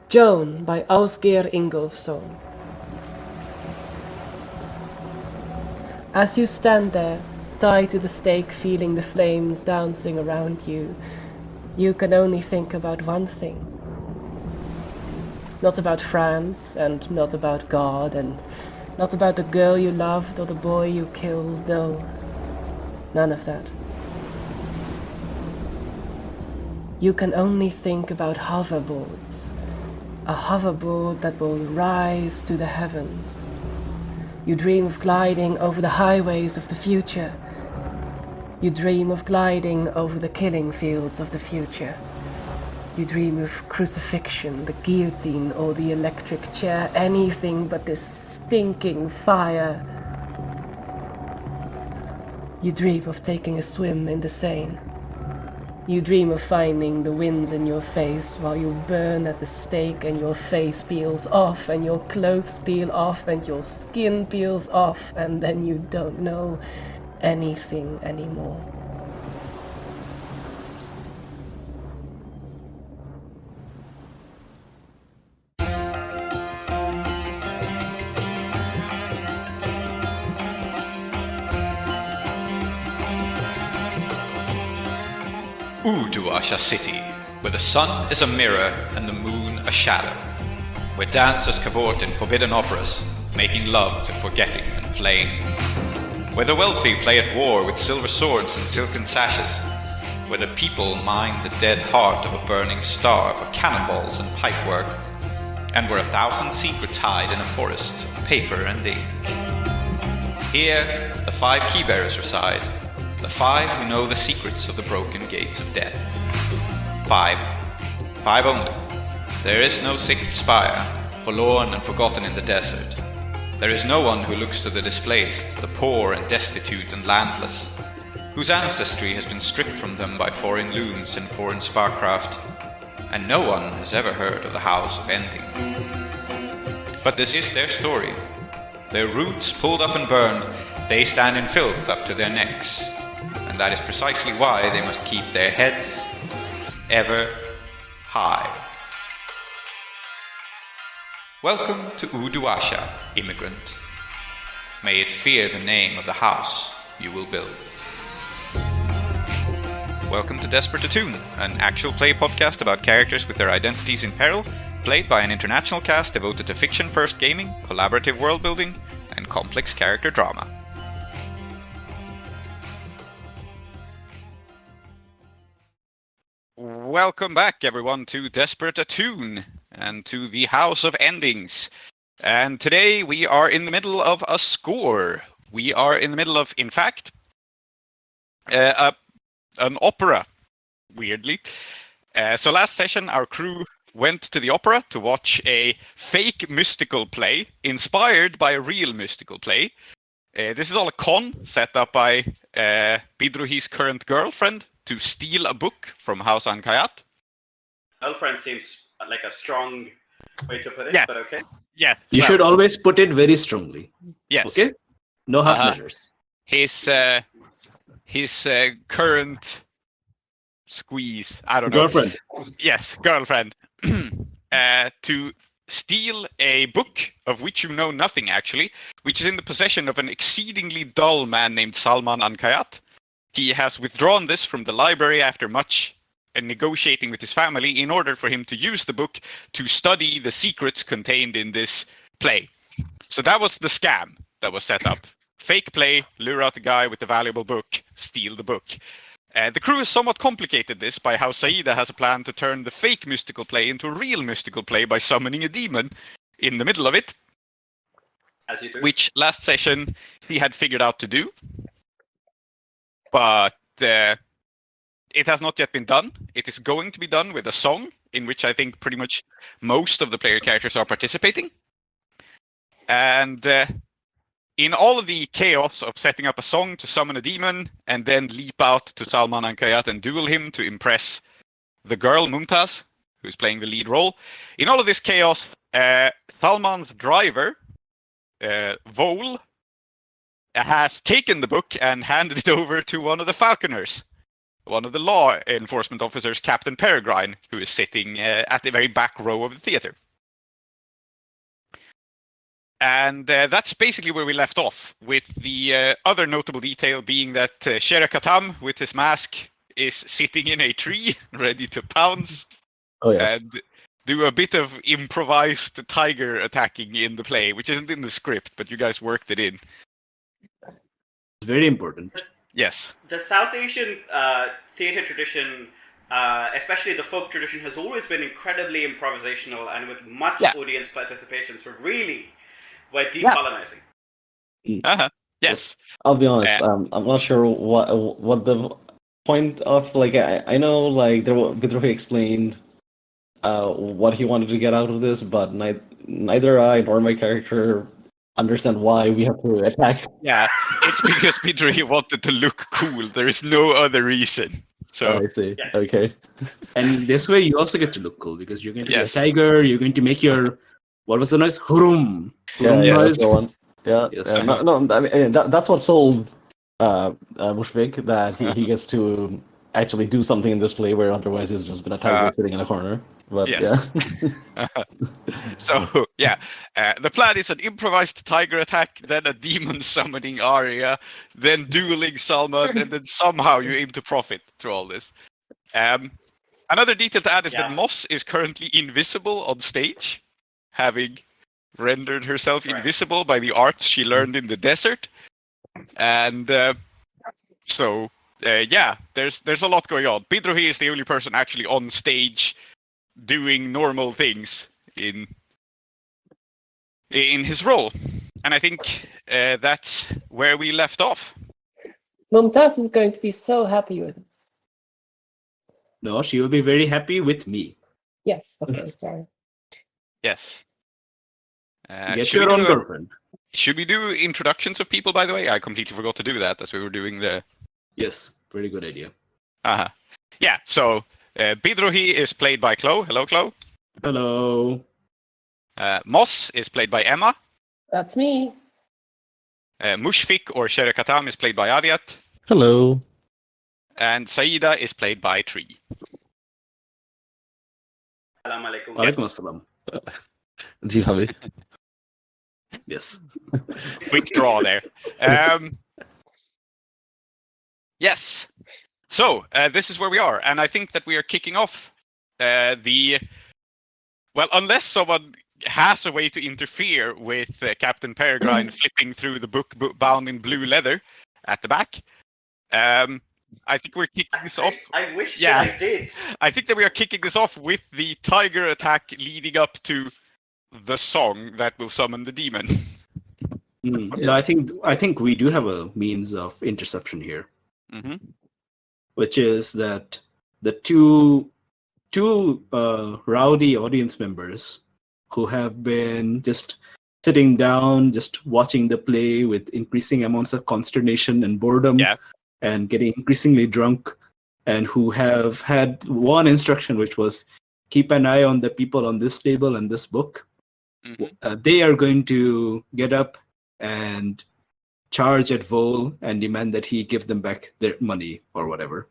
Joan by Ásgeir Ingólfsson. As you stand there, tied to the stake, feeling the flames dancing around you, you can only think about one thing. Not about France, and not about God, and not about the girl you loved or the boy you killed, no, none of that. You can only think about hoverboards, a hoverboard that will rise to the heavens. You dream of gliding over the highways of the future. You dream of gliding over the killing fields of the future. You dream of crucifixion, the guillotine, or the electric chair, anything but this stinking fire. You dream of taking a swim in the Seine. You dream of finding the winds in your face while you burn at the stake and your face peels off and your clothes peel off and your skin peels off, and then you don't know anything anymore. Uduasha City, where the sun is a mirror and the moon a shadow, where dancers cavort in forbidden operas, making love to forgetting and flaying, where the wealthy play at war with silver swords and silken sashes, where the people mine the dead heart of a burning star for cannonballs and pipework, and where 1,000 secrets hide in a forest of paper and ink. Here, the 5 keybearers reside, the 5 who know the secrets of the broken gates of death. 5 only. There is no 6th spire, forlorn and forgotten in the desert. There is no one who looks to the displaced, the poor and destitute and landless, whose ancestry has been stripped from them by foreign looms and foreign sparkcraft, and no one has ever heard of the House of Ending. But this is their story. Their roots pulled up and burned, they stand in filth up to their necks. And that is precisely why they must keep their heads ever high. Welcome to Uduasha, immigrant. May it fear the name of the house you will build. Welcome to Desperate Attune, an actual play podcast about characters with their identities in peril, played by an international cast devoted to fiction-first gaming, collaborative world-building, and complex character drama. Welcome back, everyone, to Desperate Attune and to the House of Endings. And today we are in the middle of a score. We are in the middle of, in fact, an opera, weirdly. So last session, our crew went to the opera to watch a fake mystical play inspired by a real mystical play. This is all a con set up by Bidruhi's current girlfriend to steal a book from House Ankayat. Girlfriend seems like a strong way to put it, Yeah. but okay. Yeah. You should always put it very strongly. Yes. Okay? No half measures. His current squeeze, I don't know. Girlfriend. Yes, girlfriend. To steal a book of which you know nothing, actually, which is in the possession of an exceedingly dull man named Salman Ankayat. He has withdrawn this from the library after much negotiating with his family in order for him to use the book to study the secrets contained in this play. So that was the scam that was set up. Fake play, lure out the guy with the valuable book, steal the book. The crew has somewhat complicated this by how Saida has a plan to turn the fake mystical play into a real mystical play by summoning a demon in the middle of it. As you do. Which last session he had figured out to do. But it has not yet been done. It is going to be done with a song in which I think pretty much most of the player characters are participating. And in all of the chaos of setting up a song to summon a demon and then leap out to Salman Ankayat and duel him to impress the girl Mumtaz, who's playing the lead role, in all of this chaos, Salman's driver, Vol, has taken the book and handed it over to one of the falconers, one of the law enforcement officers, Captain Peregrine, who is sitting at the very back row of the theater. And that's basically where we left off, with the other notable detail being that Sher-e-Khattam, with his mask, is sitting in a tree, ready to pounce, Oh yes. and do a bit of improvised tiger attacking in the play, which isn't in the script, but you guys worked it in. It's very important. Yes. The South Asian theatre tradition, especially the folk tradition, has always been incredibly improvisational and with much audience participation. So really, we're decolonizing. Uh-huh. Yes. I'll be honest. I'm not sure what the point of I know Bidrohi explained what he wanted to get out of this, but neither I nor my character understand why we have to attack. Yeah, it's because Bidrohi wanted to look cool. There is no other reason. So I see. Yes. Okay. And this way, you also get to look cool because you're going to be a Yes. tiger. You're going to make your what was the noise? Hurum. Yeah, Hurum yeah, noise. that's the one. Yeah, Yes. yeah. No, I mean, that's what sold Mushfiq, that he gets to actually do something in this play where otherwise he's just been a tiger sitting in a corner. But Yes. So yeah, the plan is an improvised tiger attack, then a demon summoning aria, then dueling Salman, and then somehow you aim to profit through all this. Another detail to add is that Moss is currently invisible on stage, having rendered herself invisible by the arts she learned in the desert. And so there's a lot going on. Bidrohi is the only person actually on stage doing normal things in his role, and I think that's where we left off. Mumtaz is going to be so happy with us. No, she will be very happy with me. Yes, okay, sorry. Yes. Get your own girlfriend. Should we do introductions of people, by the way? I completely forgot to do that as we were doing the... Yes, very good idea. Uh-huh. Yeah, so Bidrohi is played by Klow. Hello, Klow. Hello. Moss is played by Emma. That's me. Mushfiq or Sher-e-Khattam is played by Aadiyat. hello. And Saida is played by Tree. Assalamu alaikum. Walaikum assalam. Ji Bhavi. Yes. Quick draw there. Yes. So this is where we are, and I think that we are kicking off unless someone has a way to interfere with Captain Peregrine flipping through the book bound in blue leather at the back. I think we're kicking this off. I wish Yeah. that I did. I think that we are kicking this off with the tiger attack leading up to the song that will summon the demon. No, I think we do have a means of interception here, Mm-hmm. which is that the two rowdy audience members who have been just sitting down, just watching the play with increasing amounts of consternation and boredom, and getting increasingly drunk, and who have had one instruction, which was keep an eye on the people on this table and this book. Mm-hmm. They are going to get up and charge at Vol and demand that he give them back their money or whatever.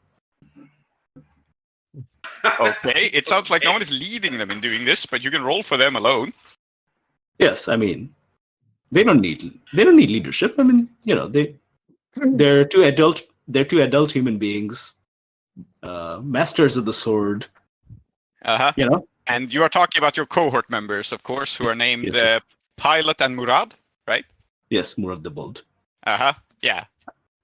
Okay, it sounds like no one is leading them in doing this, but you can roll for them alone. Yes, I mean, they don't need leadership. I mean, they're two adult human beings, masters of the sword. Uh-huh. And you are talking about your cohort members, of course, who are named Yes, Pilot and Murad, right? Yes, Murad the Bold. Uh-huh, yeah.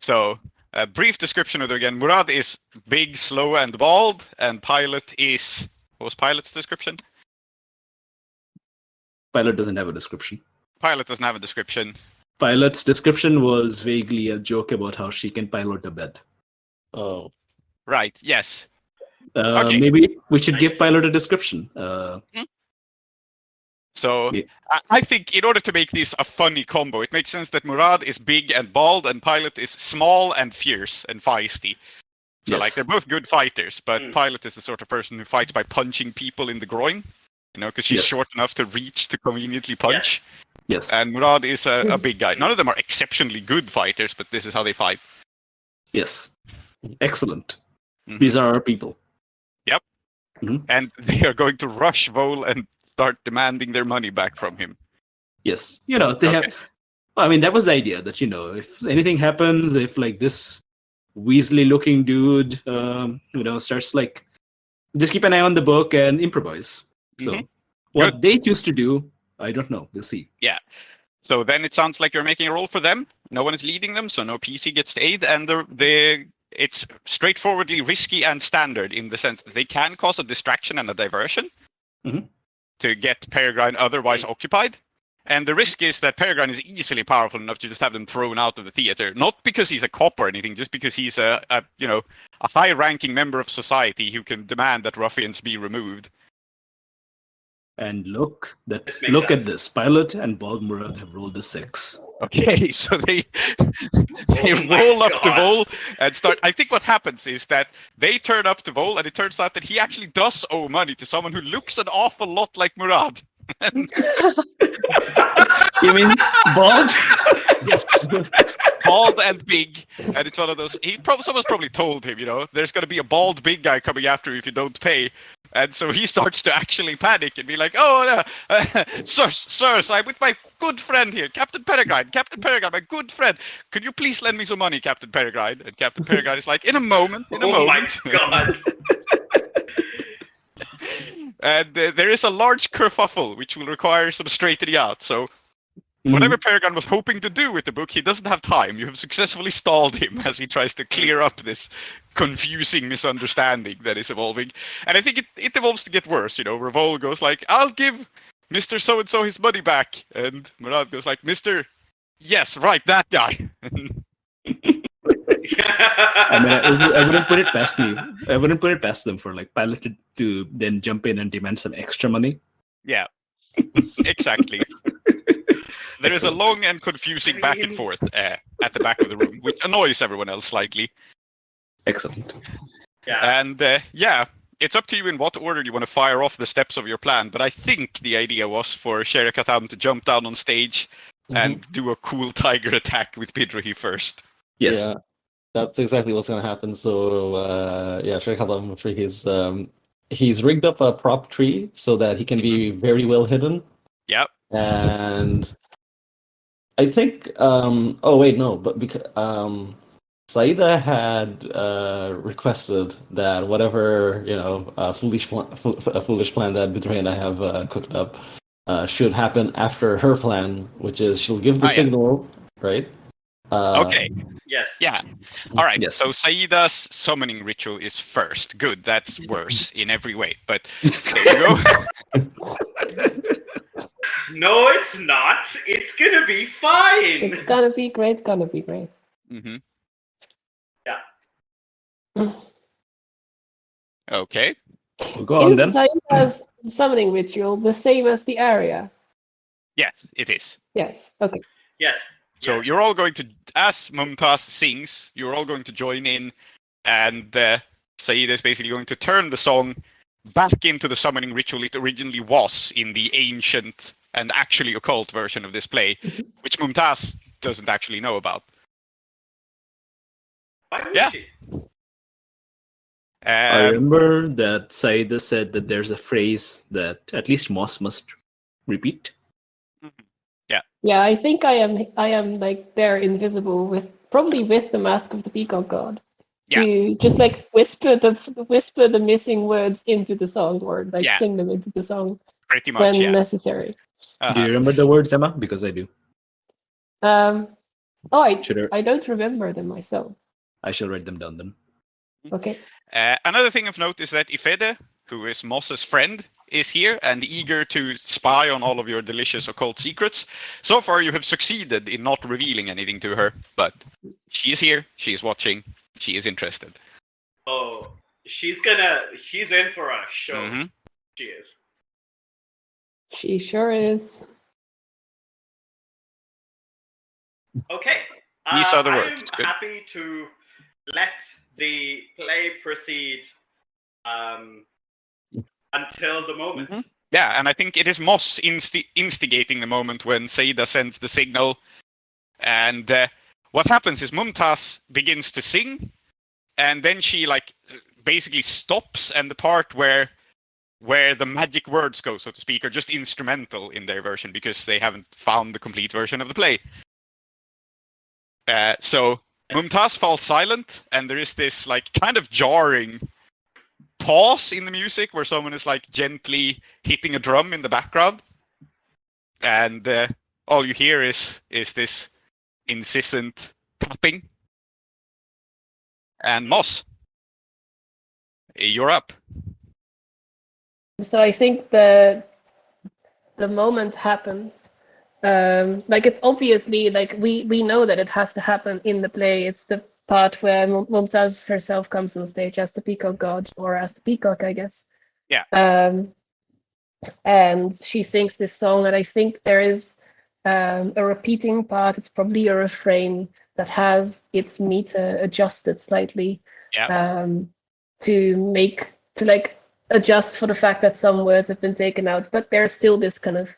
So, a brief description of them again. Murad is big, slow, and bald, and Pilot is... What was Pilot's description? Pilot doesn't have a description. Pilot doesn't have a description. Pilot's description was vaguely a joke about how she can pilot a bed. Oh. Right, yes. Okay. Maybe we should give Pilot a description. So, Yeah. I think in order to make this a funny combo, it makes sense that Murad is big and bald, and Pilot is small and fierce and feisty. So, Yes. they're both good fighters, but Pilot is the sort of person who fights by punching people in the groin, because she's Yes. short enough to reach to conveniently punch. Yes. And Murad is a big guy. None of them are exceptionally good fighters, but this is how they fight. Yes. Excellent. These are our people. Yep. Mhm. And they are going to rush Vol and start demanding their money back from him. Yes. They have. I mean, that was the idea that, if anything happens, if like this Weasley-looking dude, starts like, just keep an eye on the book and improvise. So what they choose to do, I don't know. We'll see. Yeah. So then it sounds like you're making a roll for them. No one is leading them, so no PC gets to aid, and it's straightforwardly risky and standard in the sense that they can cause a distraction and a diversion to get Peregrine otherwise occupied. And the risk is that Peregrine is easily powerful enough to just have them thrown out of the theater, not because he's a cop or anything, just because he's a high-ranking member of society who can demand that ruffians be removed. And look at this. Pilot and Bald Murad have rolled a 6. Okay, so they roll up to Vol and start. I think what happens is that they turn up to Vol, and it turns out that he actually does owe money to someone who looks an awful lot like Murad. You mean bald? Yes, bald and big, and it's one of those. Someone's probably told him, there's going to be a bald big guy coming after you if you don't pay. And so he starts to actually panic and be like, "Oh, no, sirs, I'm with my good friend here, Captain Peregrine, my good friend. Could you please lend me some money, Captain Peregrine?" And Captain Peregrine is like, "In a moment, Oh my god!" And there is a large kerfuffle, which will require some straightening out. So whatever Peregrine was hoping to do with the book, he doesn't have time. You have successfully stalled him as he tries to clear up this confusing misunderstanding that is evolving. And I think it evolves to get worse, where Vol goes like, "I'll give Mr. So-and-so his money back." And Murad goes like, "Mr. Yes, right, that guy." I wouldn't put it past me. I wouldn't put it past them for like Pilot to then jump in and demand some extra money. Yeah, exactly. There is a long and confusing back and forth at the back of the room, which annoys everyone else slightly. Excellent. Yeah. And it's up to you in what order you want to fire off the steps of your plan. But I think the idea was for Sher-e-Khattam to jump down on stage and do a cool tiger attack with Pidrohi first. Yes. Yeah, that's exactly what's going to happen. So, Sher-e-Khattam, he's rigged up a prop tree so that he can be very well hidden. Yep. And I think, but because Saida had requested that whatever foolish plan that Bidrohi and I have cooked up should happen after her plan, which is she'll give the signal, right? Okay. Yes. Yeah. All right. Yes. So Saida's summoning ritual is first. Good. That's worse in every way. But there you go. No, it's not. It's gonna be fine. It's gonna be great. Gonna be great. Mm-hmm. Yeah. Okay. Well, go on then. Is Saida's summoning ritual the same as the area? Yes, it is. Yes. Okay. Yes. So Yes. you're all going to, as Mumtaz sings, you're all going to join in, and Saida is basically going to turn the song back into the summoning ritual it originally was in the ancient and actually occult version of this play, which Mumtaz doesn't actually know about. Why would Yeah. she? I remember that Saida said that there's a phrase that at least Moss must repeat. Yeah, I think I am like there invisible with the mask of the peacock god. Yeah. To just like whisper the missing words into the song or like sing them into the song Pretty much, when necessary. Do you remember the words, Emma? Because I do. I don't remember them myself. I shall write them down then. Okay. Another thing of note is that Ifede, who is Moss's friend, is here and eager to spy on all of your delicious occult secrets. So far, you have succeeded in not revealing anything to her, but she is here, she is watching, she is interested. Oh, she's in for a show. Mm-hmm. She is. She sure is. Okay. These are the words. I'm Good. happy to let the play proceed until the moment. Mm-hmm. Yeah, and I think it is Moss instigating the moment when Saida sends the signal. And what happens is Mumtaz begins to sing, and then she basically stops, and the part where the magic words go, so to speak, are just instrumental in their version because they haven't found the complete version of the play. So Mumtaz falls silent, and there is this like kind of jarring pause in the music where someone is like gently hitting a drum in the background, and all you hear is this incessant tapping. And Moss, you're up. So I think the moment happens. Like it's obviously like we know that it has to happen in the play. It's the part where Mumtaz herself comes on stage as the peacock god, or as the peacock, I guess. Yeah. And she sings this song, and I think there is a repeating part. It's probably a refrain that has its meter adjusted slightly. Yeah. To adjust for the fact that some words have been taken out, but there's still this kind of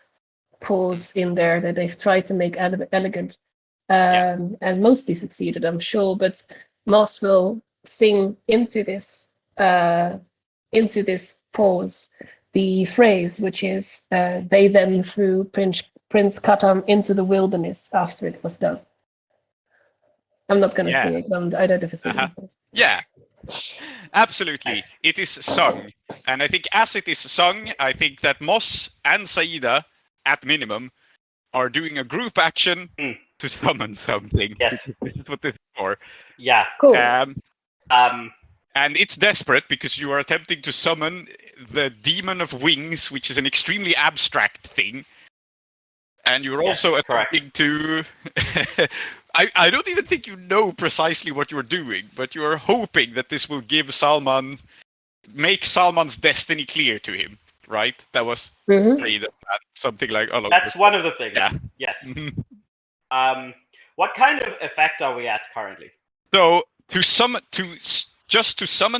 pause in there that they've tried to make elegant, and mostly succeeded, I'm sure. But Moss will sing into this pause the phrase, which is they then threw Prince Khattam into the wilderness after it was done. I'm not going to sing it. I don't have a singing voice. Yeah, absolutely. It is sung. And I think as it is sung, I think that Moss and Saida, at minimum, are doing a group action to summon something. Yes. This is what this is for. Yeah. Cool. And it's desperate because you are attempting to summon the Demon of Wings, which is an extremely abstract thing. And you're also attempting to... I don't even think you know precisely what you're doing, but you're hoping that this will make Salman's destiny clear to him, right? That was something like... Oh, that's one of the things. Yeah. Yes. What kind of effect are we at currently? So to summon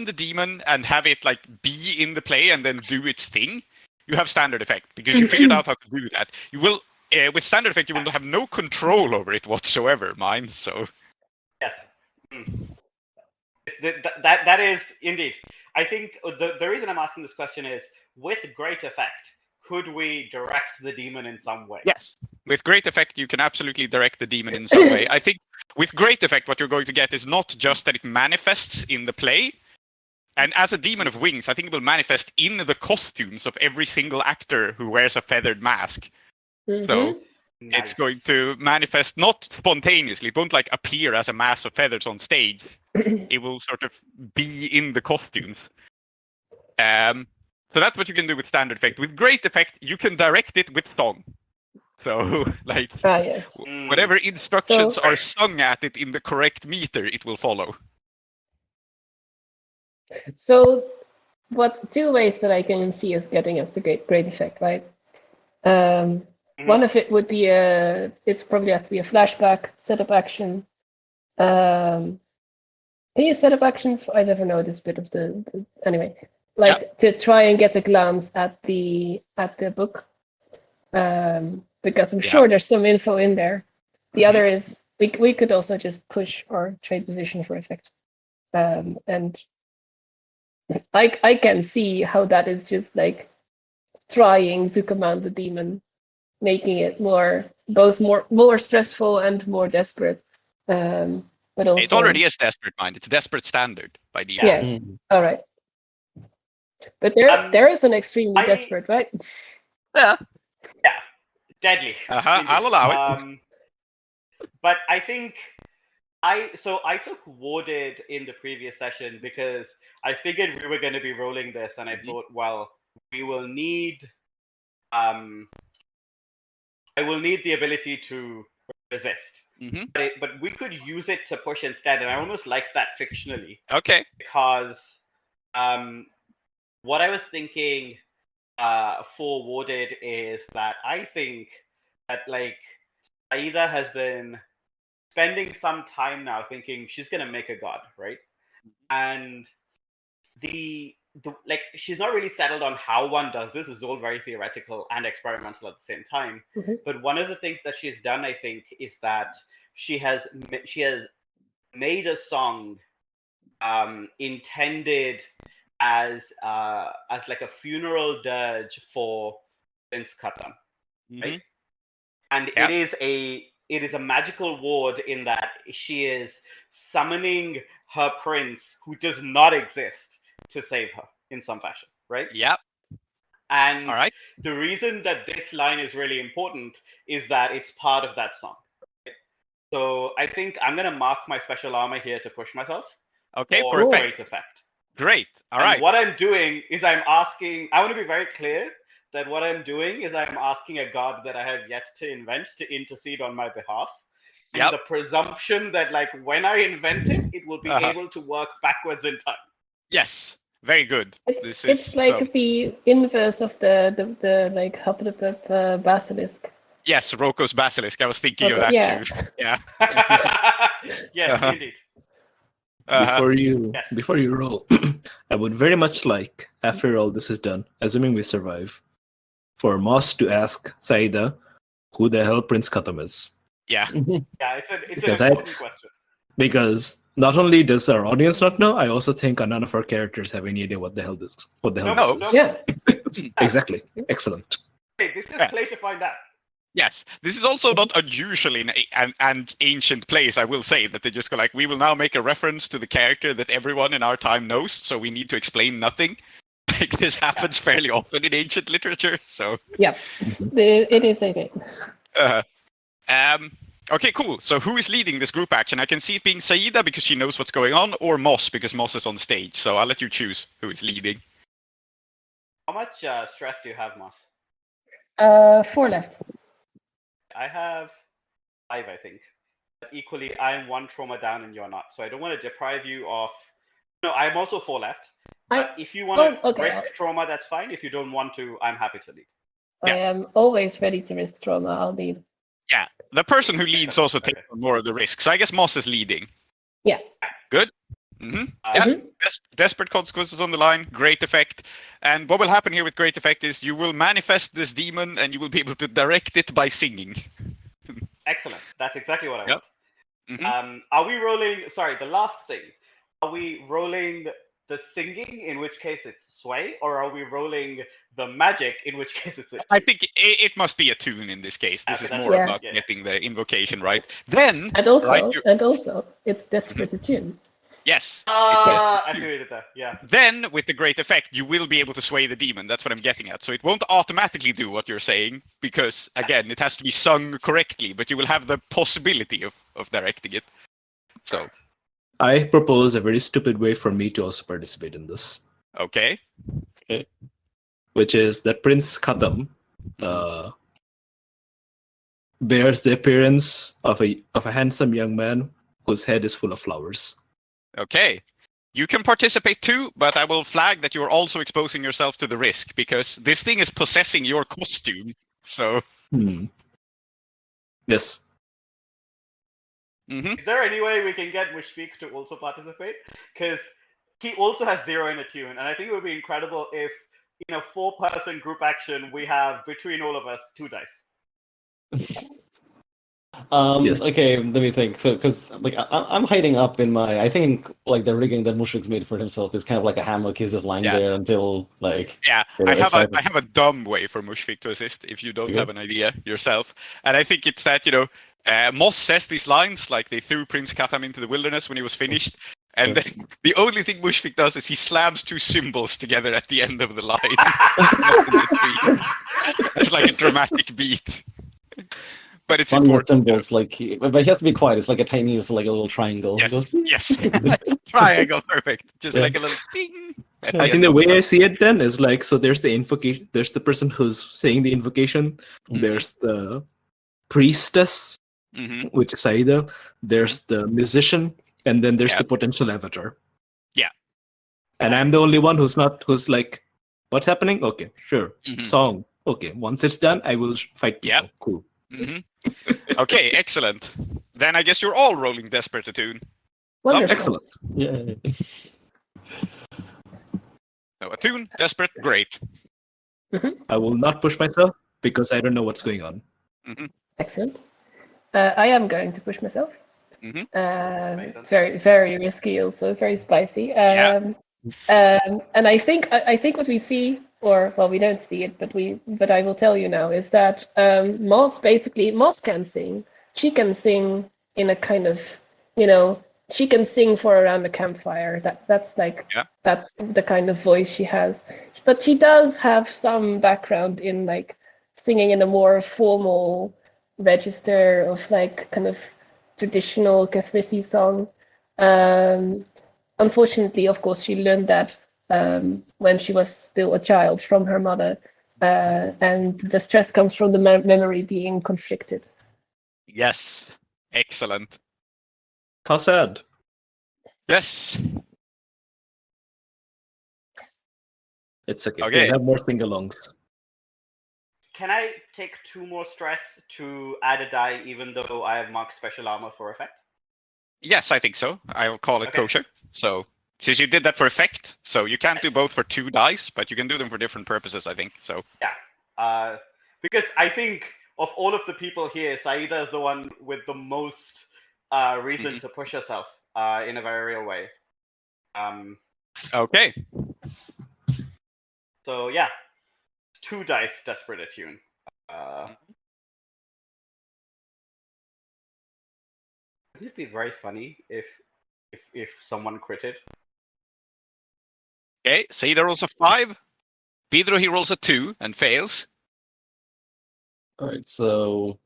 the demon and have it like be in the play and then do its thing, you have standard effect because you figured out how to do that. You will with standard effect you will have no control over it whatsoever, mind. So yes, that is indeed. I think the reason I'm asking this question is with great effect. Could we direct the demon in some way? Yes. With great effect, you can absolutely direct the demon in some way. I think with great effect, what you're going to get is not just that it manifests in the play. And as a demon of wings, I think it will manifest in the costumes of every single actor who wears a feathered mask. So it's going to manifest not spontaneously. It won't like appear as a mass of feathers on stage. It will sort of be in the costumes. So that's what you can do with standard effect. With great effect, you can direct it with song. So, like, whatever instructions are sung at it in the correct meter, it will follow. So, two ways that I can see us getting up to great effect, right? One of it would be it's probably has to be a flashback setup action. Can you set up actions? I never know this bit of the anyway. Like to try and get a glance at the book, because I'm sure there's some info in there. The other is we could also just push or trade position for effect, and I can see how that is just like trying to command the demon, making it more stressful and more desperate. But also it already is desperate, mind. It's desperate standard by default. Yeah. All right. But there is an extremely desperate, right? Yeah. Yeah. Deadly. I'll allow it. But I think I took warded in the previous session because I figured we were going to be rolling this, and I thought, well, we will need I will need the ability to resist. But we could use it to push instead, and I almost like that fictionally. Okay. Because what I was thinking for warded is that I think that like Saida has been spending some time now thinking she's gonna make a god, right? And the like she's not really settled on how one does this. It's all very theoretical and experimental at the same time. But one of the things that she's done, I think, is that she has made a song intended as like a funeral dirge for Prince Khattam, right? And Yeah. it is a magical ward in that she is summoning her prince who does not exist to save her in some fashion, right? Yep. And All right. the reason that this line is really important is that it's part of that song. Right? So I think I'm going to mark my special armor here to push myself. Okay, for perfect. great effect. Great. All and right. what I'm doing is I want to be very clear that what I'm doing is I'm asking a god that I have yet to invent to intercede on my behalf. And the presumption that like when I invent it, it will be able to work backwards in time. Yes. Very good. It's like the inverse of the like Hup basilisk. Yes, Roko's basilisk. I was thinking of that too. Yeah. Yes, indeed. Before you roll, I would very much like, after all this is done, assuming we survive, for Moss to ask Saida who the hell Prince Khattam is. Yeah. Yeah, it's an important question. Because not only does our audience not know, I also think none of our characters have any idea what the hell this is. Yeah. Exactly. Excellent. Hey, this is play to find out. Yes, this is also not unusual in an ancient place, I will say, that they just go like, we will now make a reference to the character that everyone in our time knows, so we need to explain nothing. Like, this happens fairly often in ancient literature, so... Yeah, it is a thing. Okay, cool. So who is leading this group action? I can see it being Saida because she knows what's going on, or Moss because Moss is on stage, so I'll let you choose who is leading. How much stress do you have, Moss? 4 left. I have 5, I think. But equally, I'm 1 trauma down and you're not. So I don't want to deprive you of... No, I'm also 4 left. But if you want to risk trauma, that's fine. If you don't want to, I'm happy to lead. I am always ready to risk trauma. I'll lead. Yeah, the person who leads also takes more of the risk. So I guess Moss is leading. Yeah. Good. Desperate consequences on the line. Great effect. And what will happen here with great effect is you will manifest this demon and you will be able to direct it by singing. Excellent. That's exactly what I want. Are we rolling... Sorry, the last thing. Are we rolling the singing, in which case it's sway, or are we rolling the magic, in which case it's I think it must be Attune in this case. This is more about getting the invocation right. Then... And also, it's Desperate Attune. Yes. I see what you did there. Yeah. Then, with the great effect, you will be able to sway the demon. That's what I'm getting at. So it won't automatically do what you're saying, because, again, it has to be sung correctly, but you will have the possibility of directing it. So... I propose a very stupid way for me to also participate in this. Okay. Which is that Prince Khattam bears the appearance of a handsome young man whose head is full of flowers. Okay. You can participate too, but I will flag that you're also exposing yourself to the risk, because this thing is possessing your costume, so... Yes. Is there any way we can get Mushfiq to also participate? Because he also has 0 in Attune, and I think it would be incredible if, in a 4-person group action, we have, between all of us, 2 dice. Okay, let me think. So, because like I'm hiding up in my, I think like the rigging that Mushfiq's made for himself is kind of like a hammock. He's just lying there until like. Yeah, I have a dumb way for Mushfiq to assist if you don't have an idea yourself, and I think it's that Moss says these lines like they threw Prince Khattam into the wilderness when he was finished, and then the only thing Mushfiq does is he slams 2 cymbals together at the end of the line. It's like a dramatic beat. But it's important. Symbols, but he has to be quiet. It's like a tiny, it's like a little triangle. Yes. Triangle, perfect. Just like a little ding. I think the way I see it then is like, so there's the invocation, there's the person who's saying the invocation, there's the priestess, which is Saida, there's the musician, and then there's the potential avatar. Yeah. And I'm the only one who's like, what's happening? Okay, sure. Song. Okay, once it's done, I will fight people. Cool. Okay, excellent. Then I guess you're all rolling Desperate Attune. Wonderful. Excellent. Yeah. So Attune, Desperate, great. I will not push myself because I don't know what's going on. Excellent. I am going to push myself. Mm-hmm. Very, very risky, also very spicy. Yeah. And I think what we see, or well, we don't see it, but I will tell you now, is that Moss can sing. She can sing in a kind of, she can sing for around the campfire. That's the kind of voice she has. But she does have some background in like singing in a more formal register of like kind of traditional Cathrisi song. Unfortunately, of course, she learned that when she was still a child from her mother, and the stress comes from the memory being conflicted. Yes. Excellent. How sad. Yes. It's okay. Okay. We'll have more sing-alongs. Can I take 2 more stress to add a die, even though I have marked special armor for effect? Yes, I think so. I'll call it kosher. So, since you did that for effect, so you can't do both for 2 dice, but you can do them for different purposes, I think. So. Yeah. Because I think of all of the people here, Saida is the one with the most reason to push herself in a very real way. Okay. So yeah, 2 dice desperate attune. Wouldn't it be very funny if someone critted? Okay, Saida rolls a 5. Bidrohi rolls a 2 and fails. All right, so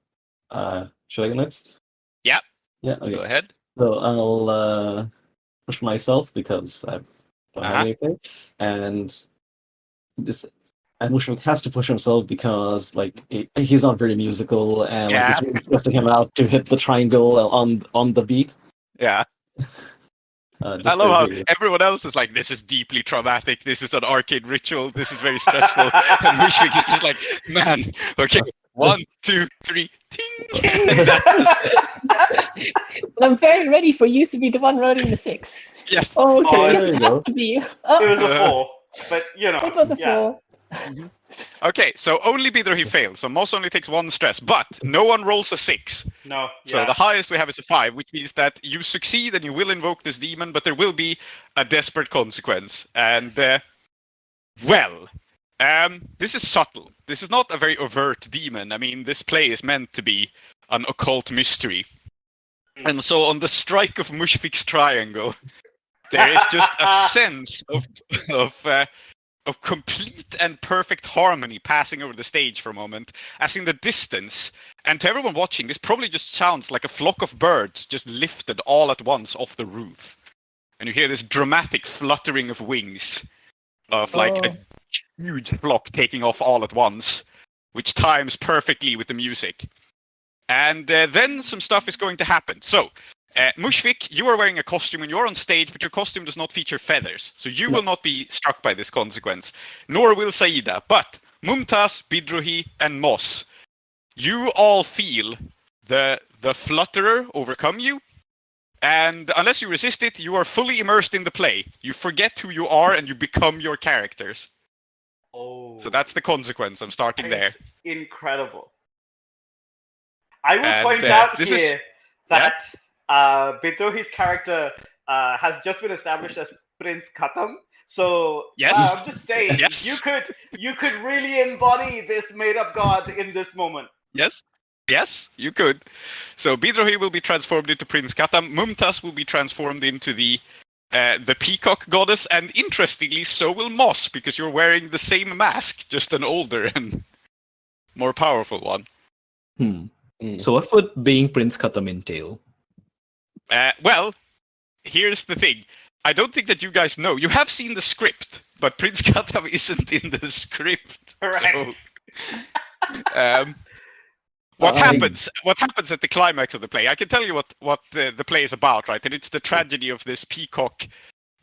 should I go next? Yeah. Yeah. Okay. Go ahead. So I'll push myself because I don't have anything, and Mushroom has to push himself because like he's not very musical, and like it's really stressing him out to hit the triangle on the beat. Yeah. I love how everyone else is like, this is deeply traumatic, this is an arcade ritual, this is very stressful. And Mushvik is just like, man, okay, 1, 2, 3, ting! I'm very ready for you to be the one rolling the 6. Yes. Oh, okay, there you go. It was a 4, but you know. It was a 4. Okay, so only Bidrohi fails, so Moss only takes 1 stress, but no one rolls a 6. No. So the highest we have is a 5, which means that you succeed and you will invoke this demon, but there will be a desperate consequence. And, this is subtle. This is not a very overt demon. I mean, this play is meant to be an occult mystery. And so on the strike of Mushfik's triangle, there is just a sense of complete and perfect harmony passing over the stage for a moment, as in the distance. And to everyone watching, this probably just sounds like a flock of birds just lifted all at once off the roof. And you hear this dramatic fluttering of wings of like a huge flock taking off all at once, which times perfectly with the music. And then some stuff is going to happen. So, Mushvik, you are wearing a costume and you're on stage, but your costume does not feature feathers. So you will not be struck by this consequence, nor will Saida. But Mumtaz, Bidrohi, and Moss, you all feel the flutterer overcome you. And unless you resist it, you are fully immersed in the play. You forget who you are and you become your characters. Oh. So that's the consequence. I'm starting there. Incredible. I will point out here that Bidrohi's character has just been established as Prince Khattam. So I'm just saying, you could really embody this made-up god in this moment. Yes, you could. So Bidrohi will be transformed into Prince Khattam. Mumtaz will be transformed into the peacock goddess, and interestingly, so will Moss, because you're wearing the same mask, just an older and more powerful one. So what would being Prince Khattam entail? Well, here's the thing. I don't think that you guys know. You have seen the script, but Prince Khattam isn't in the script. Correct. So, what happens at the climax of the play? I can tell you what the play is about, right? And it's the tragedy of this peacock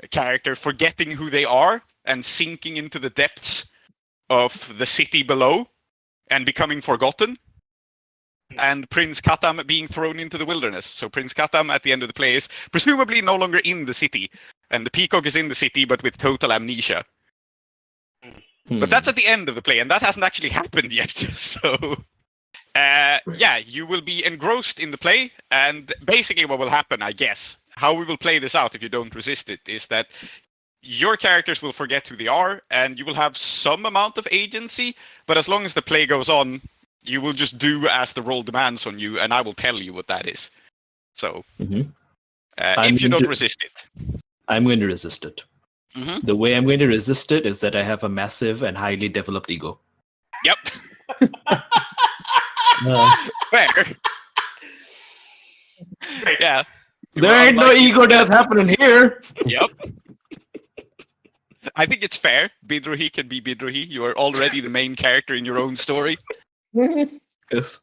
character forgetting who they are and sinking into the depths of the city below and becoming forgotten. And Prince Khattam being thrown into the wilderness. So Prince Khattam at the end of the play is presumably no longer in the city. And the peacock is in the city, but with total amnesia. But that's at the end of the play, and that hasn't actually happened yet. So yeah, you will be engrossed in the play, and basically what will happen, I guess, how we will play this out if you don't resist it, is that your characters will forget who they are, and you will have some amount of agency, but as long as the play goes on, you will just do as the role demands on you, and I will tell you what that is. So, if you don't resist it. I'm going to resist it. Mm-hmm. The way I'm going to resist it is that I have a massive and highly developed ego. Yep. Fair. Great. Yeah. There ain't no ego death happening here. Yep. I think it's fair. Bidrohi can be Bidrohi. You are already the main character in your own story. Yes.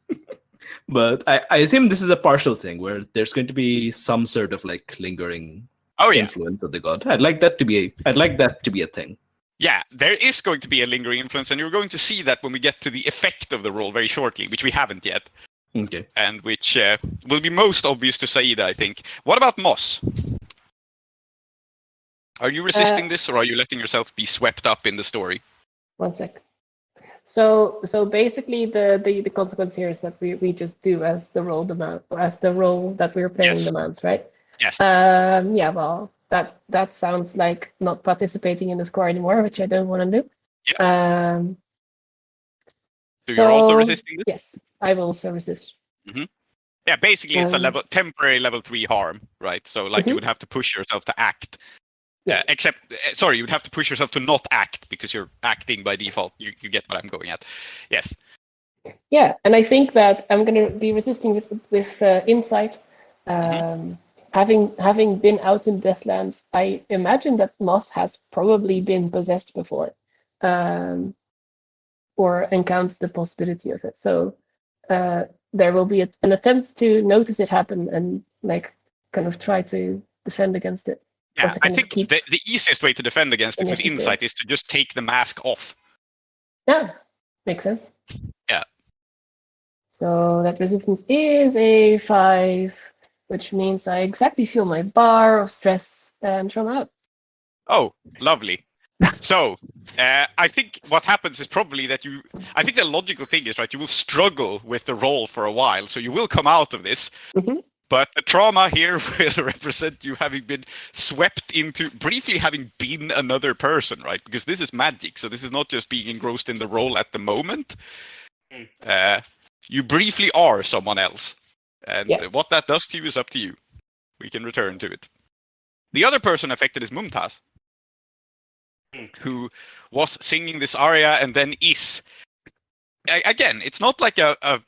But I assume this is a partial thing where there's going to be some sort of like lingering influence of the god. I'd like that to be a thing. Yeah, there is going to be a lingering influence, and you're going to see that when we get to the effect of the role very shortly, which we haven't yet. Okay. And which will be most obvious to Saida, I think. What about Moss? Are you resisting this, or are you letting yourself be swept up in the story? One sec. So basically, the consequence here is that we just do as the role that we're playing demands, right? Yes. Yeah. Well, that sounds like not participating in the score anymore, which I don't want to do. Yeah. So so you're also resisting this? Yes, I will also resist. Mm-hmm. Yeah, basically it's a temporary level 3 harm, right? So like you would have to push yourself to act. Yeah. You would have to push yourself to not act because you're acting by default. You get what I'm going at. Yes. Yeah, and I think that I'm going to be resisting with insight. Having been out in Deathlands, I imagine that Moss has probably been possessed before, or encountered the possibility of it. So there will be an attempt to notice it happen and like kind of try to defend against it. Yeah, I think the easiest way to defend against it with insight is to just take the mask off. Yeah, makes sense. Yeah. So that resistance is a 5, which means I exactly feel my bar of stress and trauma out. Oh, lovely. So, I think what happens is probably that I think the logical thing is, right, you will struggle with the role for a while, so you will come out of this. Mm-hmm. But the trauma here will represent you having been swept into, briefly having been another person, right? Because this is magic, so this is not just being engrossed in the role at the moment. You briefly are someone else. And what that does to you is up to you. We can return to it. The other person affected is Mumtaz, who was singing this aria and then is. Again, it's not like a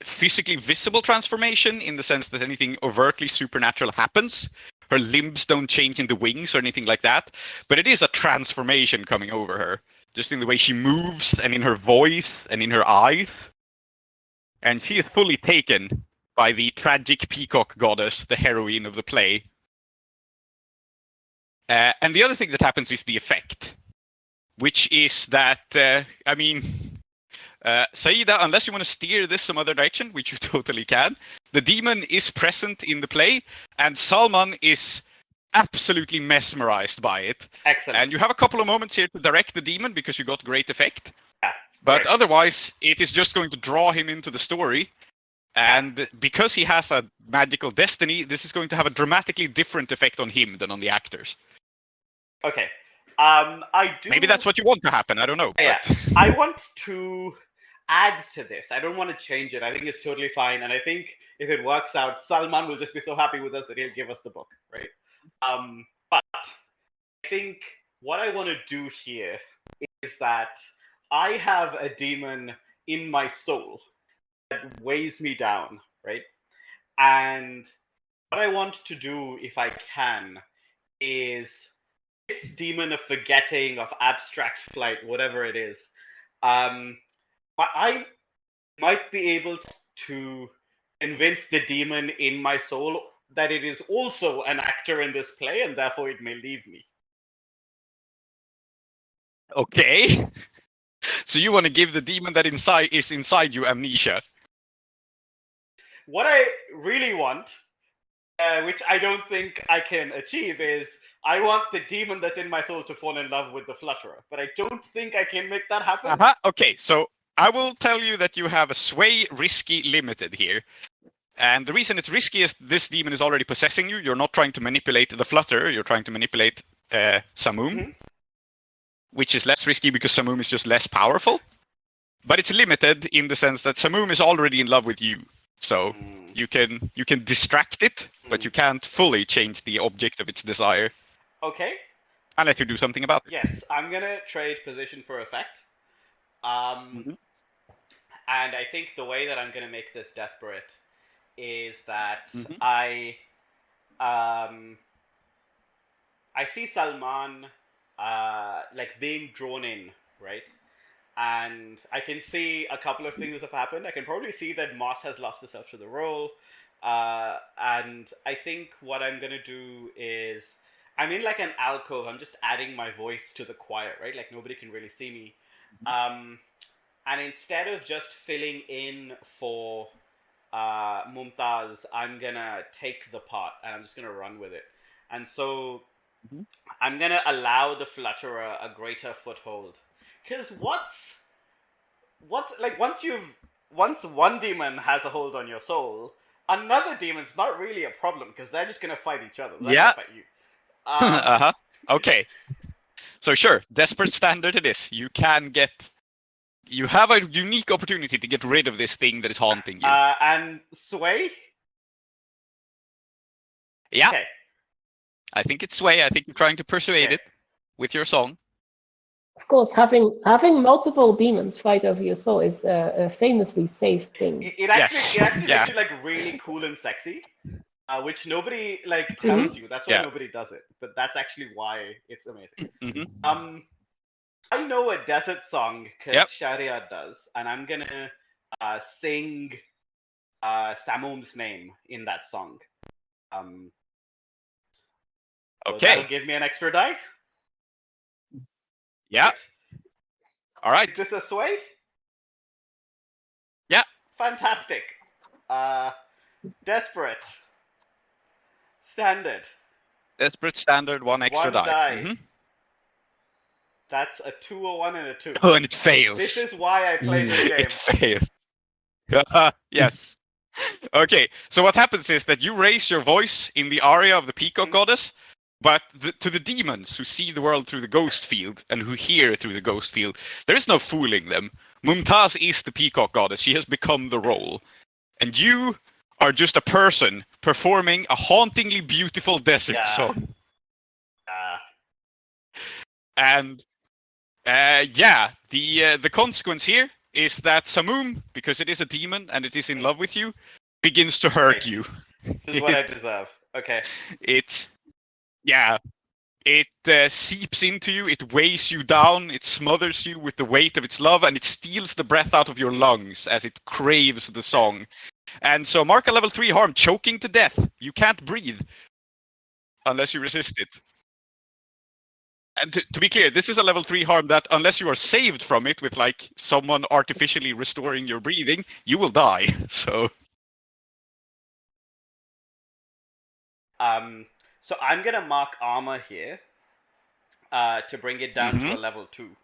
physically visible transformation in the sense that anything overtly supernatural happens. Her limbs don't change in the wings or anything like that, but it is a transformation coming over her, just in the way she moves and in her voice and in her eyes. And she is fully taken by the tragic peacock goddess, the heroine of the play. And the other thing that happens is the effect, which is that, Saida, unless you want to steer this some other direction, which you totally can, the demon is present in the play, and Salman is absolutely mesmerized by it. Excellent. And you have a couple of moments here to direct the demon because you got great effect. Yeah, but otherwise, it is just going to draw him into the story. And because he has a magical destiny, this is going to have a dramatically different effect on him than on the actors. Okay. I do. Maybe that's what you want to happen. I don't know. Yeah. I want to add to this. I don't want to change it. I think it's totally fine. And I think if it works out, Salman will just be so happy with us that he'll give us the book, right? But I think what I want to do here is that I have a demon in my soul that weighs me down, right? And what I want to do, if I can, is this demon of forgetting, of abstract flight, whatever it is, I might be able to convince the demon in my soul that it is also an actor in this play, and therefore it may leave me. Okay. So you want to give the demon that is inside you amnesia? What I really want, which I don't think I can achieve, is I want the demon that's in my soul to fall in love with the Flutterer, but I don't think I can make that happen. Okay, so I will tell you that you have a sway risky limited here. And the reason it's risky is this demon is already possessing you. You're not trying to manipulate the flutter, you're trying to manipulate Samum, which is less risky because Samum is just less powerful. But it's limited in the sense that Samum is already in love with you. So you can distract it, but you can't fully change the object of its desire. Okay. Unless you do something about it. Yes, I'm gonna trade position for effect. And I think the way that I'm gonna make this desperate is that I see Salman like being drawn in, right? And I can see a couple of things have happened. I can probably see that Moss has lost herself to the role. And I think what I'm gonna do is I'm in like an alcove. I'm just adding my voice to the quiet, right? Like nobody can really see me. And instead of just filling in for Mumtaz, I'm gonna take the part and I'm just gonna run with it. And so I'm gonna allow the Flutterer a greater foothold. Because what's like once one demon has a hold on your soul, another demon's not really a problem because they're just gonna fight each other. They're gonna fight you. Okay. So sure, desperate standard it is. You have a unique opportunity to get rid of this thing that is haunting you. And sway? Yeah. Okay. I think it's sway. I think you're trying to persuade it with your song. Of course, having multiple demons fight over your soul is a famously safe thing. It actually makes you like really cool and sexy, which nobody like tells you. That's why nobody does it. But that's actually why it's amazing. I know a desert song because Sharia does, and I'm gonna sing Samum's name in that song. So that'll give me an extra die. Yeah. Right. All right. Is this a sway? Yeah. Fantastic. Desperate. Standard. Desperate standard, one extra die. That's a 2, a 1, and a 2. Oh, and it fails. This is why I play this game. It failed. Yes. Okay, so what happens is that you raise your voice in the aria of the peacock goddess, but to the demons who see the world through the ghost field and who hear through the ghost field, there is no fooling them. Mumtaz is the peacock goddess. She has become the role. And you are just a person performing a hauntingly beautiful desert song. And the consequence here is that Samum, because it is a demon and it is in love with you, begins to hurt you. This is what I deserve. Okay. It seeps into you, it weighs you down, it smothers you with the weight of its love, and it steals the breath out of your lungs as it craves the song. And so mark a level 3 harm, choking to death. You can't breathe unless you resist it. And to be clear, this is a level 3 harm that unless you are saved from it with like someone artificially restoring your breathing, you will die. So so I'm gonna mark armor here to bring it down to a level 2.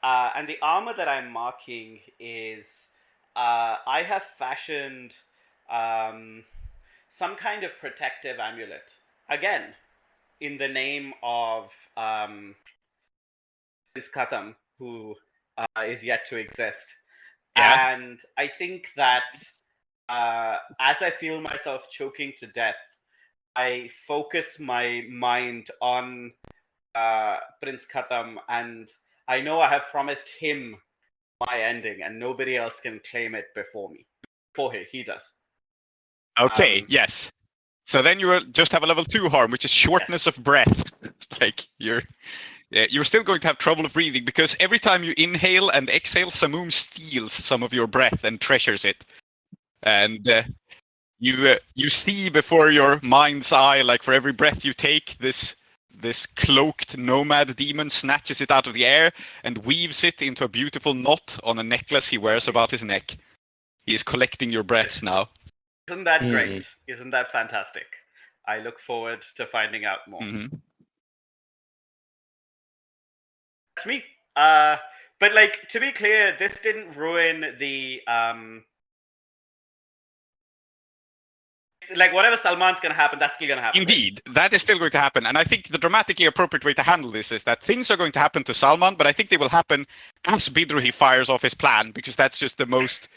And the armor that I'm marking is I have fashioned some kind of protective amulet. Again, in the name of Sher-e-Khattam, who is yet to exist. And I think that as I feel myself choking to death, I focus my mind on Prince Khattam, and I know I have promised him my ending, and nobody else can claim it before me. Before he does. Okay, yes. So then you will just have a level 2 harm, which is shortness of breath. Like you're still going to have trouble breathing because every time you inhale and exhale, Samum steals some of your breath and treasures it. And you see before your mind's eye, like for every breath you take, this cloaked nomad demon snatches it out of the air and weaves it into a beautiful knot on a necklace he wears about his neck. He is collecting your breaths now. Isn't that great? Isn't that fantastic? I look forward to finding out more. Mm-hmm. That's me. But like, to be clear, this didn't ruin the like whatever Salman's gonna happen, that's still gonna happen. Indeed, that is still going to happen. And I think the dramatically appropriate way to handle this is that things are going to happen to Salman, but I think they will happen as Bidruhi fires off his plan, because that's just the most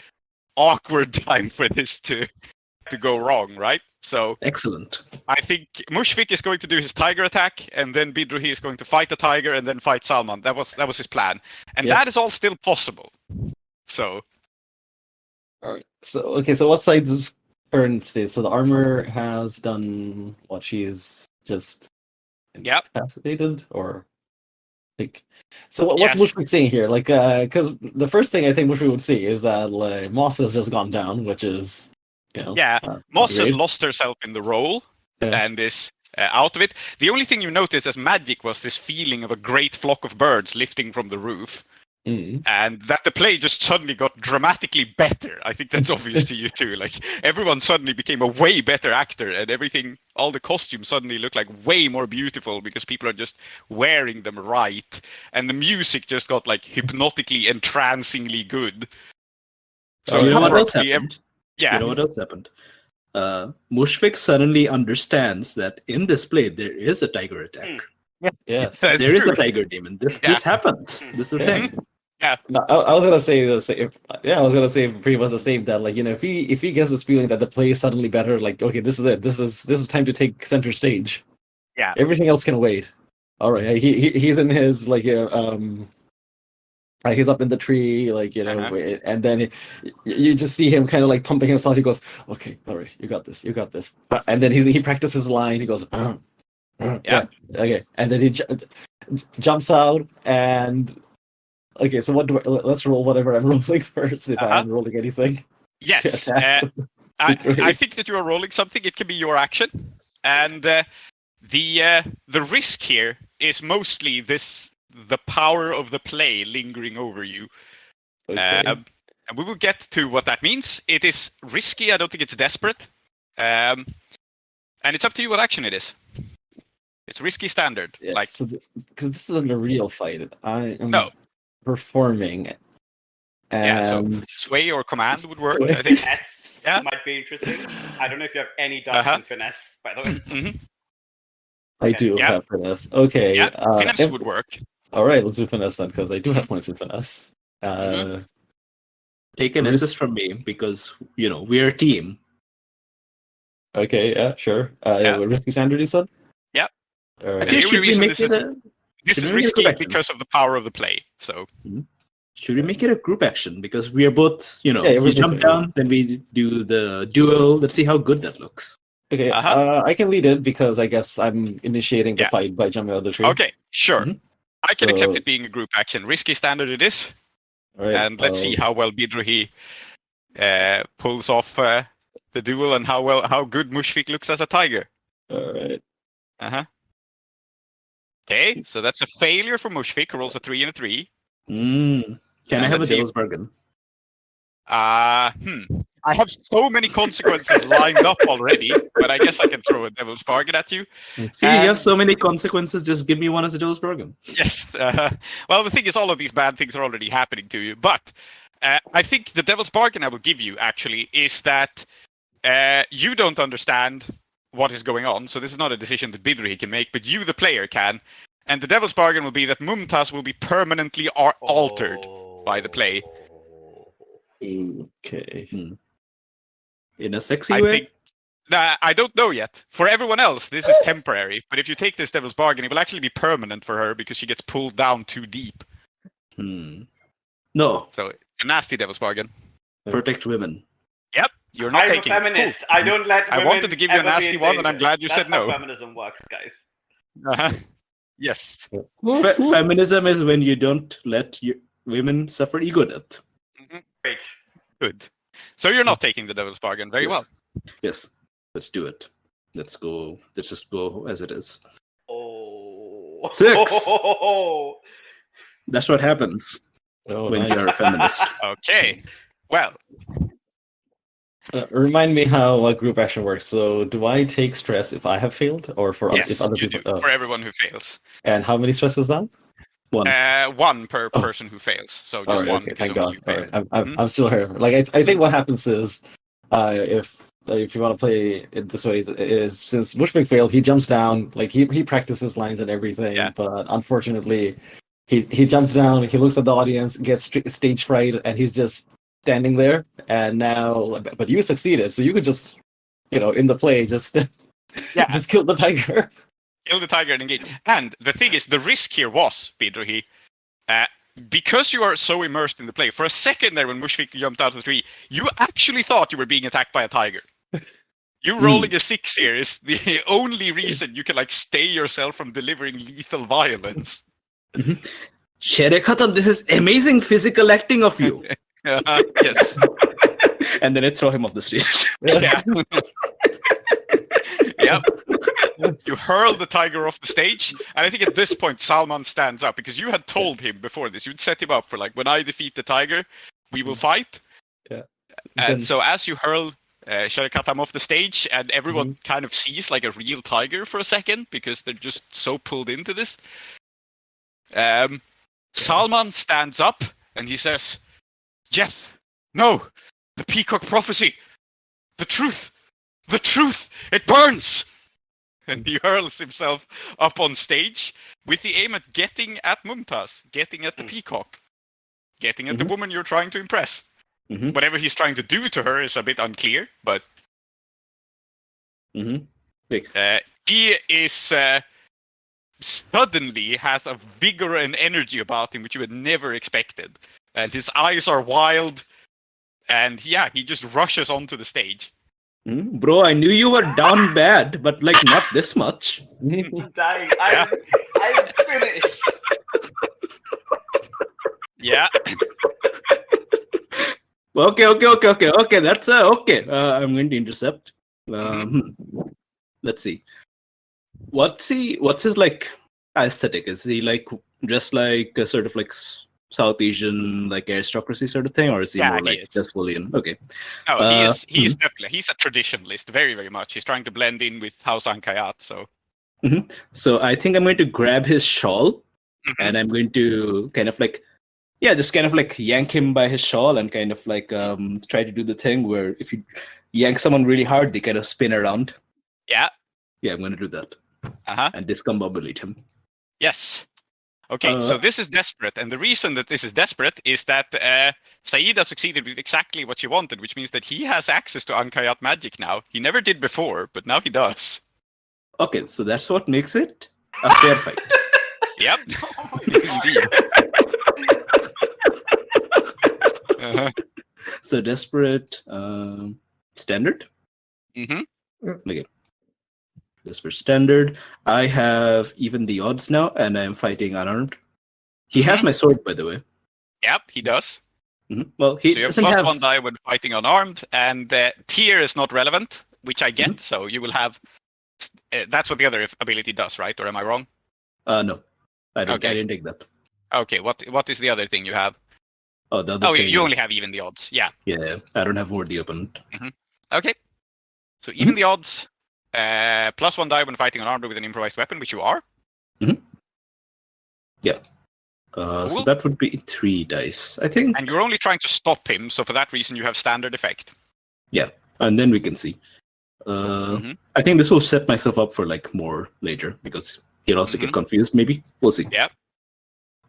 awkward time for this to go wrong, right? So Excellent. I think Mushfiq is going to do his tiger attack, and then Bidruhi is going to fight the tiger and then fight Salman. That was his plan. And Yep. that is all still possible. So All right. So what side is current state? So the armor has done what? She's just Yep. incapacitated, or like. So what's Yes. Mushfiq saying here? Like, because the first thing I think Mushfiq would see is that like Moss has just gone down, which is, Yeah, Moss has great. lost herself in the role Yeah. and is out of it. The only thing you noticed as magic was this feeling of a great flock of birds lifting from the roof, Mm. and that the play just suddenly got dramatically better. I think that's obvious to you too. Like, everyone suddenly became a way better actor, and everything, all the costumes suddenly look like way more beautiful because people are just wearing them right, and the music just got like hypnotically, entrancingly good. So you know what else abruptly happened? yeah, You know what else happened? Mushfiq suddenly understands that in this play there is a tiger attack. Yes. That's There is true. a tiger demon. This Yeah. happens. This is the Yeah. thing. No, I was gonna say the same. Yeah, I was gonna say pretty much the same. That like if he gets this feeling that the play is suddenly better, like okay, this is it. This is time to take center stage. Yeah. Everything else can wait. All right. He's in his like he's up in the tree, like and then you just see him kind of like pumping himself. He goes, okay, all right, you got this, and then he practices his line. He goes, yeah, okay, and then he jumps out and. Okay, so let's roll whatever I'm rolling first, if I'm rolling anything. Yes. I think that you are rolling something. It can be your action. And the risk here is mostly the power of the play lingering over you. Okay. And we will get to what that means. It is risky. I don't think it's desperate. And it's up to you what action it is. It's risky standard. Yeah, like because this isn't a real fight. I am performing. And yeah, so sway or command would work. Sway. I think. Finesse Yeah. might be interesting. I don't know if you have any dots in finesse, by the way. Mhm. I do Yeah. have finesse. Okay. Yeah, finesse would work. All right, let's do finesse then, because I do have points in finesse. Take an assist from me because we're a team. Okay, yeah, sure. Risky standard, you said? Yep. All right. Okay, Should we make this is should we make it a risky group action? because of the power of the play. So Should we make it a group action? Because we are both, we're we both jump okay. down, then we do the duel. Let's see how good that looks. Okay, I can lead it because I guess I'm initiating the fight by jumping out of the tree. okay, sure. Mhm. I can accept So- it being a group action. Risky standard it is, All right. and let's see how well Bidruhi pulls off the duel and how good Mushfiq looks as a tiger. All right. Okay, so that's a failure for Mushfiq, who rolls a 3 and a 3. Can And I have a let's see. devil's bargain? I have so many consequences lined up already, but I guess I can throw a devil's bargain at you. See, you have so many consequences. Just give me one as a devil's bargain. Yes. Well, the thing is, all of these bad things are already happening to you. But I think the devil's bargain I will give you, actually, is that you don't understand what is going on. So this is not a decision that Bidruhi can make, but you, the player, can. And the devil's bargain will be that Mumtaz will be permanently altered by the play. Okay. In a sexy way? I don't know yet. For everyone else, this is temporary. But if you take this devil's bargain, it will actually be permanent for her because she gets pulled down too deep. No. So it's a nasty devil's bargain. Protect women. Yep, you're not I'm a taking it. feminist. Cool. I don't let I women wanted to give you a ever be nasty in one, and danger. I'm glad you That's said no. how feminism works, guys. Yes. Feminism is when you don't let women suffer ego death. Great. Good. So you're not taking the devil's bargain. Very well. Yes. Let's do it. Let's go. Let's just go as it is. Oh. 6. That's what happens Oh, when nice. you're a feminist. Okay. Well, Remind me how group action works. So, do I take stress if I have failed, or for yes, if other you people? do. For everyone who fails. And how many stress is that? One per person who fails. So just one Okay, because thank only God. you failed. I'm still here. Like I think what happens is, if you want to play it this way, is since Bushwick failed, he jumps down. Like he practices lines and everything, Yeah. but unfortunately, he jumps down. He looks at the audience, gets stage fright, and he's just standing there. And now, but you succeeded, so you could just, in the play, just just kill the tiger. Kill the tiger and engage. And the thing is, the risk here was, Pedrohi, because you are so immersed in the play, for a second there when Mushfik jumped out of the tree, you actually thought you were being attacked by a tiger. You rolling a 6 here is the only reason you can stay yourself from delivering lethal violence. Sher-e-Khattam, this is amazing physical acting of you. Yes. And then I throw him off the stage. Yeah. Yep. You hurl the tiger off the stage, and I think at this point Salman stands up because you had told him before this. You'd set him up for when I defeat the tiger, we will fight. Yeah. And so as you hurl Sher-e-Khattam off the stage, and everyone kind of sees a real tiger for a second because they're just so pulled into this. Salman stands up and he says, "Yes, no, the peacock prophecy, the truth, it burns." And he hurls himself up on stage with the aim at getting at Mumtaz, getting at the peacock, getting at the woman you're trying to impress. Whatever he's trying to do to her is a bit unclear, but he is suddenly has a vigor and energy about him which you had never expected. And his eyes are wild, and he just rushes onto the stage. Bro, I knew you were down bad, but not this much. I'm dying. I'm finished. Yeah. Okay. That's okay. I'm going to intercept. Let's see. What's his aesthetic? Is he just a sort of South Asian aristocracy sort of thing, or is he more just Fullian? Okay. No, he's definitely he's a traditionalist, very, very much. He's trying to blend in with House Ankayat, so. So I think I'm going to grab his shawl, and I'm going to kind of yank him by his shawl and kind of try to do the thing where if you yank someone really hard, they kind of spin around. Yeah. Yeah, I'm going to do that. And discombobulate him. Yes. Okay, so this is desperate, and the reason that this is desperate is that Saida succeeded with exactly what she wanted, which means that he has access to Ankayat magic now. He never did before, but now he does. Okay, so that's what makes it a fair fight. Yep. Indeed. So desperate, standard? Okay. Desperate standard. I have even the odds now, and I'm fighting unarmed. He has my sword, by the way. Yep, he does. Well, he so you have doesn't plus 1 die when fighting unarmed, and tier is not relevant, which I get. So you will have. That's what the other ability does, right? Or am I wrong? No, I didn't take that. Okay, what is the other thing you have? Oh, the other thing you only have even the odds. Yeah. Yeah, I don't have more the opponent. Okay. So even the odds. Plus 1 die when fighting unarmed with an improvised weapon, which you are. Yeah. Cool. So that would be 3 dice, I think. And you're only trying to stop him, so for that reason you have standard effect. Yeah, and then we can see. I think this will set myself up for more later because he'll also get confused. Maybe we'll see. Yeah.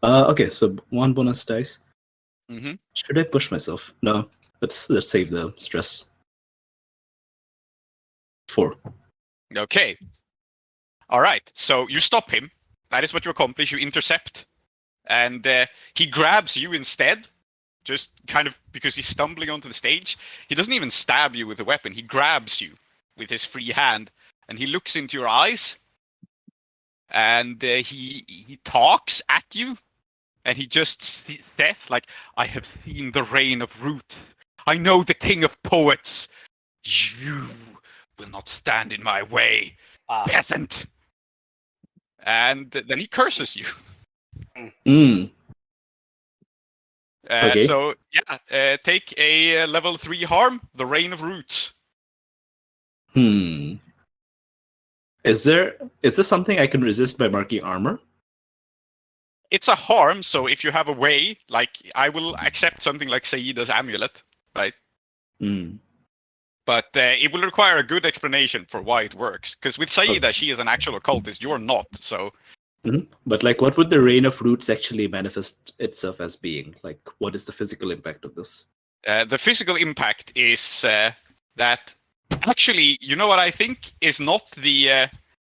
Okay, so 1 bonus dice. Should I push myself? No. Let's save the stress. 4. Okay. All right. So you stop him. That is what you accomplish. You intercept, and he grabs you instead. Just kind of because he's stumbling onto the stage. He doesn't even stab you with the weapon. He grabs you with his free hand, and he looks into your eyes, and he talks at you, and he just says "I have seen the reign of roots. I know the king of poets. You will not stand in my way, peasant." And then he curses you. Okay. So take a level 3 harm, the Reign of Roots. Is this something I can resist by marking armor? it's a harm. So if you have a way, like I will accept something like Saida's amulet, right? Mm. But it will require a good explanation for why it works. Because with Saida, she is an actual occultist. You're not. So. But like, what would the rain of roots actually manifest itself as being? Like, what is the physical impact of this? The physical impact is that actually, you know what I think is not the.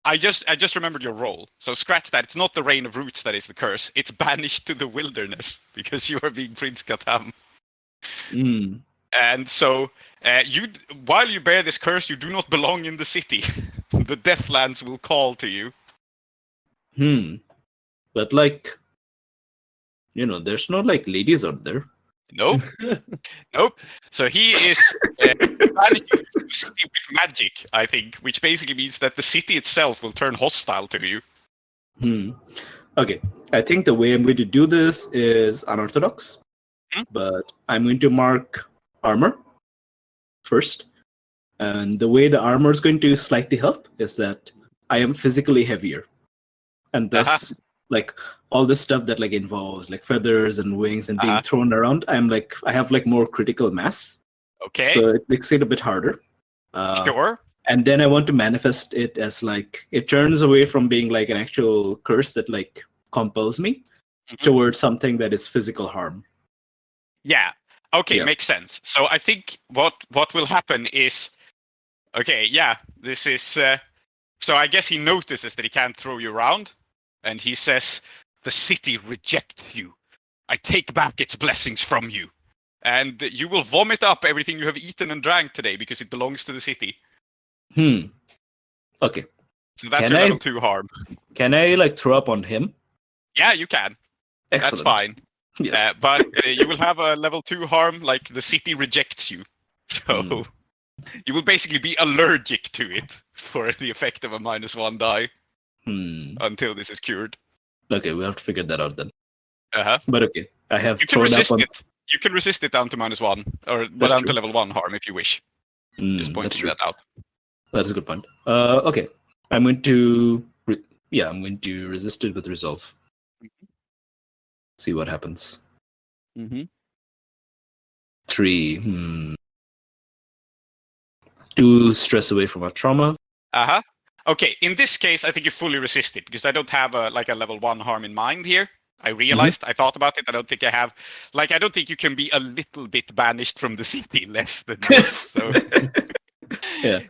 I just remembered your role. So scratch that. It's not the rain of roots that is the curse. It's banished to the wilderness because you are being Prince Khattam. Mm. And so while you bear this curse, you do not belong in the city. The Deathlands will call to you. But like, there's no like ladies out there. Nope. Nope. So he is managing the city with magic, I think, which basically means that the city itself will turn hostile to you. Okay. I think the way I'm going to do this is unorthodox, but I'm going to mark armor first. And the way the armor is going to slightly help is that I am physically heavier. And thus, like all this stuff that like involves like feathers and wings and being thrown around, I have like more critical mass. Okay. So it makes it a bit harder. Sure. And then I want to manifest it as like it turns away from being like an actual curse that like compels me towards something that is physical harm. Yeah. Okay, makes sense. So I think what will happen is, this is. So I guess he notices that he can't throw you around. And he says, the city rejects you. I take back its blessings from you. And you will vomit up everything you have eaten and drank today because it belongs to the city. Okay. So that's your level 2 harm. Can I like throw up on him? Yeah, you can. Excellent. That's fine. Yes. But you will have a level 2 harm, like the city rejects you. So you will basically be allergic to it for the effect of a -1 die. Until this is cured. Okay, we'll have to figure that out then. But okay, I have you can resist it. You can resist it down to -1, or down to level 1 harm if you wish. Just pointing that out. That's a good point. Okay, I'm going to resist it with resolve. See what happens. 3. 2 stress away from a trauma. Okay, in this case, I think you fully resist it because I don't have a level 1 harm in mind here. I realized, I thought about it. I don't think I have. I don't think you can be a little bit banished from the city less than this. So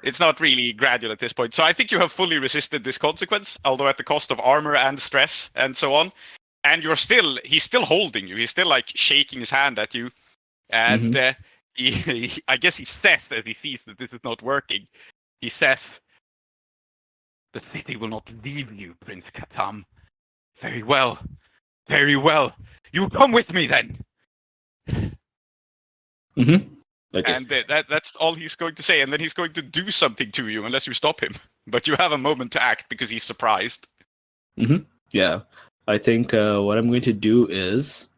it's not really gradual at this point. So I think you have fully resisted this consequence, although at the cost of armor and stress and so on. And he's still holding you. He's still like shaking his hand at you. And I guess he says, as he sees that this is not working, he says, the city will not leave you, Prince Khattam. Very well. Very well. You come with me then. Okay. And that's all he's going to say. And then he's going to do something to you unless you stop him. But you have a moment to act because he's surprised. Yeah. I think what I'm going to do is...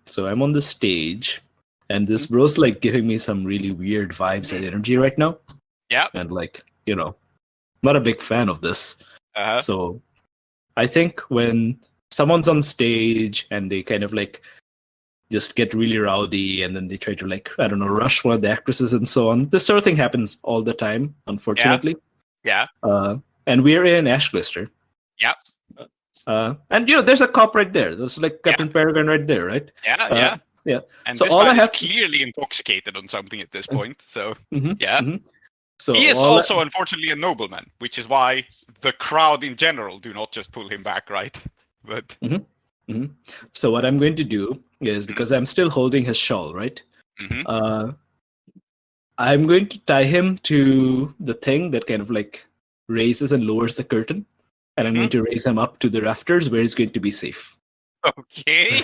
So I'm on the stage. And this bro's like giving me some really weird vibes and energy right now. Yeah. And like... not a big fan of this. So I think when someone's on stage and they kind of like just get really rowdy and then they try to like, I don't know, rush one of the actresses and so on. This sort of thing happens all the time, unfortunately. Yeah. And we're in Ashglister. Yeah. And there's a cop right there. There's like Captain Peregrine right there, right? Yeah. And so this all man I have is clearly intoxicated on something at this point. So So he is also unfortunately a nobleman, which is why the crowd in general do not just pull him back, right? But so what I'm going to do is, because I'm still holding his shawl, right? I'm going to tie him to the thing that kind of like raises and lowers the curtain, and I'm going to raise him up to the rafters where he's going to be safe. Okay.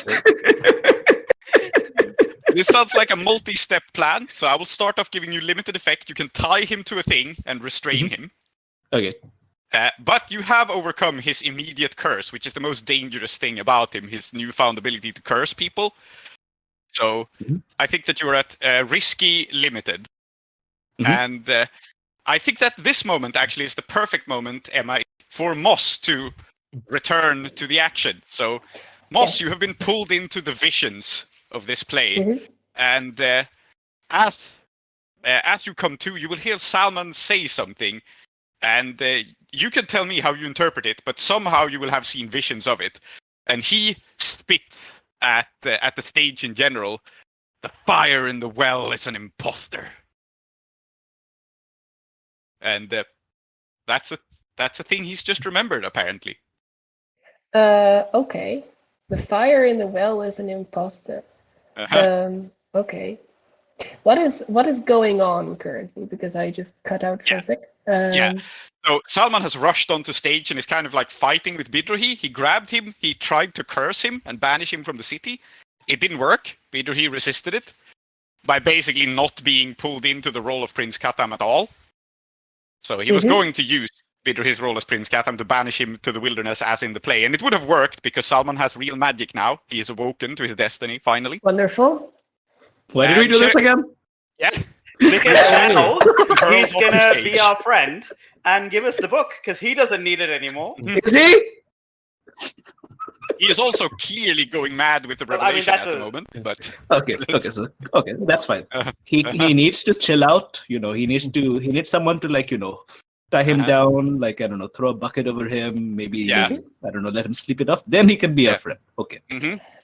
This sounds like a multi-step plan, so I will start off giving you limited effect. You can tie him to a thing and restrain him. Okay. But you have overcome his immediate curse, which is the most dangerous thing about him, his newfound ability to curse people. So I think that you're at risky limited. And I think that this moment actually is the perfect moment, Emma, for Moss to return to the action. So, Moss, Yes. you have been pulled into the visions of this play, Mhm. and as you come to, you will hear Salman say something, and you can tell me how you interpret it, but somehow you will have seen visions of it. And he spits at the stage in general. The fire in the well is an imposter, and that's a thing he's just remembered apparently. Okay. The fire in the well is an imposter. Uh-huh. Okay. What is going on currently? Because I just cut out for a sec. Yeah. So Salman has rushed onto stage and is kind of like fighting with Bidrohi. He grabbed him. He tried to curse him and banish him from the city. It didn't work. Bidrohi resisted it by basically not being pulled into the role of Prince Khattam at all. So he was going to use Bidrohi's role as Prince Khattam to banish him to the wilderness as in the play. And it would have worked because Salman has real magic now. He is awoken to his destiny, finally. Wonderful. Why did we do this again? Yeah. Because now he's Hurled off the gonna be stage. our friend and give us the book because he doesn't need it anymore. Is he? He is also clearly going mad with the Well, I mean, revelation that's at the a- moment, but Okay, that's fine. He needs to chill out. He needs someone to tie him down, I don't know, throw a bucket over him, maybe Yeah. I don't know, let him sleep it off. Then he can be a friend. Okay.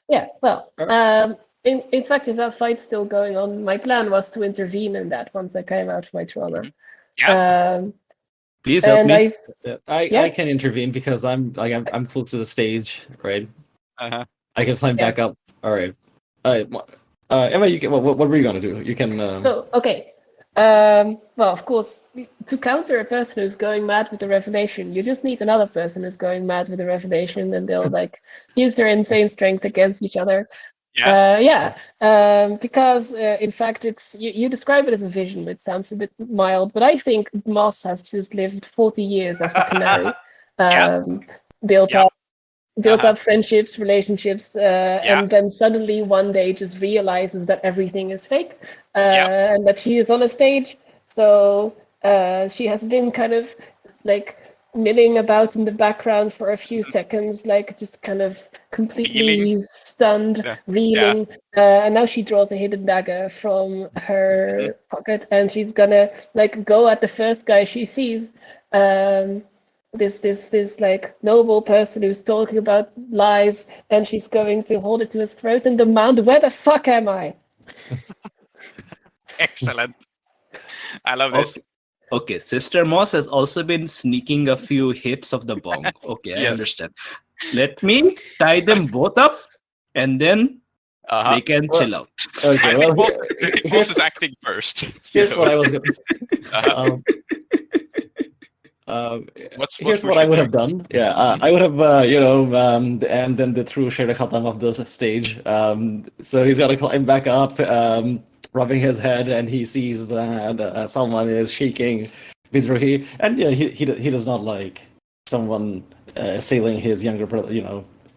Yeah. Well, in fact, if that fight's still going on, my plan was to intervene in that once I came out of my trauma. Please help And me. I Yes. can intervene because I'm close to the stage, right? Uh-huh. I can climb back Yes. up. All right. Emma, you can. What were you gonna do? You can. So, okay. Well, of course, to counter a person who's going mad with the revelation, you just need another person who's going mad with the revelation, and they'll use their insane strength against each other. Because in fact, it's you describe it as a vision. It sounds a bit mild, but I think Moss has just lived 40 years as the Canary, built up friendships, relationships, and then suddenly one day just realizes that everything is fake, and that she is on a stage. So she has been kind of milling about in the background for a few seconds, just kind of completely Reeling. stunned, reeling, and now she draws a hidden dagger from her pocket, and she's gonna go at the first guy she sees. This noble person who's talking about lies, and she's going to hold it to his throat and demand, "Where the fuck am I?" Excellent. I love this. Okay, Sister Moss has also been sneaking a few hits of the bong. Okay, I understand. Let me tie them both up, and then they can chill out. Okay. I Well, think Moss is acting first. here's what I was. Here's what I would have done. Yeah, I would have, and then they threw Sher-e-Khattam off the stage. So he's got to climb back up, rubbing his head, and he sees that Salman is shaking Bidrohi, and he does not like someone assailing his younger brother,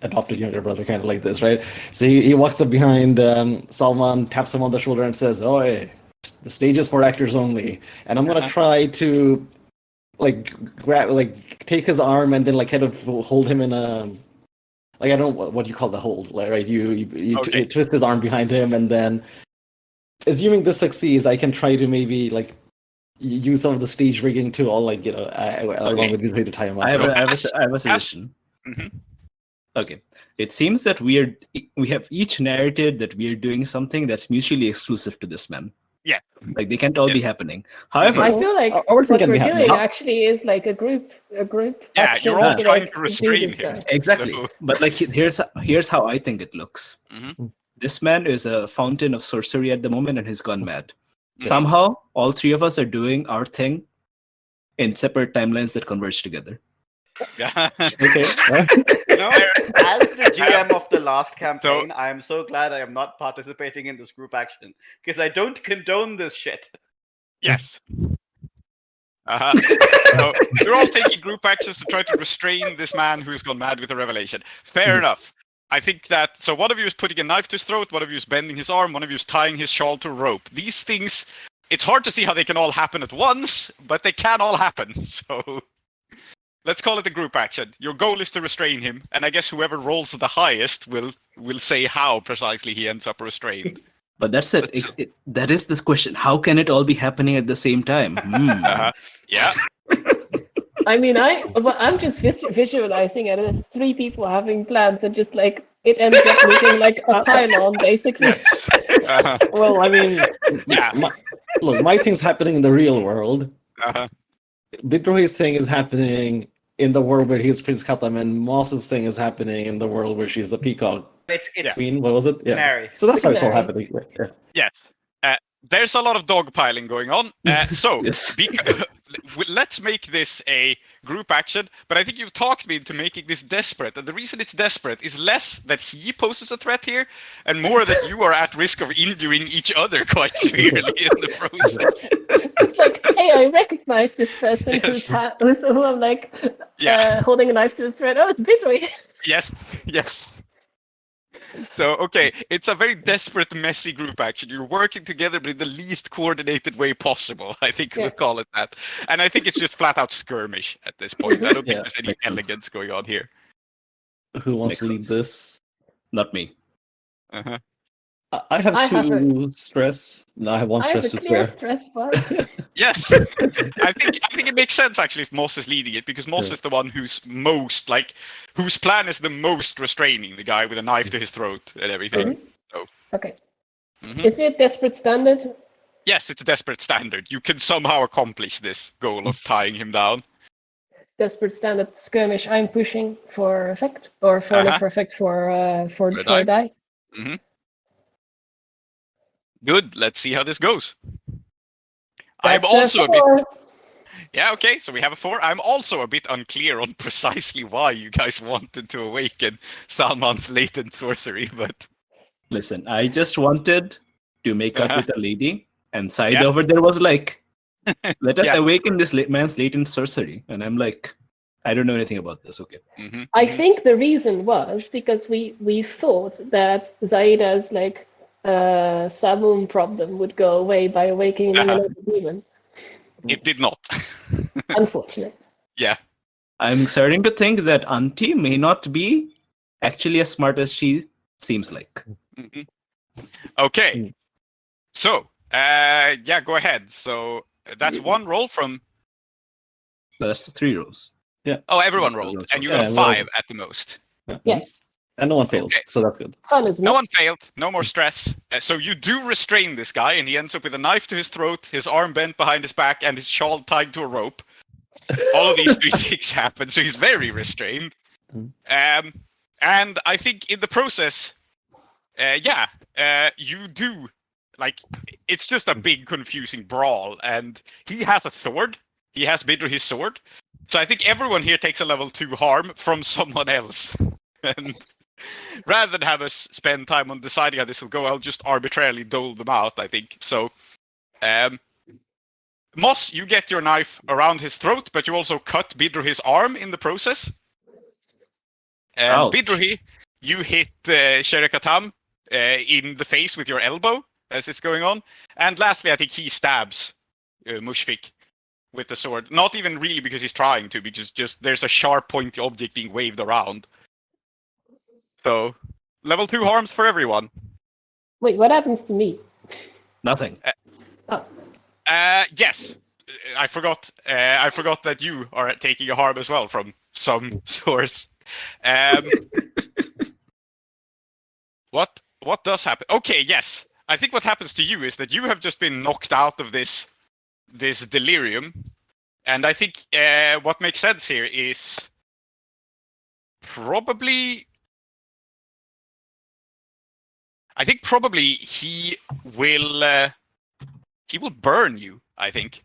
adopted younger brother, kind of like this, right? So he walks up behind Salman, taps him on the shoulder, and says, "Oi, the stage is for actors only," and I'm gonna try to grab, take his arm and then kind of hold him in a, I don't know what you call the hold, right? You twist his arm behind him, and then, assuming this succeeds, I can try to maybe use some of the stage rigging to along with this way to tie him up. I have a suggestion. Okay, it seems that we have each narrated that we are doing something that's mutually exclusive to this man. Yeah. They can't all be happening. However, I feel like what what can we're be happening. doing actually is a group action. you're all to, trying to subdue restrain this him. guy. exactly. So- But here's how I think it looks. This man is a fountain of sorcery at the moment, and he's gone mad. Yes. Somehow, all three of us are doing our thing in separate timelines that converge together. Okay. As the GM of the last campaign, I am so glad I am not participating in this group action because I don't condone this shit. Yes. So you're all taking group actions to try to restrain this man who's gone mad with the revelation. Fair enough. I think that, so one of you is putting a knife to his throat, one of you is bending his arm, one of you is tying his shawl to a rope. These things, it's hard to see how they can all happen at once, but they can all happen. So let's call it a group action. Your goal is to restrain him, and I guess whoever rolls the highest will say how precisely he ends up restrained. But that's it. That is the question. How can it all be happening at the same time? Yeah. I mean, I'm just visualizing it as 3 people having plans and just like it ends up looking like a pylon, basically. Yes. Well, I mean, Yeah. my thing's happening in the real world. Uh-huh. Bidrohi's thing is happening in the world where he's Prince Khattam, and Moss's thing is happening in the world where she's the peacock It's queen. What was it? Yeah. Canary. So that's how it's all Canary. happening. Yeah. Yes. There's a lot of dogpiling going on. So Yes. let's make this a group action. But I think you've talked me into making this desperate. And the reason it's desperate is less that he poses a threat here, and more that you are at risk of injuring each other quite severely in the process. It's like, hey, I recognize this person Yes. who I'm like Yeah. holding a knife to his throat. Oh, it's Bidrohi. Yes. So, okay, it's a very desperate, messy group action. You're working together, but in the least coordinated way possible. I think we'll call it that. And I think it's just flat out skirmish at this point. I don't think Yeah, there's any makes sense. elegance going on here. Who wants Makes to lead sense. this? Not me. Uh-huh. I have I have two stress. No, I have one I have stress a to clear spare. stress bar. Yes, I think it makes sense actually if Moss is leading it, because Moss Yeah. is the one whose plan is the most restraining the guy with a knife to his throat and everything. Okay. Mhm. Is it desperate standard? Yes, it's a desperate standard. You can somehow accomplish this goal of tying him down. Desperate standard skirmish. I'm pushing for effect, or for not for effect, for a die. Mhm. Good. Let's see how this goes. I'm That's a also a bit. 4. Yeah, okay, so we have a 4. I'm also a bit unclear on precisely why you guys wanted to awaken Salman's latent sorcery, but Listen, I just wanted to make up with a lady, and side Yeah. over there was like, let us Yeah. awaken this man's latent sorcery. And I'm like, I don't know anything about this. Okay. Mhm, I mhm. think the reason was because we thought that Zaida's like Samum problem would go away by awakening another demon. It did not. Unfortunately. Yeah. I'm starting to think that Auntie may not be actually as smart as she seems like. Mhm. Okay. So, yeah, go ahead. So that's one roll from. So that's 3 rolls. Oh, everyone rolled, Everyone's and you rolled. got a Yeah, 5 at the most. Yeah. Yes. And no one failed, Okay. so that's good. Fun, isn't No it? one failed. No more stress. So you do restrain this guy, and he ends up with a knife to his throat, his arm bent behind his back, and his shawl tied to a rope. All of these 3 things happen, so he's very restrained. Mhm. And I think in the process, you do, like, it's just a big confusing brawl, and he has a sword. He has Bidrohi's sword. So I think everyone here takes a level 2 harm from someone else. And rather than have us spend time on deciding how this will go, I'll just arbitrarily dole them out, I think. So, Moss, you get your knife around his throat, but you also cut Bidrohi's arm in the process. And Ouch. Bidrohi, you hit Sher-e-Khattam in the face with your elbow as it's going on. And lastly, I think he stabs Mushfik with the sword. Not even really because he's trying to, because just there's a sharp, pointy object being waved around. So, level 2 harms for everyone. Wait, what happens to me? Nothing. Oh, Yes, I forgot. I forgot that you are taking a harm as well from some source. What does happen? Okay, yes. I think what happens to you is that you have just been knocked out of this delirium, and I think what makes sense here is probably. I think probably he will burn you. I think,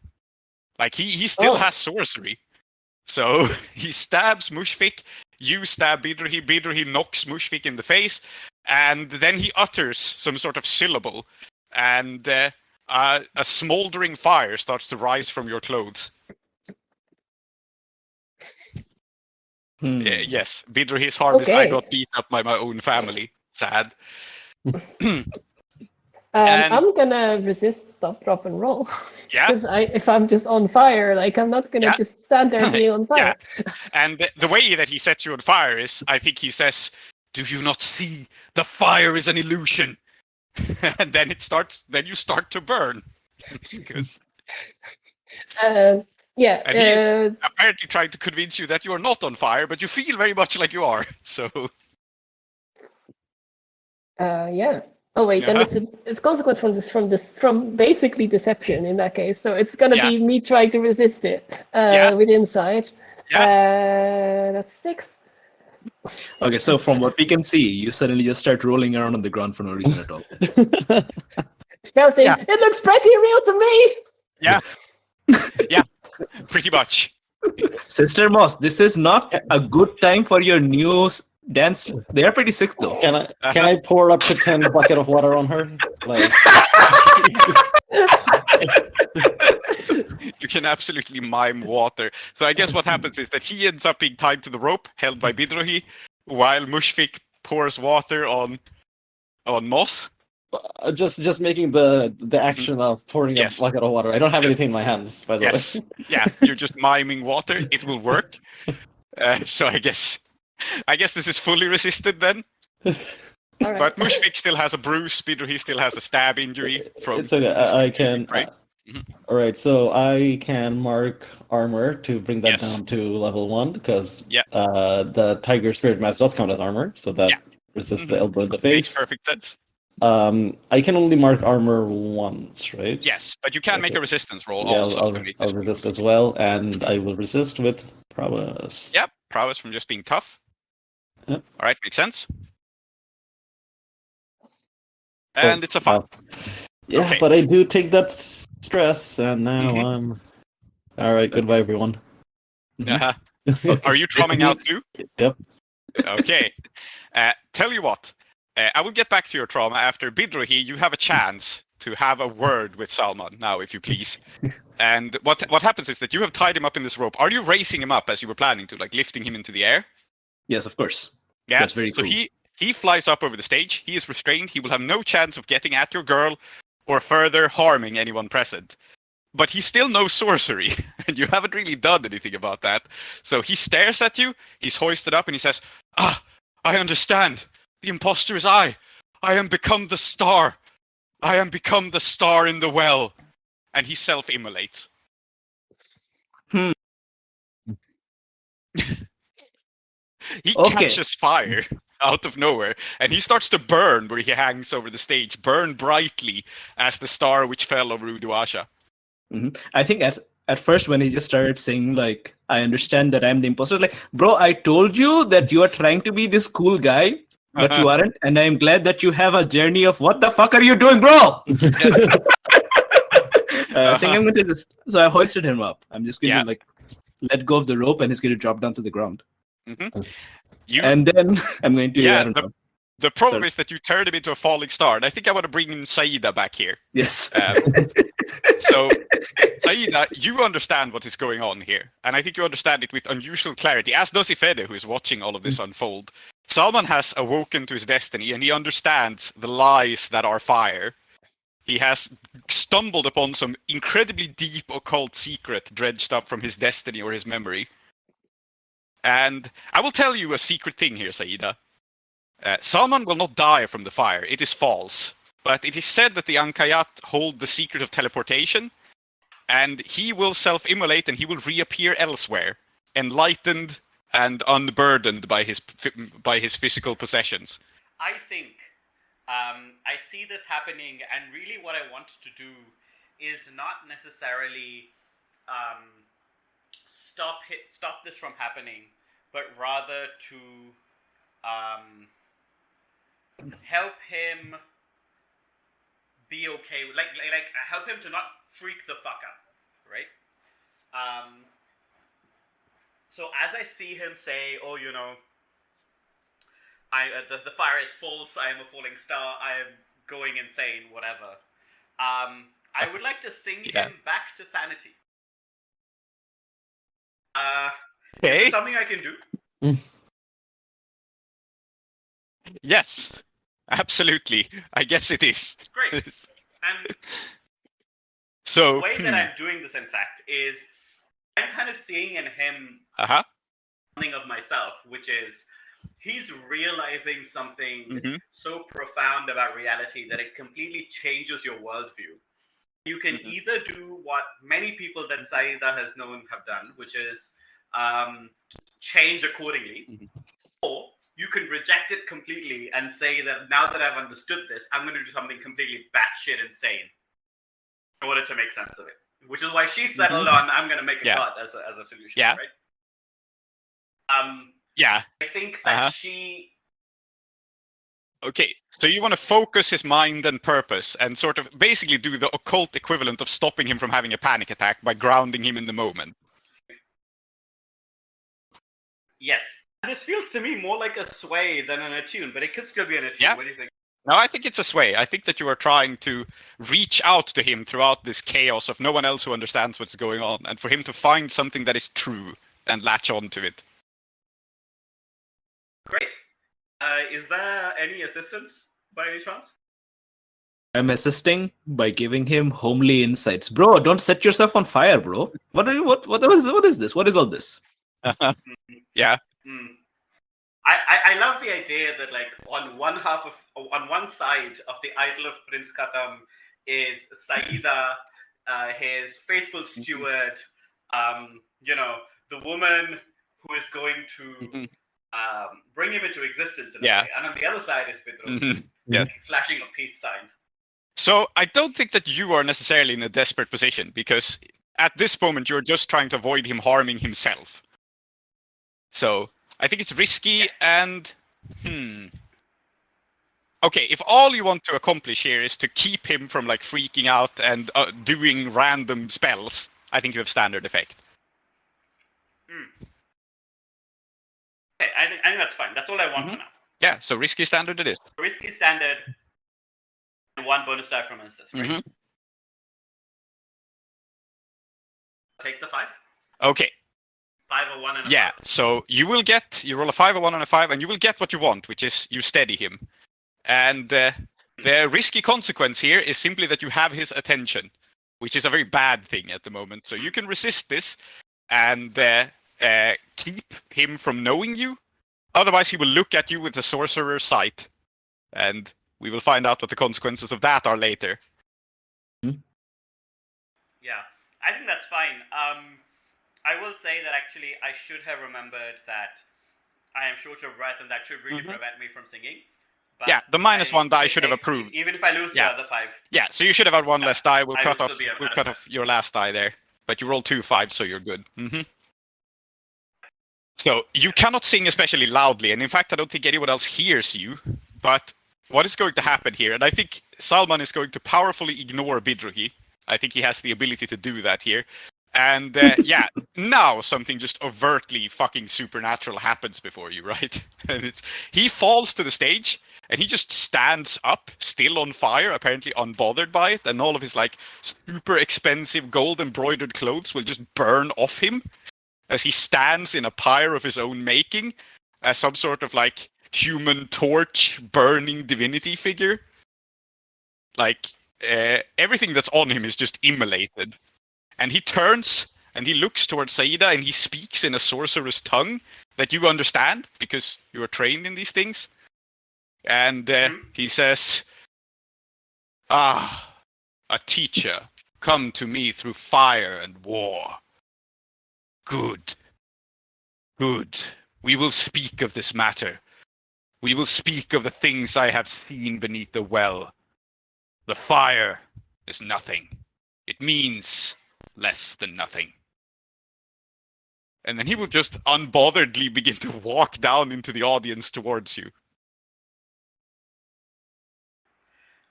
like he still has sorcery, so he stabs Mushfik. You stab Bidrohi. Bidrohi knocks Mushfik in the face, and then he utters some sort of syllable, and a smoldering fire starts to rise from your clothes. Yes, Bidrohi's harm is I Okay. got beat up by my own family. Sad. And- I'm gonna resist, stop, drop, and roll. Yeah. Because if I'm just on fire, like I'm not gonna Yeah. just stand there being on fire. And the way that he sets you on fire is, I think he says, "Do you not see the fire is an illusion?" And then you start to burn. Because Yeah. and he is apparently trying to convince you that you are not on fire, but you feel very much like you are. So yeah. Oh wait, then it's consequence from basically deception in that case. So it's gonna be me trying to resist it with insight. That's 6. Okay, so from what we can see, you suddenly just start rolling around on the ground for no reason at all. Shouting, "It looks pretty real to me!" Yeah. Yeah. Pretty much. Sister Moss, this is not a good time for your new dance. They are pretty sick though. Can I pour up to 10 bucket of water on her? Like You can absolutely mime water. So I guess what happens is that he ends up being tied to the rope, held by Bidrohi, while Mushfik pours water on Moss. just making the action of pouring a bucket of water. I don't have anything in my hands, by the way. Yeah, you're just miming water. It will work. So I guess this is fully resisted then. All right. But Mushfik still has a bruise. Bidrohi still has a stab injury from. It's okay. I can. All right, so I can mark armor to bring that down to level 1 because the Tiger Spirit Mask does count as armor, so that resists the elbow in the face. Makes perfect sense. I can only mark armor once, right? Yes, but you can make a resistance roll Yeah, also. I'll resist as well, and I will resist with prowess. Yep, prowess from just being tough. Yep. All right, makes sense. And it's a 5. Yeah, okay. But I do take that stress, and now I'm... All right, goodbye, everyone. Are you traumaing out too? Yep. Okay. Tell you what, I will get back to your trauma after Bidrohi. You have a chance to have a word with Salman now, if you please. And what happens is that you have tied him up in this rope. Are you raising him up as you were planning to, like lifting him into the air? Yes, of course. Yeah. That's very cool. So he flies up over the stage. He is restrained. He will have no chance of getting at your girl or further harming anyone present. But he still knows sorcery, and you haven't really done anything about that. So he stares at you, he's hoisted up, and he says, "Ah, I understand. The imposter is I. I am become the star. I am become the star in the well." And he self-immolates. He catches fire out of nowhere, and he starts to burn where he hangs over the stage, burn brightly as the star which fell over Uduasha. I think at first when he just started saying like, "I understand that I'm the imposter," like, bro, I told you that you are trying to be this cool guy, but you aren't, and I'm glad that you have a journey of what the fuck are you doing, bro? I think I'm going to just... So I hoisted him up. I'm just going to like let go of the rope, and he's going to drop down to the ground. And then I'm going to... The problem is that you turned him into a falling star, and I think I want to bring in Saida back here. Yes. So, Saida, you understand what is going on here, and I think you understand it with unusual clarity, as does Ifede, who is watching all of this unfold. Salman has awoken to his destiny, and he understands the lies that are fire. He has stumbled upon some incredibly deep occult secret dredged up from his destiny or his memory. And I will tell you a secret thing here, Saida. Salman will not die from the fire. It is false. But it is said that the Ankayat hold the secret of teleportation, and he will self-immolate and he will reappear elsewhere, enlightened and unburdened by his physical possessions. I think I see this happening, and really what I want to do is not necessarily stop this from happening, but rather to help him be okay, like help him to not freak the fuck up, right? So as I see him say, "Oh, you know, the fire is false. I am a falling star. I am going insane. Whatever." I would like to sing him back to sanity. Is this something I can do? Yes. Absolutely. I guess it is. Great. And So the way that I'm doing this, in fact, is I'm kind of seeing in him something of myself, which is he's realizing something so profound about reality that it completely changes your worldview. You can either do what many people that Saida has known have done, which is change accordingly, or you can reject it completely and say that now that I've understood this, I'm going to do something completely batshit insane in order to make sense of it. Which is why she settled on I'm going to make a god as a solution, right? I think that she... Okay, so you want to focus his mind and purpose and sort of basically do the occult equivalent of stopping him from having a panic attack by grounding him in the moment. Yes. This feels to me more like a sway than an attune, but it could still be an attune. What do you think? No, I think it's a sway. I think that you are trying to reach out to him throughout this chaos of no one else who understands what's going on, and for him to find something that is true and latch on to it. Great. Is there any assistance by any chance? I'm assisting by giving him homely insights. Bro, don't set yourself on fire, bro. What is this? What is all this? I love the idea that like on one side of the idol of Prince Khattam is Saida, his faithful steward, the woman who is going to bring him into existence in a way. And on the other side is Vidro, flashing a peace sign. So I don't think that you are necessarily in a desperate position, because at this moment you're just trying to avoid him harming himself. So I think it's risky and okay, if all you want to accomplish here is to keep him from like freaking out and doing random spells, I think you have standard effect. Okay, I think that's fine. That's all I want for now. Yeah, so risky standard it is. Risky standard and one bonus die from assist, right? Take the 5. Okay. 5, a 1, and a 5. So you roll a 5, a 1, and a 5, and you will get what you want, which is you steady him. And the risky consequence here is simply that you have his attention, which is a very bad thing at the moment. So you can resist this and keep him from knowing you. Otherwise, he will look at you with a sorcerer's sight. And we will find out what the consequences of that are later. Yeah, I think that's fine. I will say that actually I should have remembered that I am short of breath and that should really prevent me from singing. But the -1 die should have approved. Even if I lose the other 5. Yeah, so you should have had one less die. We'll cut off your last die there. But you rolled 2 5s, so you're good. So you cannot sing especially loudly, and in fact I don't think anyone else hears you. But what is going to happen here, and I think Salman is going to powerfully ignore Bidruhi. I think he has the ability to do that here. And now something just overtly fucking supernatural happens before you, right? And he falls to the stage and he just stands up, still on fire, apparently unbothered by it, and all of his like super expensive gold embroidered clothes will just burn off him as he stands in a pyre of his own making as some sort of like human torch burning divinity figure. Like everything that's on him is just immolated. And he turns and he looks towards Saida and he speaks in a sorcerer's tongue that you understand because you are trained in these things. And he says, "Ah, a teacher, come to me through fire and war. Good. Good. We will speak of this matter. We will speak of the things I have seen beneath the well. The fire is nothing. It means less than nothing." And then he will just unbotheredly begin to walk down into the audience towards you.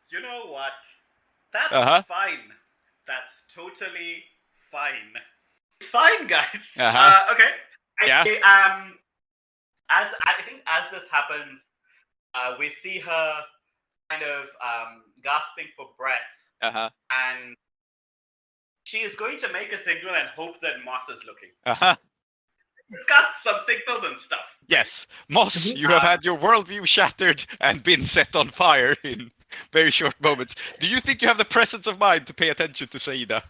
You know what? That's fine. That's totally fine. It's fine, guys. Okay. I think as this happens, we see her kind of gasping for breath, and she is going to make a signal and hope that Moss is looking. discussed some signals and stuff. Yes, Moss, you have had your worldview shattered and been set on fire in very short moments. Do you think you have the presence of mind to pay attention to Saida?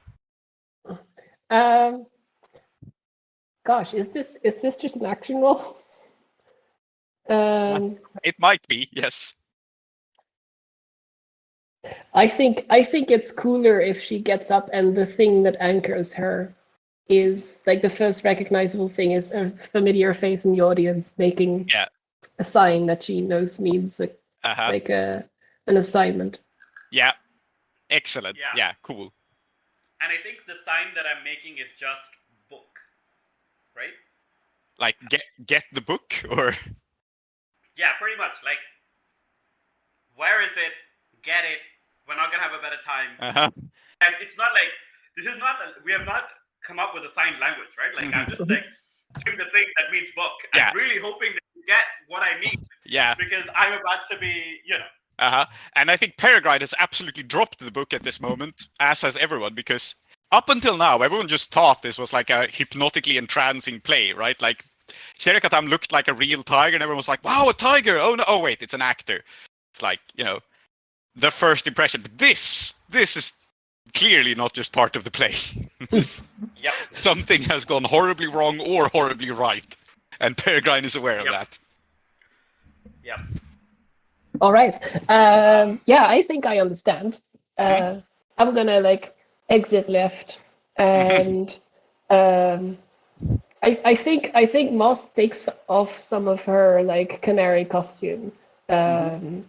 Gosh, is this just an action roll? It might be, yes. I think it's cooler if she gets up and the thing that anchors her is like the first recognizable thing is a familiar face in the audience making a sign that she knows means like an assignment. Yeah, excellent. Yeah, cool. And I think the sign that I'm making is just book, right? Like get the book, or yeah, pretty much. Like, where is it? Get it. We're not gonna have a better time. And it's not like this is not. We have not come up with a signed language, right? Like I'm just like doing the thing that means book. I'm really hoping that you get what I mean. Yeah. Because I'm about to be, And I think Peregrine has absolutely dropped the book at this moment, as has everyone, because up until now, everyone just thought this was like a hypnotically entrancing play, right? Like Sher-e-Khattam looked like a real tiger, and everyone was like, "Wow, a tiger! Oh no! Oh wait, it's an actor." It's like, the first impression. But this is clearly not just part of the play. Something has gone horribly wrong or horribly right, and Peregrine is aware of that. Yep. All right. I think I understand. I'm gonna exit left, and I think Moss takes off some of her canary costume. The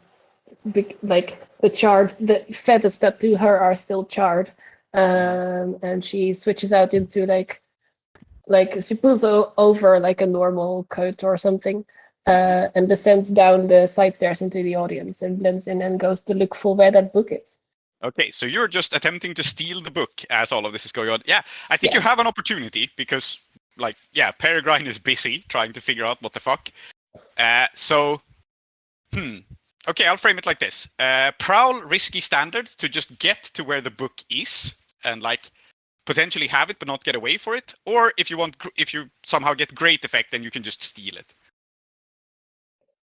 feathers that do her are still charred, and she switches out into she pulls over a normal coat or something, and descends down the side stairs into the audience and blends in and goes to look for where that book is. Okay, so you're just attempting to steal the book as all of this is going on. Yeah, I think you have an opportunity because, Peregrine is busy trying to figure out what the fuck. Okay, I'll frame it like this. Prowl risky standard to just get to where the book is and potentially have it but not get away for it. Or if you somehow get great effect, then you can just steal it.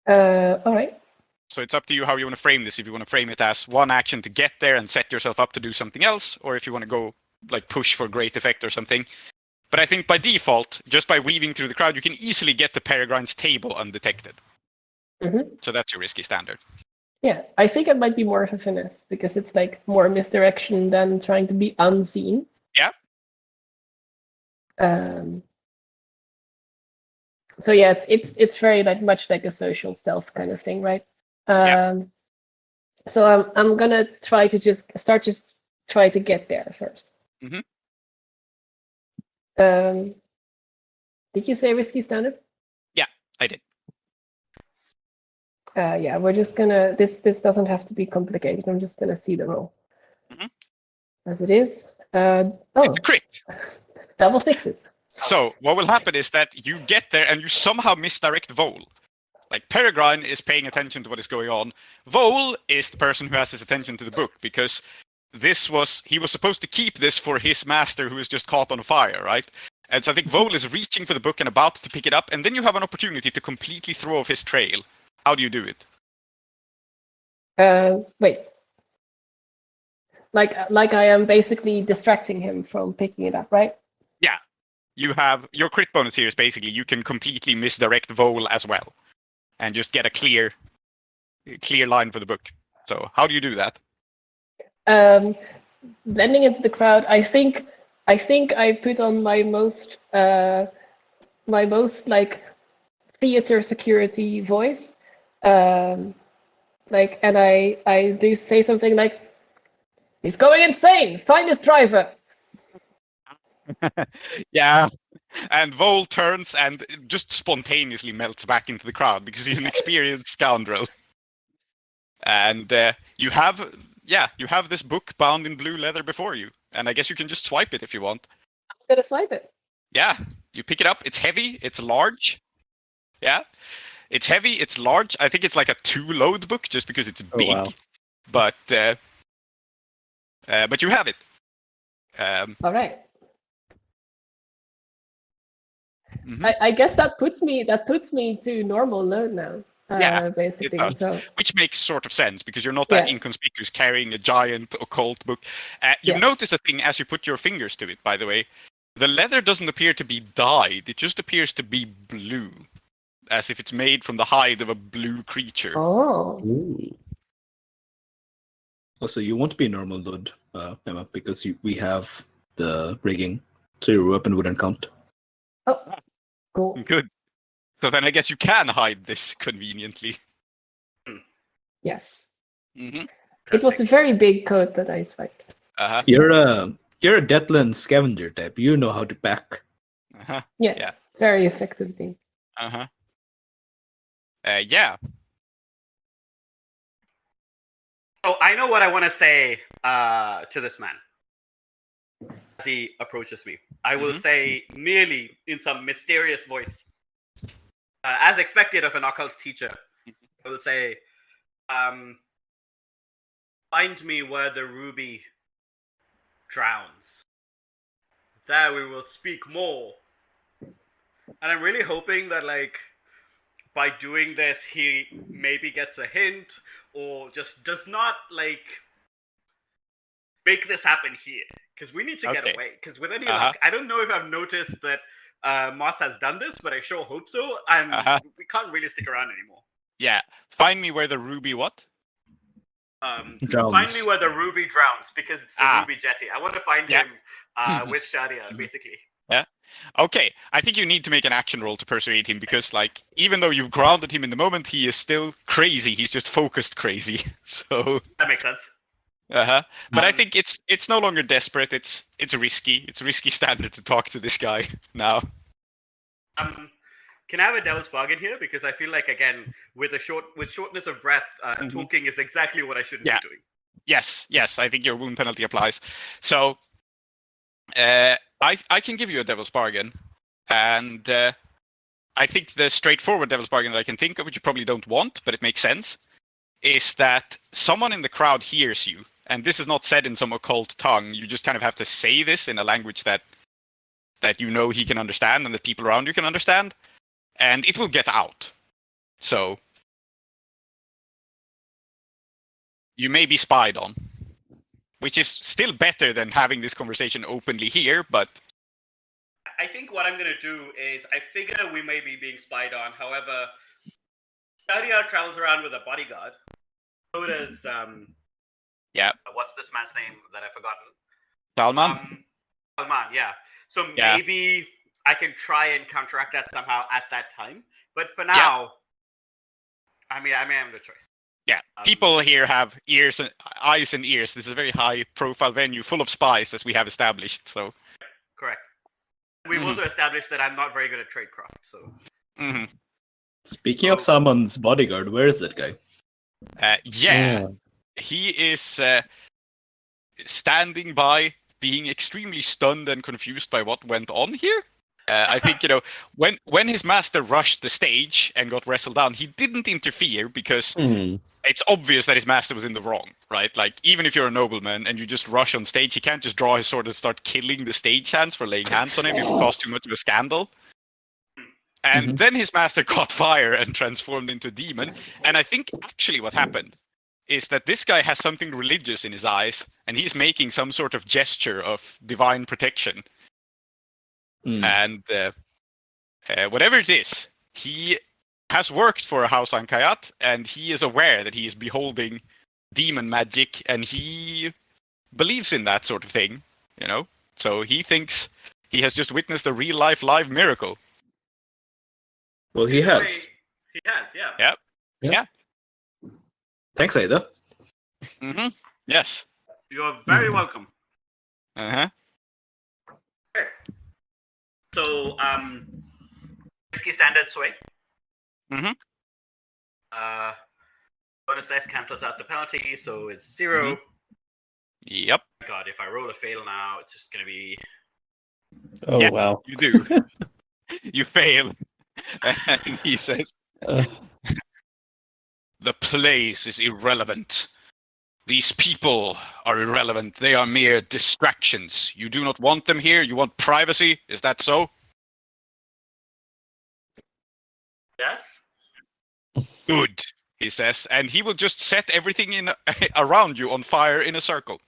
All right. So it's up to you how you want to frame this. If you want to frame it as one action to get there and set yourself up to do something else, or if you want to go push for great effect or something. But I think by default, just by weaving through the crowd, you can easily get to Peregrine's table undetected. So that's your risky standard. Yeah, I think it might be more of a finesse because it's more misdirection than trying to be unseen. Yeah. So yeah, it's very much like a social stealth kind of thing, right? So I'm gonna try to try to get there first. Did you say risky standard? Yeah, I did. We're just gonna. This doesn't have to be complicated. I'm just gonna see the roll as it is. It's a crit. Double sixes. So what will happen is that you get there and you somehow misdirect Vole. Peregrine is paying attention to what is going on. Vole is the person who has his attention to the book because he was supposed to keep this for his master who is just caught on fire, right? And so I think Vole is reaching for the book and about to pick it up, and then you have an opportunity to completely throw off his trail. How do you do it? Wait. I am basically distracting him from picking it up, right? Yeah. You have your crit bonus here is basically you can completely misdirect Vole as well, and just get a clear line for the book. So how do you do that? Blending into the crowd. I think I put on my most theater security voice. And I do say something like, "He's going insane! Find his driver!" Yeah. And Vole turns and just spontaneously melts back into the crowd because he's an experienced scoundrel. And you have this book bound in blue leather before you. And I guess you can just swipe it if you want. I'm gonna swipe it. Yeah, you pick it up. It's heavy. It's large. Yeah. It's heavy, it's large. I think it's like a 2-load book just because it's big. Wow. But you have it. All right. Mhm. I guess that puts me to normal load now. Yeah, it Basically. does. So Which makes sort of sense because you're not that Yeah. inconspicuous carrying a giant occult book. You Yes. notice a thing as you put your fingers to it, by the way. The leather doesn't appear to be dyed, it just appears to be blue. As if it's made from the hide of a blue creature. Oh. Ooh. Also, you won't be normal load, Emma, because we have the rigging, so your weapon wouldn't count. Oh. Cool. Good. So then I guess you can hide this conveniently. Yes. Mm-hmm. It was a very big coat that I spiked. Uh-huh. You're a Deathland scavenger type. You know how to pack. Uh-huh. Yes. Yeah. Very effectively. Uh-huh. Yeah. So I know what I want to say to this man as he approaches me. I will say merely in some mysterious voice, as expected of an occult teacher. I will say, find me where the ruby drowns. There we will speak more. And I'm really hoping that, like, by doing this, he maybe gets a hint or just does not, like, make this happen here. Because we need to get away. Because with any luck, I don't know if I've noticed that Moss has done this, but I sure hope so. And we can't really stick around anymore. Yeah. Find me where the ruby what? Drowns. Find me where the ruby drowns, because it's the ruby jetty. I want to find him with Shadia, basically. Yeah. Okay. I think you need to make an action roll to persuade him because, like, even though you've grounded him in the moment, he is still crazy. He's just focused crazy. So that makes sense. But I think it's no longer desperate. It's risky. It's a risky standard to talk to this guy now. Can I have a devil's bargain here? Because I feel like, again, with shortness of breath, talking is exactly what I shouldn't be doing. Yes. I think your wound penalty applies. So I can give you a devil's bargain, and I think the straightforward devil's bargain that I can think of, which you probably don't want, but it makes sense, is that someone in the crowd hears you, and this is not said in some occult tongue. You just kind of have to say this in a language that you know he can understand and that people around you can understand, and it will get out. So you may be spied on, which is still better than having this conversation openly here, but I think what I'm going to do is, I figure we may be being spied on. However, Aadiyat travels around with a bodyguard. So does, what's this man's name that I've forgotten? Salman? Salman, yeah. So maybe I can try and counteract that somehow at that time. But for now, I may have no choice. Yeah, people here have eyes and ears. This is a very high-profile venue full of spies, as we have established. So, correct. We've also established that I'm not very good at tradecraft. So, Speaking of Salman's bodyguard, where is that guy? He is standing by, being extremely stunned and confused by what went on here. I think, when his master rushed the stage and got wrestled down, he didn't interfere because it's obvious that his master was in the wrong, right? Like, even if you're a nobleman and you just rush on stage, he can't just draw his sword and start killing the stagehands for laying hands on him. It would cause too much of a scandal. And then his master caught fire and transformed into a demon. And I think actually what happened is that this guy has something religious in his eyes, and he's making some sort of gesture of divine protection. And whatever it is, he has worked for House Ankayat, and he is aware that he is beholding demon magic, and he believes in that sort of thing, So he thinks he has just witnessed a real-life live miracle. Well, he has. He has, Yeah. Thanks, Ada. Yes. You're very welcome. Okay. So, risky standard sway. Bonus dice cancels out the penalty, so it's 0. Yep. God, if I roll a fail now, it's just gonna be. Oh wow! You do. You fail, and he says, "The place is irrelevant. These people are irrelevant. They are mere distractions. You do not want them here. You want privacy. Is that so?" Yes. Good, he says, and he will just set everything in around you on fire in a circle.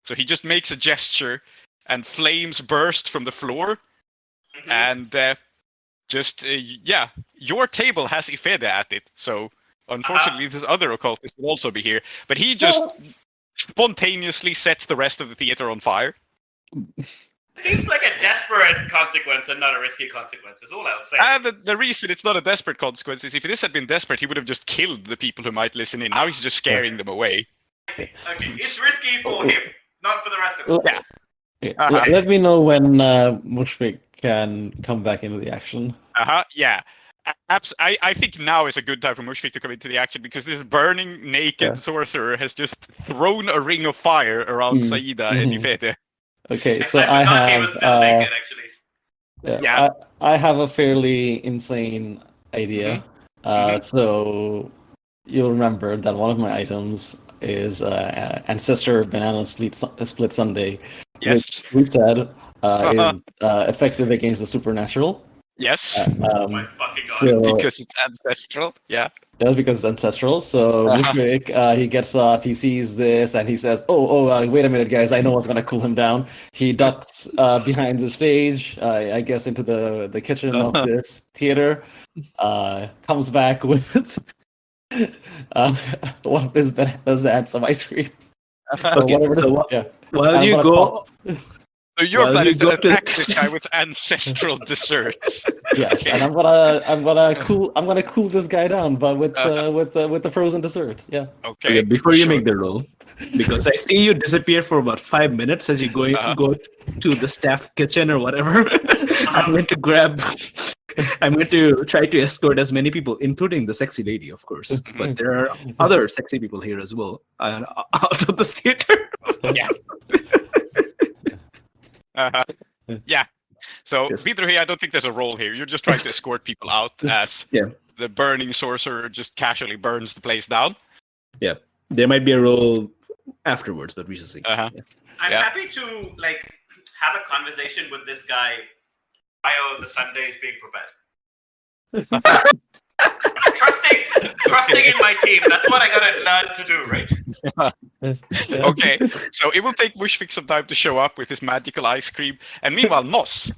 So he just makes a gesture, and flames burst from the floor, and your table has Ifede at it. So unfortunately, this other occultist will also be here, but he just spontaneously sets the rest of the theater on fire. Seems like a desperate consequence and not a risky consequence, is all I'll say. The reason it's not a desperate consequence is if this had been desperate, he would have just killed the people who might listen in. Now he's just scaring them away. I see. Okay, it's risky for him, not for the rest of us. Yeah. Let me know when Mushfiq can come back into the action. Yeah. I think now is a good time for Mushfiq to come into the action because this burning naked sorcerer has just thrown a ring of fire around Saida and Ifede. Okay, so I I forgot he have was still naked, actually. I have a fairly insane idea. So you'll remember that one of my items is Ancestor Banana Split Sundae, Yes. which we said is effective against the supernatural. Yes. Oh my fucking god. So, because it's ancestral. Yeah. that's because it's ancestral. So Mushfiq, he gets up, he sees this, and he says, wait a minute, guys, I know what's gonna cool him down. He ducks behind the stage, I guess into the kitchen of this theater, comes back with one of his bananas and some ice cream. While you go... So your plan is to attack this guy with ancestral desserts. Yes, and I'm gonna cool this guy down, but with the frozen dessert. Yeah. Okay. Before you make the roll, because I see you disappear for about 5 minutes as you go to the staff kitchen or whatever. I'm going to try to escort as many people, including the sexy lady, of course. But there are other sexy people here as well, out of this theater. Yeah. Yeah. So, Vidruhi, I don't think there's a role here. You're just trying to escort people out as the burning sorcerer just casually burns the place down. Yeah. There might be a role afterwards, but we shall see. I'm happy to have a conversation with this guy while the Sunday is being prepared. Trusting in my team. That's what I gotta learn to do, right? Okay, so it will take Mushfiq some time to show up with his magical ice cream. And meanwhile, Moss,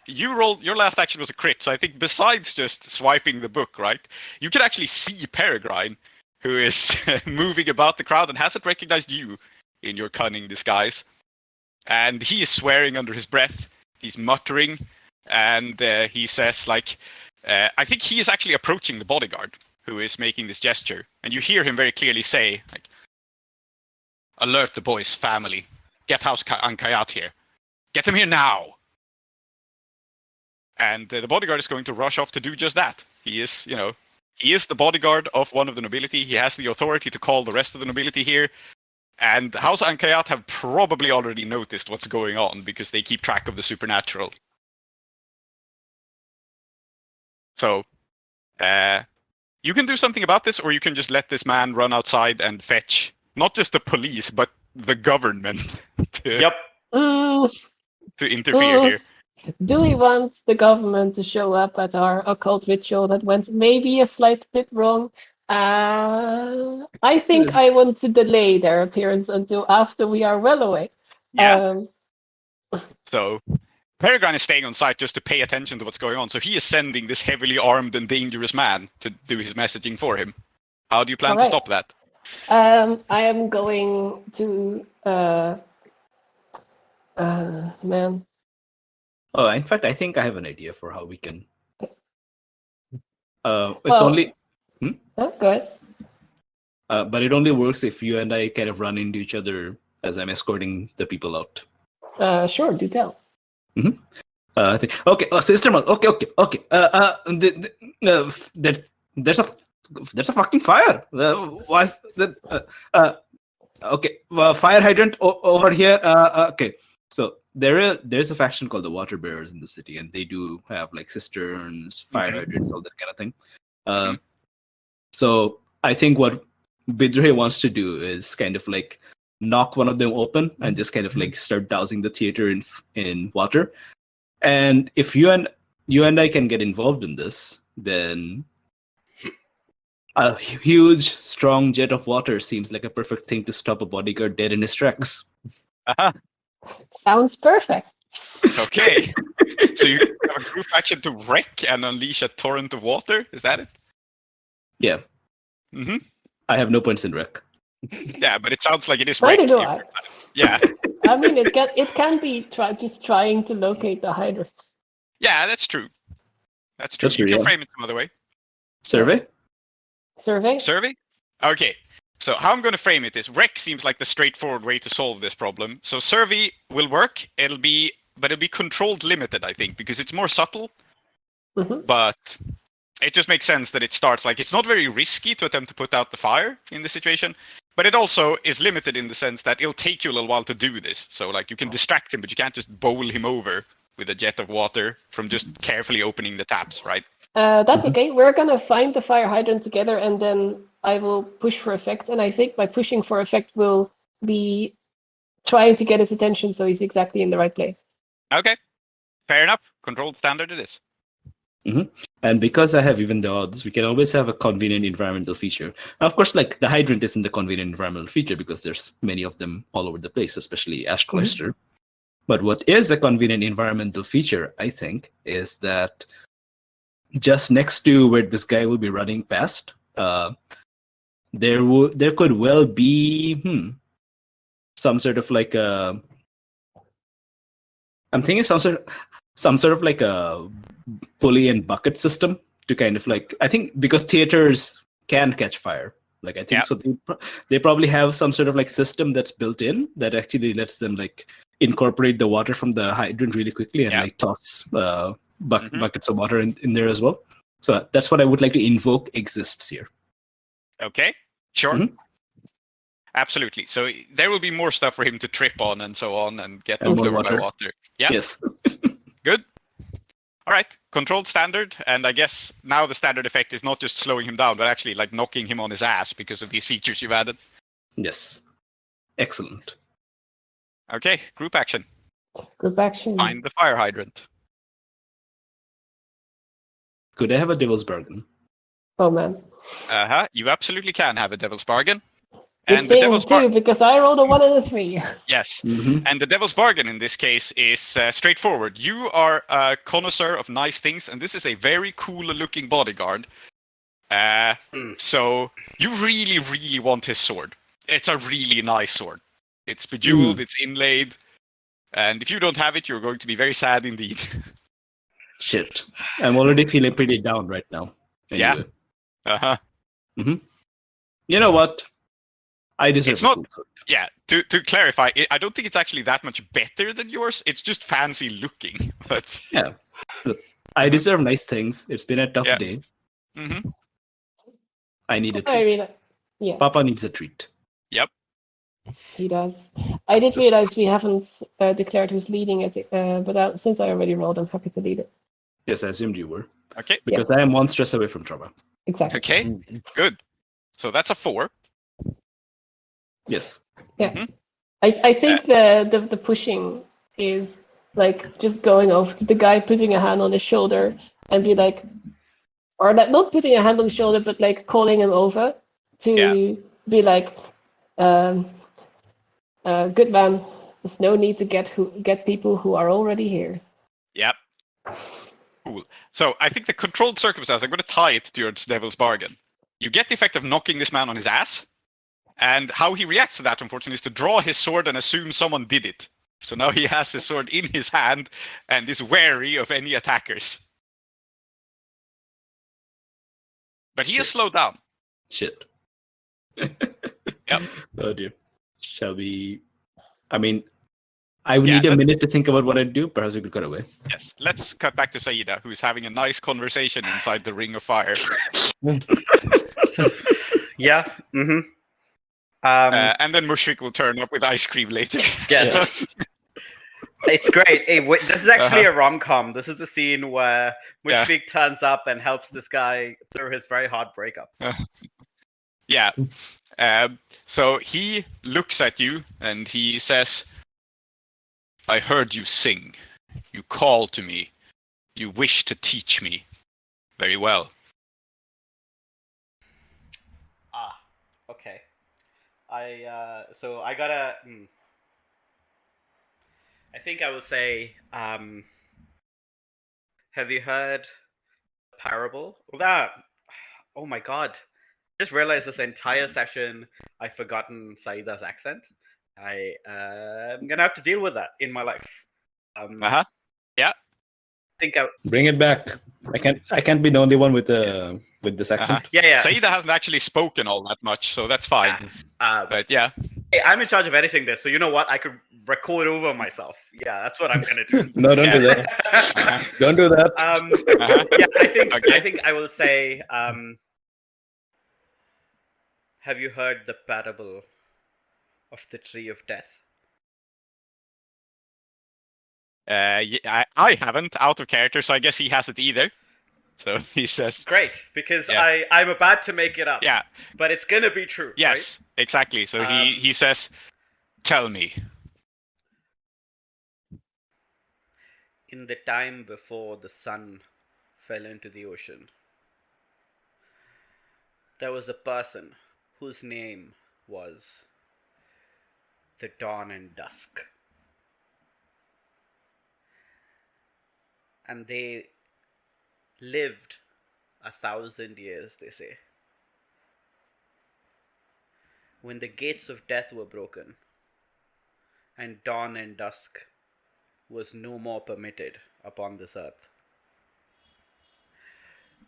your last action was a crit, so I think besides just swiping the book, right, you can actually see Peregrine, who is moving about the crowd and hasn't recognized you in your cunning disguise. And he is swearing under his breath. He's muttering, and he says, I think he is actually approaching the bodyguard who is making this gesture. And you hear him very clearly say, alert the boy's family. Get House Ankayat here. Get him here now. And the bodyguard is going to rush off to do just that. He is the bodyguard of one of the nobility. He has the authority to call the rest of the nobility here. And House Ankayat have probably already noticed what's going on because they keep track of the supernatural. So, you can do something about this, or you can just let this man run outside and fetch not just the police, but the government to interfere here. Do we want the government to show up at our occult ritual that went maybe a slight bit wrong? I think I want to delay their appearance until after we are well away. Yeah. So, Peregrine is staying on site just to pay attention to what's going on. So he is sending this heavily armed and dangerous man to do his messaging for him. How do you plan to stop that? I am going to man. Oh, in fact, I think I have an idea for how we can. It's only. Oh, good. But it only works if you and I kind of run into each other as I'm escorting the people out. Sure, do tell. Okay, Sister Mouse. Okay. There's a fucking fire. Okay, fire hydrant over here. Okay, so there's a faction called the Water Bearers in the city, and they do have cisterns, fire hydrants, all that kind of thing. So I think what Bidre wants to do is kind of knock one of them open and just kind of start dousing the theater in water. And if you and I can get involved in this, then a huge, strong jet of water seems like a perfect thing to stop a bodyguard dead in his tracks. Uh-huh. Sounds perfect. Okay. So you have a group action to wreck and unleash a torrent of water? Is that it? Yeah. Mm-hmm. I have no points in wreck. Yeah, but it sounds like it is Neither wreck. do I. Yeah. I mean, it can be just trying to locate the hydrant. Yeah, that's true. That's true. That's You true, can yeah. frame it some other way. Survey? Survey? Survey? Okay. So how I'm going to frame it is wreck seems like the straightforward way to solve this problem. So survey will work. It'll be controlled limited, I think, because it's more subtle. Mm-hmm. But it just makes sense that it starts like it's not very risky to attempt to put out the fire in this situation. But it also is limited in the sense that it'll take you a little while to do this. So like you can distract him, but you can't just bowl him over with a jet of water from just carefully opening the taps, right? That's okay. We're gonna find the fire hydrant together, and then I will push for effect. And I think by pushing for effect will be trying to get his attention so he's exactly in the right place. Okay. Fair enough. Controlled standard it is. And because I have even the odds, we can always have a convenient environmental feature. Of course, like the hydrant isn't the convenient environmental feature because there's many of them all over the place, especially Ash Cloister. But what is a convenient environmental feature, I think, is that just next to where this guy will be running past, there could well be some sort of like a. I'm thinking some sort of like a pulley and bucket system to kind of like, I think because theaters can catch fire, like I think so they probably have some sort of like system that's built in that actually lets them like incorporate the water from the hydrant really quickly and like toss buckets of water in there as well. So that's what I would like to invoke exists here. Okay, sure. Absolutely. So there will be more stuff for him to trip on and so on and get knocked over by water. Yeah. Yes. Good. All right. Controlled standard. And I guess now the standard effect is not just slowing him down, but actually like knocking him on his ass because of these features you've added. Yes. Excellent. Okay. Group action. Group action. Find the fire hydrant. Could I have a devil's bargain? Oh man. You absolutely can have a devil's bargain. Good And the thing devil's too, because I rolled a 1 and a 3. Yes. And the devil's bargain in this case is straightforward. You are a connoisseur of nice things, and this is a very cool looking bodyguard. So you really, really want his sword. It's a really nice sword. It's bejeweled, it's inlaid, and if you don't have it, you're going to be very sad indeed. Shit. I'm already feeling pretty down right now. Anyway. Yeah. You know what? I deserve it's not. Cool sword. Yeah. To clarify, I don't think it's actually that much better than yours. It's just fancy looking. But yeah, look, I deserve nice things. It's been a tough day. I need a treat. Papa needs a treat. Yep. He does. I did realize we haven't declared who's leading it, but since I already rolled, I'm happy to lead it. Yes, I assumed you were. Okay. Because I am one stress away from trauma. Exactly. Okay. Good. So that's a 4. Yes. Yeah. I think the pushing is like just going over to the guy, putting a hand on his shoulder, and be like, or like not putting a hand on his shoulder, but like calling him over to be like, good man. There's no need to get people who are already here. Yep. Cool. So I think the controlled circumstance, I'm going to tie it to your devil's bargain. You get the effect of knocking this man on his ass. And how he reacts to that, unfortunately, is to draw his sword and assume someone did it. So now he has his sword in his hand and is wary of any attackers. But he is slowed down. Shit. Yep. Oh dear. Shall we? I mean, I would need a minute to think about what I'd do. Perhaps we could cut away. Yes. Let's cut back to Saida, who's having a nice conversation inside the ring of fire. Yeah. And then Mushfik will turn up with ice cream later. Yes. It's great. Hey, this is actually a rom-com. This is the scene where Mushfik turns up and helps this guy through his very hard breakup. Yeah. So he looks at you and he says, I heard you sing. You call to me. You wish to teach me. very well. Okay. So I gotta. I think I will say. Have you heard the parable? Oh my god! I just realized this entire session I've forgotten Saida's accent. I'm gonna have to deal with that in my life. Yeah. I think Bring it back. I can't be the only one with this accent. Yeah. Saida hasn't actually spoken all that much, so that's fine. But yeah. Hey, I'm in charge of editing this, so you know what? I could record over myself. Yeah, that's what I'm gonna do. No, don't do that. Don't do that. Yeah, Okay. I think I will say. Have you heard the parable of the tree of death? Yeah, I haven't, out of character, so I guess he hasn't either. So he says. Great, because Yeah. I'm about to make it up. Yeah. But it's gonna be true. Yes, right? exactly. So he says, "Tell me." In the time before the sun fell into the ocean, there was a person whose name was the Dawn and Dusk. And they lived 1,000 years, they say. When the gates of death were broken, and dawn and dusk was no more permitted upon this earth,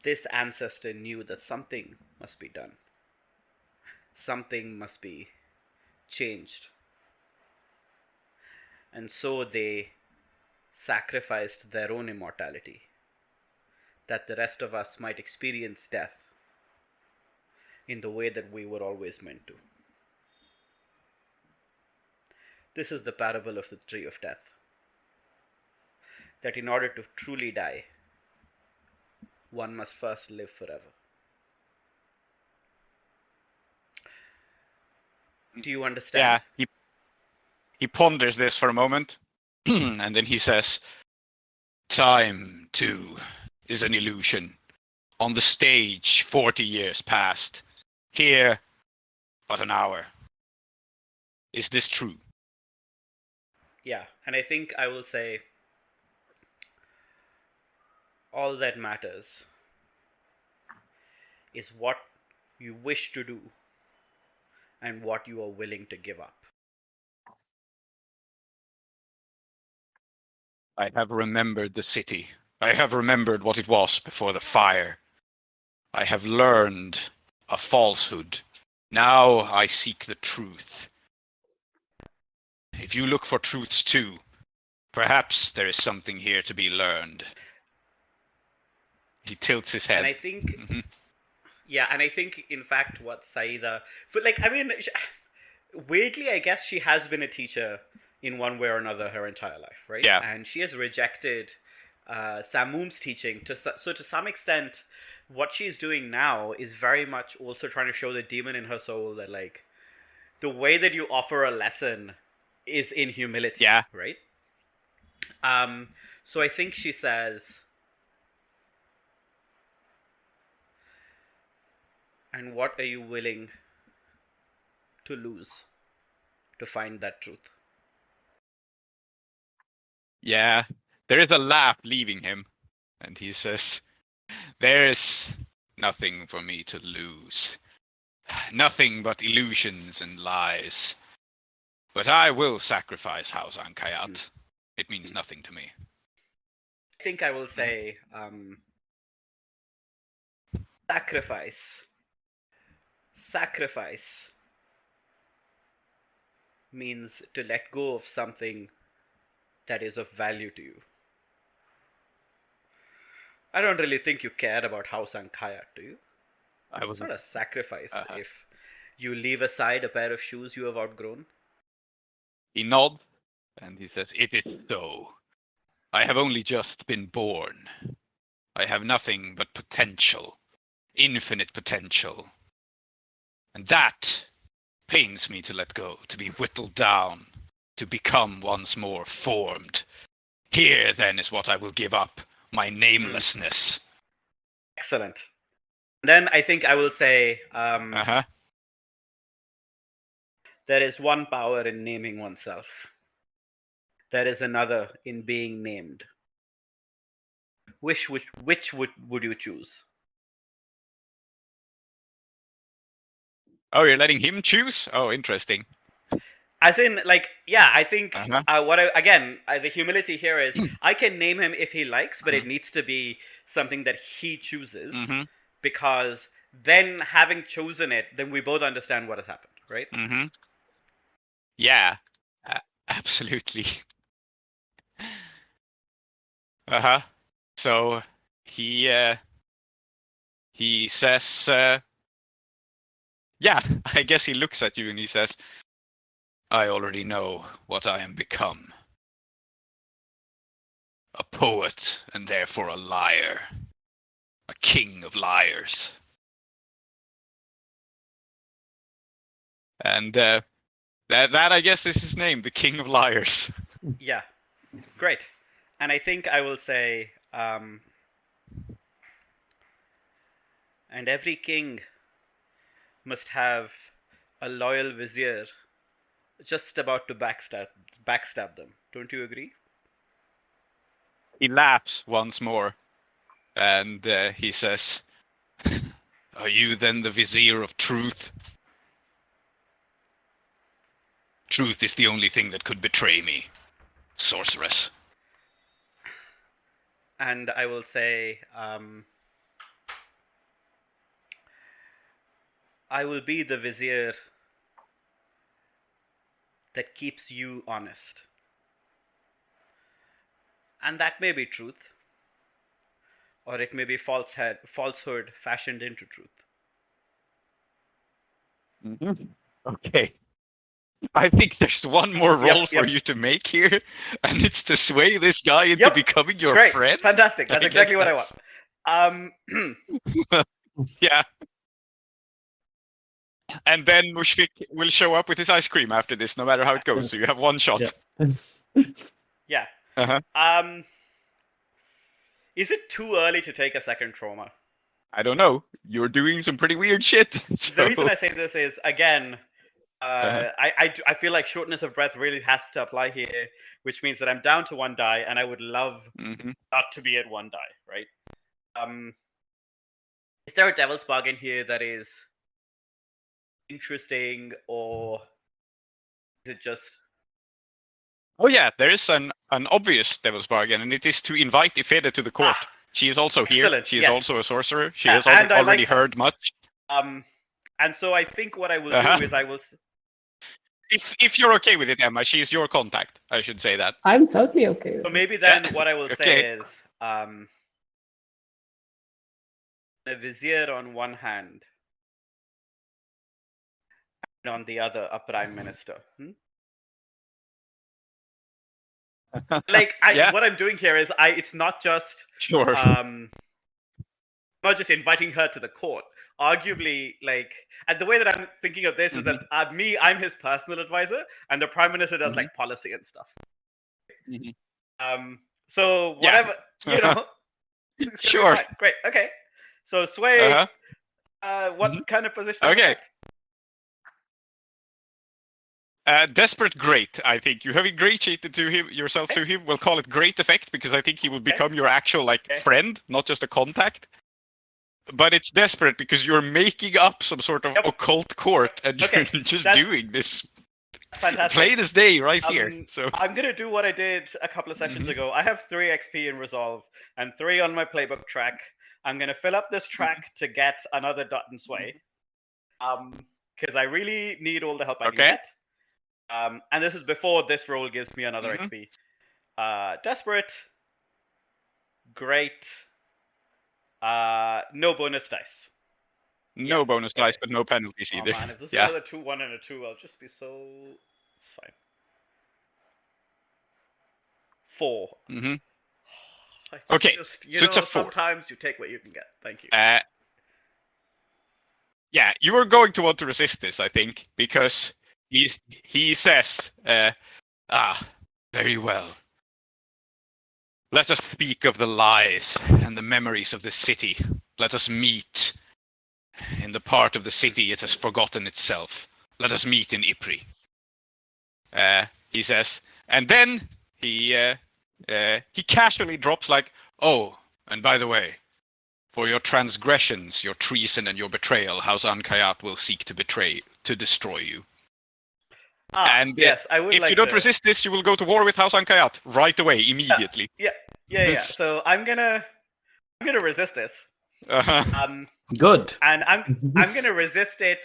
this ancestor knew that something must be done. Something must be changed. And so they sacrificed their own immortality, that the rest of us might experience death in the way that we were always meant to. This is the parable of the tree of death. That in order to truly die, one must first live forever. Do you understand? Yeah, he ponders this for a moment, and then he says, "Time, too, is an illusion. On the stage, 40 years passed. Here, but an hour. Is this true?" Yeah, and I think I will say all that matters is what you wish to do and what you are willing to give up. I have remembered the city. I have remembered what it was before the fire. I have learned a falsehood. Now I seek the truth. If you look for truths too, perhaps there is something here to be learned. He tilts his head. And I think, yeah, and I think, in fact, what Saida, but like, I mean, weirdly, I guess she has been a teacher in one way or another her entire life, right? Yeah. And she has rejected Samum's teaching. So to some extent, what she's doing now is very much also trying to show the demon in her soul that, like, the way that you offer a lesson is in humility, Yeah. right? So I think she says, and what are you willing to lose to find that truth? Yeah, there is a laugh leaving him, and he says, "There is nothing for me to lose. Nothing but illusions and lies. But I will sacrifice House Ankayat. It means nothing to me." I think I will say sacrifice. Sacrifice means to let go of something that is of value to you. I don't really think you care about House Ankayat, do you? It's not a sacrifice if you leave aside a pair of shoes you have outgrown. He nods, and he says, "It is so. I have only just been born. I have nothing but potential. Infinite potential. And that pains me to let go, to be whittled down, to become once more formed. Here, then, is what I will give up, my namelessness." Excellent. Then I think I will say there is one power in naming oneself. There is another in being named. Which would you choose? Oh, you're letting him choose? Oh, interesting. As in, like, yeah, I think the humility here is I can name him if he likes, but it needs to be something that he chooses, because then having chosen it, then we both understand what has happened, right? Yeah, absolutely. So he says, yeah, I guess he looks at you and he says, I already know what I am become. A poet and therefore a liar. A king of liars. And that I guess is his name, the King of Liars. Yeah, great. And I think I will say, and every king must have a loyal vizier just about to backstab them. Don't you agree? He laughs once more, and he says, are you then the vizier of truth? Truth is the only thing that could betray me, sorceress. And I will say, I will be the vizier that keeps you honest. And that may be truth, or it may be falsehood fashioned into truth. Okay. I think there's one more role for you to make here, and it's to sway this guy into becoming your friend. Fantastic. That's exactly what I want. Yeah. And then Mushfik will show up with his ice cream after this, no matter how it goes. So you have one shot. Yeah. Is it too early to take a second trauma? I don't know. You're doing some pretty weird shit. So... The reason I say this is, again, I feel like shortness of breath really has to apply here, which means that I'm down to 1 die, and I would love not to be at 1 die, right? Is there a devil's bargain here that is interesting, or is it just... Oh yeah, there is an obvious devil's bargain, and it is to invite Ifede to the court. She is also here. She is also a sorcerer. She has already heard much. And so I think what I will do is I will... If you're okay with it, Emma, she is your contact. I should say that. I'm totally okay with So maybe then what I will say is a vizier on one hand, and on the other, a prime minister. Like, what I'm doing here is it's not just not just inviting her to the court. Arguably, like, and the way that I'm thinking of this is that I'm his personal advisor, and the prime minister does like policy and stuff. So whatever, you know. Sure. Great. Okay. So Sway, what kind of position? Okay. Desperate great, I think. You have ingratiated to him yourself to him. We'll call it great effect, because I think he will become your actual friend, not just a contact. But it's desperate because you're making up some sort of occult court, and you're just doing this. Fantastic. Plain as day right here. So I'm gonna do what I did a couple of sessions ago. I have 3 XP in Resolve and 3 on my playbook track. I'm gonna fill up this track to get another dot and sway. Because I really need all the help I can get. And this is before this roll gives me another XP. Desperate. Great. No bonus dice. No bonus dice, but no penalties either. Man, if this is another 2, 1, and a 2, I'll just be so... It's fine. 4. Okay, just, so it's a 4. Sometimes you take what you can get. Thank you. Yeah, you are going to want to resist this, I think, because he says, very well. Let us speak of the lies and the memories of the city. Let us meet in the part of the city it has forgotten itself. Let us meet in Ypres. He says, and then he casually drops like, oh, and by the way, for your transgressions, your treason, and your betrayal, House Ankayat will seek to destroy you. And yes, I would if like you don't to... resist this, you will go to war with House Ankayat right away, immediately. Yeah. So I'm gonna resist this. Good. And I'm gonna resist it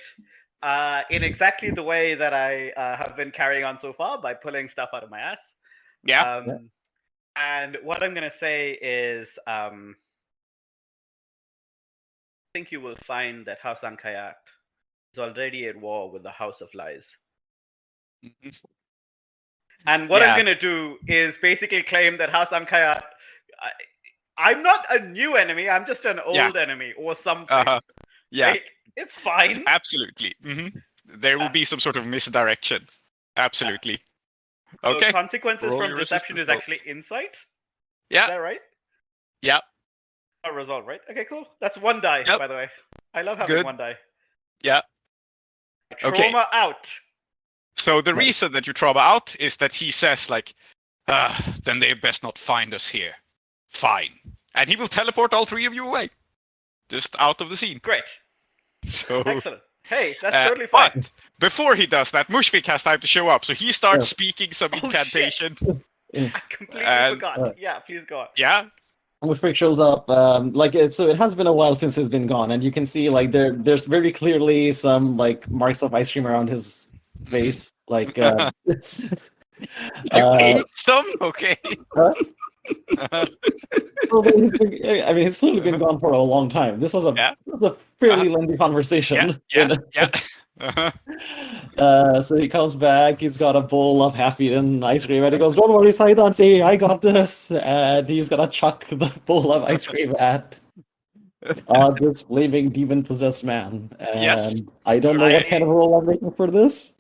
in exactly the way that I have been carrying on so far, by pulling stuff out of my ass. Yeah. And what I'm gonna say is, I think you will find that House Ankayat is already at war with the House of Lies. And what I'm going to do is basically claim that House Ankayat, I'm not a new enemy, I'm just an old enemy or something. Yeah. Like, it's fine. Absolutely. There will be some sort of misdirection. Absolutely. So Okay. consequences Roll from your deception resistance is roll. actually insight? Yeah. Is that right? Yeah. Not resolve, right? Okay, cool. That's one die, Yep. by the way. I love having Good. one die. Yeah. Okay. Trauma out. So the reason that you trauma out is that he says like, then they best not find us here. Fine. And he will teleport all three of you away. Just out of the scene. Great. So Excellent. Hey, that's totally fine. But before he does that, Mushfik has time to show up. So he starts speaking some incantation. I completely forgot. Yeah, please go on. Yeah. Mushfik shows up. So it has been a while since he's been gone, and you can see like there's very clearly some like marks of ice cream around his face. Like You ate some? Okay. He's clearly been gone for a long time. This was a fairly lengthy conversation. Yeah. So he comes back, he's got a bowl of half-eaten ice cream, and he goes, "Don't worry, Saidante, I got this." And he's gonna chuck the bowl of ice cream at this flaming demon-possessed man. And I don't know what kind of role I'm making for this.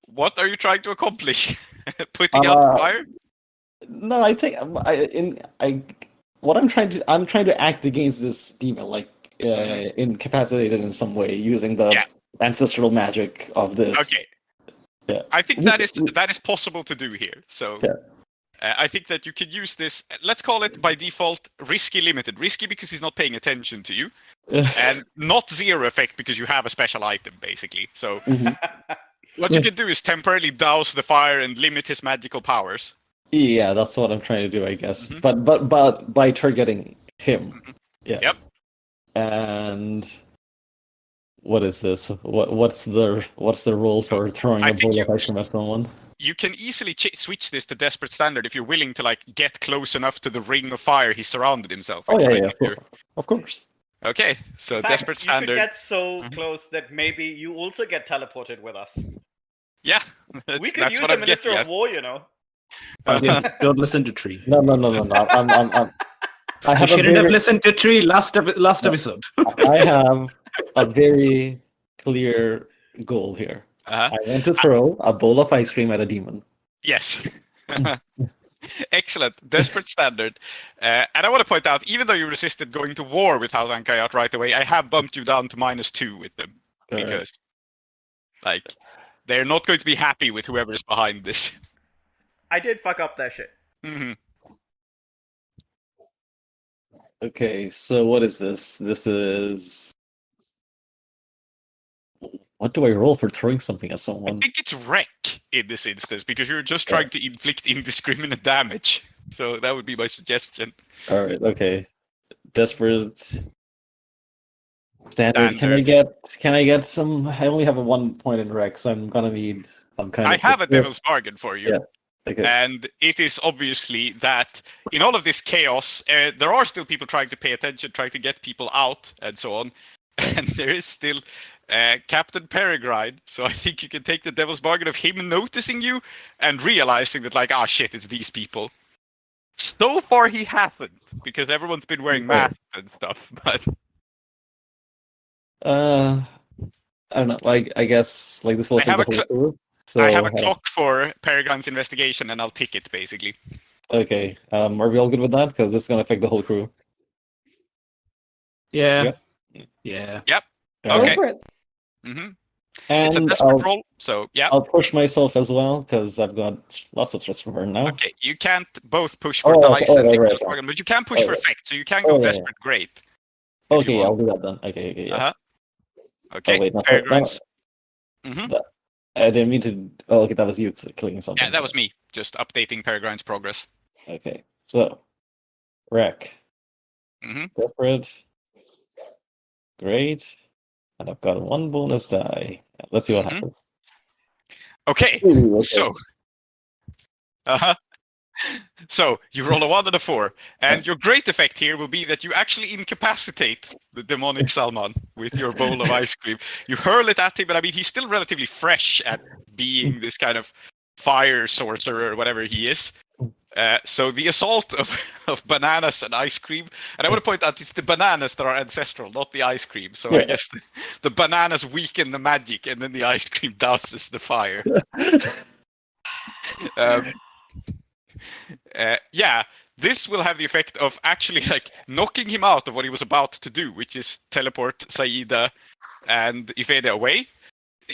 What are you trying to accomplish? Putting out fire? No, I think I'm trying to act against this demon, like incapacitated in some way, using the ancestral magic of this. Okay. Yeah. I think that is possible to do here. So I think that you could use this. Let's call it by default risky limited. Risky because he's not paying attention to you, and not zero effect because you have a special item basically. So what you can do is temporarily douse the fire and limit his magical powers. Yeah, that's what I'm trying to do, I guess. But by targeting him. Yes. Yep. And what is this? What's the role for throwing a bowl of ice cream at someone? You can easily switch this to desperate standard if you're willing to like get close enough to the ring of fire he surrounded himself with. Of course. Okay, so desperate standard. You could get so close that maybe you also get teleported with us. Yeah, we could use a Minister of War, you know. Don't listen to Tree. No. I shouldn't have listened to Tree last episode. I have a very clear goal here. I want to throw a bowl of ice cream at a demon. Yes. Excellent. Desperate standard. And I want to point out, even though you resisted going to war with House Ankayat right away, I have bumped you down to -2 with them. Because, they're not going to be happy with whoever is behind this. I did fuck up that shit. Okay, so what is this? This is... What do I roll for throwing something at someone? I think it's wreck in this instance, because you're just trying to inflict indiscriminate damage. So that would be my suggestion. Alright, okay. Desperate... Standard. Can I get some... I only have a 1 point in wreck, so I'm gonna need... I have a devil's bargain for you. Yeah. Okay. And it is obviously that in all of this chaos, there are still people trying to pay attention, trying to get people out, and so on. And there is still Captain Peregrine. So I think you can take the devil's bargain of him noticing you and realizing that, like, shit, it's these people. So far, he hasn't, because everyone's been wearing masks and stuff. But I don't know. I guess like this will affect the whole crew. So I have a clock for Peregrine's investigation, and I'll tick it, basically. Okay. Are we all good with that? Because this is going to affect the whole crew. Yeah. Yep. Yeah. Yep. All Okay. right. Go for it. Mm-hmm. It's a And desperate roll, so yeah. I'll push myself as well because I've got lots of stress from her now. Okay, you can't both push for Oh, dice and take right. those bargain, but you can push for Right. effect, so you can Oh, go yeah, desperate great. If you Okay, want. I'll do that then. Okay, yeah. Uh-huh. Oh Okay, wait, no, Peregrines. Mm-hmm. I didn't mean to. Oh, okay, that was you clicking something. Yeah, that was me, just updating Peregrine's progress. Okay, so wreck. Mm-hmm. Desperate. Great. And I've got one bonus die. Let's see what happens. Okay, Ooh, okay. so. Uh-huh. So you roll a 1 and a 4, and your great effect here will be that you actually incapacitate the demonic Salman with your bowl of ice cream. You hurl it at him, but I mean he's still relatively fresh at being this kind of fire sorcerer or whatever he is. So the assault of bananas and ice cream, and I want to point out it's the bananas that are ancestral, not the ice cream. So Yeah. I guess the bananas weaken the magic, and then the ice cream douses the fire. Yeah, this will have the effect of actually like knocking him out of what he was about to do, which is teleport Saida and Ifede away.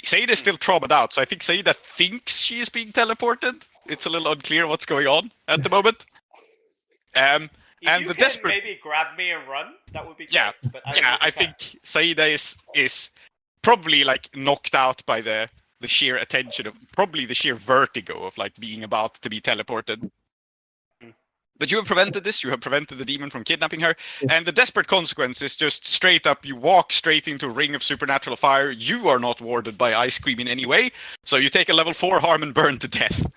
Saida is still traumatized out, so I think Saida thinks she is being teleported. It's a little unclear what's going on at the moment. If and you the can desperate, maybe grab me and run, that would be great. yeah, But I yeah, I think Saida is probably like knocked out by the sheer attention of probably the sheer vertigo of like being about to be teleported. But you have prevented this. You have prevented the demon from kidnapping her. And the desperate consequence is just straight up, you walk straight into a ring of supernatural fire. You are not warded by ice cream in any way. So you take a level 4 harm and burn to death.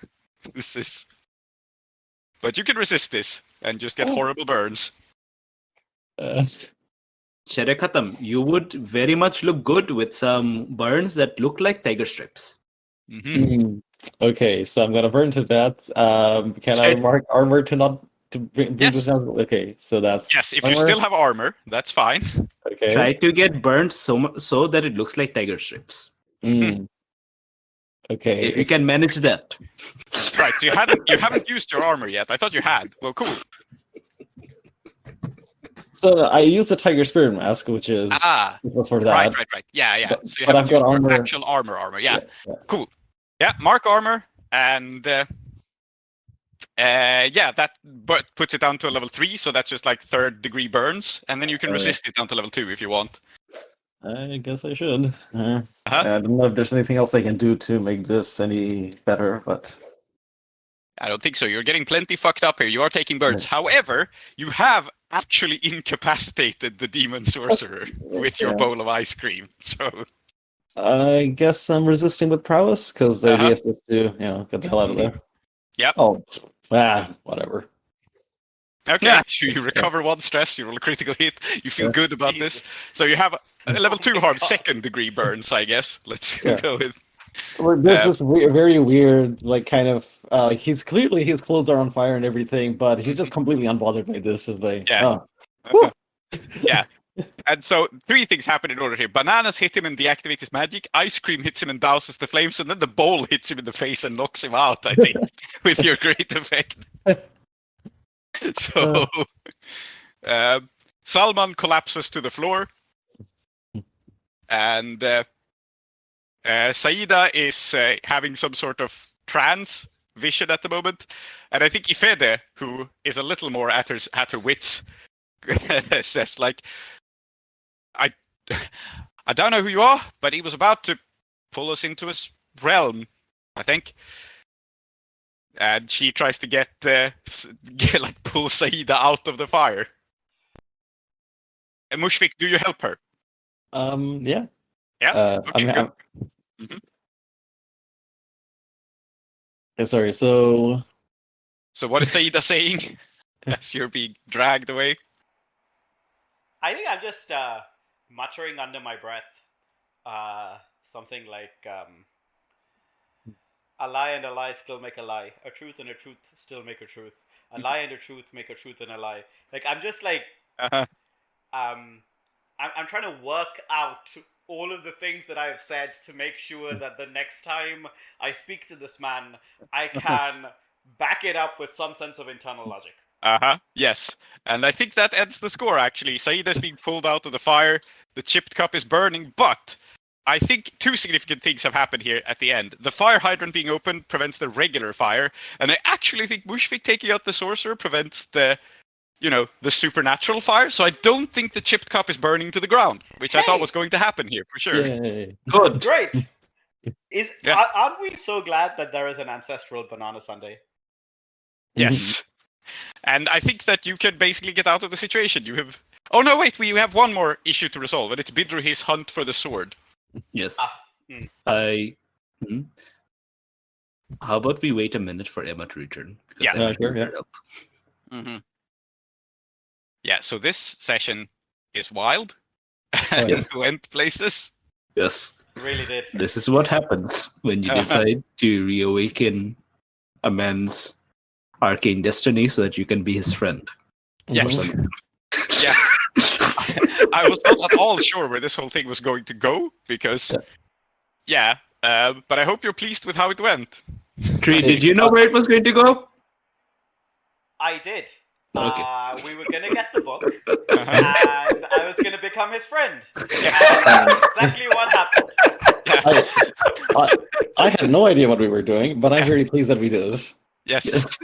This is... But you can resist this and just get horrible burns. Sher-e-Khattam, you would very much look good with some burns that look like tiger strips. Mm-hmm. Okay, so I'm gonna burn to death. Can I mark armor to not to bring this down? Okay, so that's yes. If armor. you still have armor, that's fine. Okay. Try to get burnt so that it looks like tiger strips. Mm. Okay. If you can manage that. Right. So you haven't used your armor yet. I thought you had. Well, cool. So I used the tiger spirit mask, which is for that. Right. Yeah. But, so you but haven't I've got used your armor. actual armor. Yeah. Cool. Yeah. Mark armor and. That puts it down to a level 3, so that's just like 3rd degree burns, and then you can resist it down to level 2 if you want. I guess I should. I don't know if there's anything else I can do to make this any better, but I don't think so. You're getting plenty fucked up here. You are taking burns. However, you have actually incapacitated the demon sorcerer with your bowl of ice cream. So I guess I'm resisting with prowess because the idea is just to get the hell out of there. Yep. Oh, whatever. Okay, so you recover 1 stress, you roll a critical hit, you feel good about this. So you have a level 2 harm, 2nd degree burns, I guess. Let's go with... Well, there's this very weird, like, kind of, he's clearly, his clothes are on fire and everything, but he's just completely unbothered by this. Is like, Yeah. And so 3 things happen in order here. Bananas hit him and deactivate his magic. Ice cream hits him and douses the flames. And then the bowl hits him in the face and knocks him out, I think, with your great effect. So Salman collapses to the floor. And Saida is having some sort of trance vision at the moment. And I think Ifede, who is a little more at her wits, says like, I don't know who you are, but he was about to pull us into his realm, I think. And she tries to get pull Saida out of the fire. And Mushfik, do you help her? Yeah. Yeah. Okay, good. Sorry. So what is Saida saying as you're being dragged away? I think I'm just muttering under my breath, something like, a lie and a lie still make a lie. A truth and a truth still make a truth. A lie and a truth make a truth and a lie. Like, I'm just like, I'm trying to work out all of the things that I have said to make sure that the next time I speak to this man, I can back it up with some sense of internal logic. Yes. And I think that ends the score, actually. Saeed is being pulled out of the fire. The chipped cup is burning, but I think two significant things have happened here at the end. The fire hydrant being opened prevents the regular fire, and I actually think Mushfik taking out the sorcerer prevents the supernatural fire. So I don't think the chipped cup is burning to the ground, which I thought was going to happen here for sure. Yay. Good. Great. Yeah. Aren't we so glad that there is an ancestral banana sundae? Yes. And I think that you can basically get out of the situation. You have... Oh, no, wait. We have one more issue to resolve, and it's Bidruhi's hunt for the sword. Yes. Hmm. How about we wait a minute for Emma to return? Because Yeah. Sure, yeah. help. Mm-hmm. Yeah, so this session is wild. Yes. It went places. Yes. Really did. This is what happens when you decide to reawaken a man's arcane destiny so that you can be his friend. Yeah. For some reason. Yeah. I was not at all sure where this whole thing was going to go because, but I hope you're pleased with how it went. Tree, did you know where it was going to go? I did. Okay. We were gonna get the book, Uh-huh. and I was gonna become his friend. Yeah. And that's exactly what happened. I had no idea what we were doing, but I'm very pleased that we did it. Yes.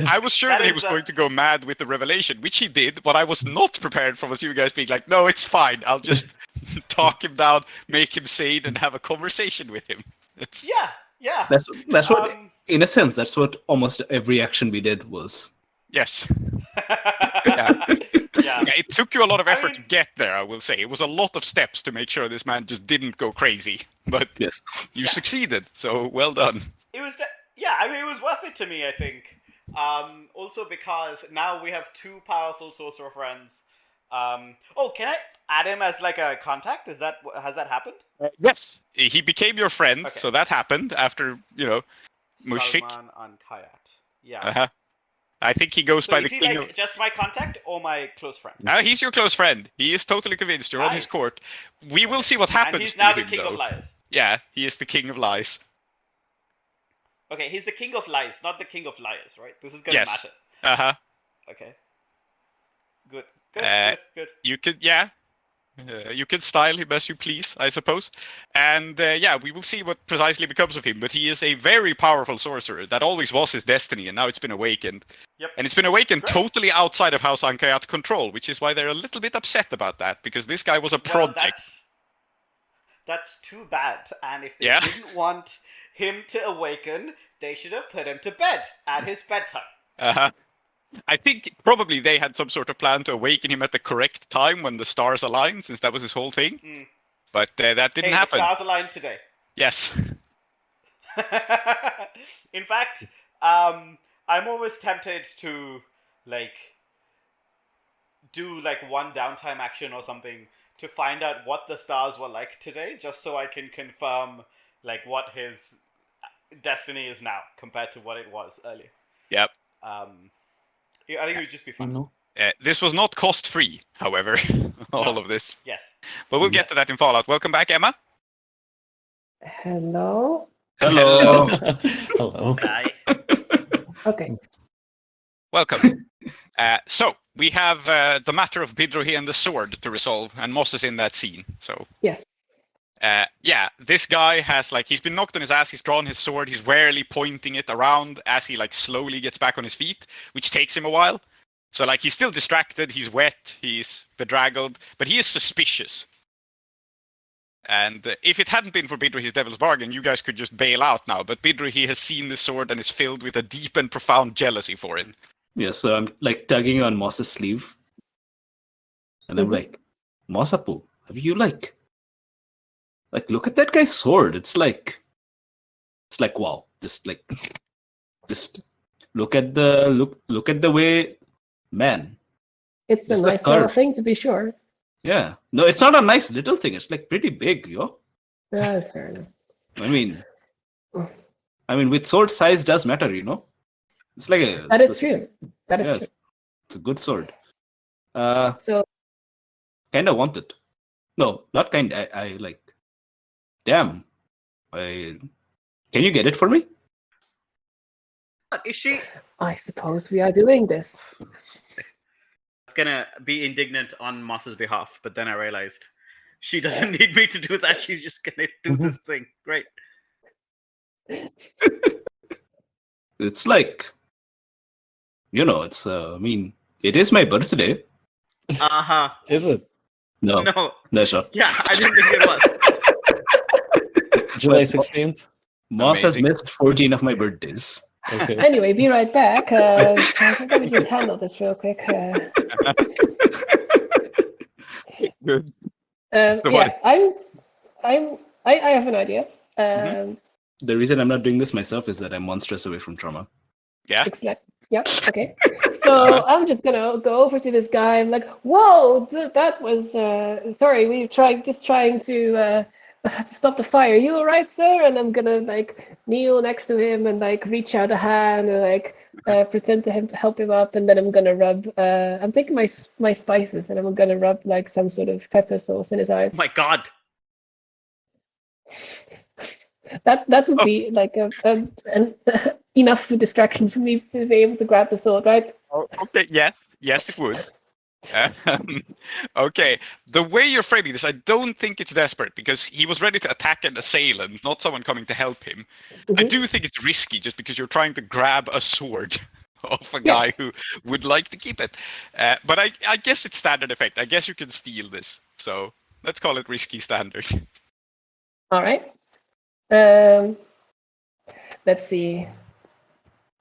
I was sure that he was going to go mad with the revelation, which he did. What I was not prepared for was you guys being like, no, it's fine. I'll just talk him down, make him sane, and have a conversation with him. It's... Yeah. That's what, in a sense, that's what almost every action we did was. Yes. Yeah. Yeah, it took you a lot of effort to get there, I will say. It was a lot of steps to make sure this man just didn't go crazy. But Yes. you succeeded, so well done. It was, it was worth it to me, I think. Also because now we have two powerful sorcerer friends. Can I add him as like a contact? Has that happened? Yes. He became your friend, Okay. so that happened after, Mushfik. Salman Ankayat. Yeah. Uh-huh. I think he goes So by is the he king like of... just my contact or my close friend? He's your close friend. He is totally convinced. You're on his Nice. court. We will see what happens And he's to now the him, king though. of liars. Yeah, he is the king of lies. Okay, he's the king of lies, not the king of liars, right? This is gonna Yes. matter. Uh-huh. Okay. Good. You could, you can style him as you please, I suppose. And we will see what precisely becomes of him. But he is a very powerful sorcerer. That always was his destiny, and now it's been awakened. Yep. And it's been awakened Great. totally outside of House Ankayat's control, which is why they're a little bit upset about that, because this guy was a Well, project. that's too bad. And if they Yeah. didn't want him to awaken, they should have put him to bed at his bedtime. Uh-huh. I think probably they had some sort of plan to awaken him at the correct time when the stars aligned, since that was his whole thing. Mm. But that didn't The happen. stars aligned today. Yes. In fact, I'm almost tempted to do one downtime action or something to find out what the stars were like today, just so I can confirm what his destiny is now compared to what it was earlier. Yep. I think it would just be fun. No. This was not cost-free, however, all of this. Yes. But we'll get to that in Fallout. Welcome back, Emma. Hello? Hello. Hello. Bye. Okay. Welcome. So, we have the matter of Bidruhi and the sword to resolve, and Moss is in that scene. So, Yes. this guy has, he's been knocked on his ass, he's drawn his sword, he's warily pointing it around as he, slowly gets back on his feet, which takes him a while. So, he's still distracted, he's wet, he's bedraggled, but he is suspicious. And if it hadn't been for Bidruhi's Devil's Bargain, you guys could just bail out now, but Bidruhi has seen the sword and is filled with a deep and profound jealousy for it. Yeah, so I'm tugging on Moss's sleeve. And I'm like, Mossapu, have you look at that guy's sword. It's like wow. Just look at the way, man. It's a Just the nice little curve. thing to be sure. Yeah. No, it's not a nice little thing. It's pretty big, yo. Yeah, that's fair enough. I mean, with sword size does matter, It's like a. That is true. That is Yes, true. it's a good sword. So, Kind of want it. No, not kind. I like. Damn. Can you get it for me? Is she? I suppose we are doing this. I was gonna be indignant on Moss's behalf, but then I realized she doesn't need me to do that. She's just gonna do this thing. Great. It's like, it's, it is my birthday. Uh-huh. Is it? No, sure. Yeah, I didn't think it was. July 16th? Moss has Amazing. missed 14 of my birthdays. Okay. Anyway, be right back. Let me just handle this real quick. Good. Yeah, what- I have an idea. The reason I'm not doing this myself is that I'm monstrous away from trauma. Yeah. Excellent. Yeah. Okay. So I'm just gonna go over to this guy. I'm like, "Whoa, that was sorry. We trying to stop the fire. You all right, sir?" And I'm gonna like kneel next to him and like reach out a hand and like pretend to help him up. And then I'm gonna rub. I'm taking my spices and I'm gonna rub like some sort of pepper sauce in his eyes. Oh my God. That would be like an enough distraction for me to be able to grab the sword, right? Oh, okay. Yes, it would. Okay. The way you're framing this, I don't think it's desperate because he was ready to attack an assailant, not someone coming to help him. I Mhm. do think it's risky just because you're trying to grab a sword of a guy who would like to keep it. But I guess it's standard effect. I guess you can steal this. So let's call it risky standard. All right. Let's see.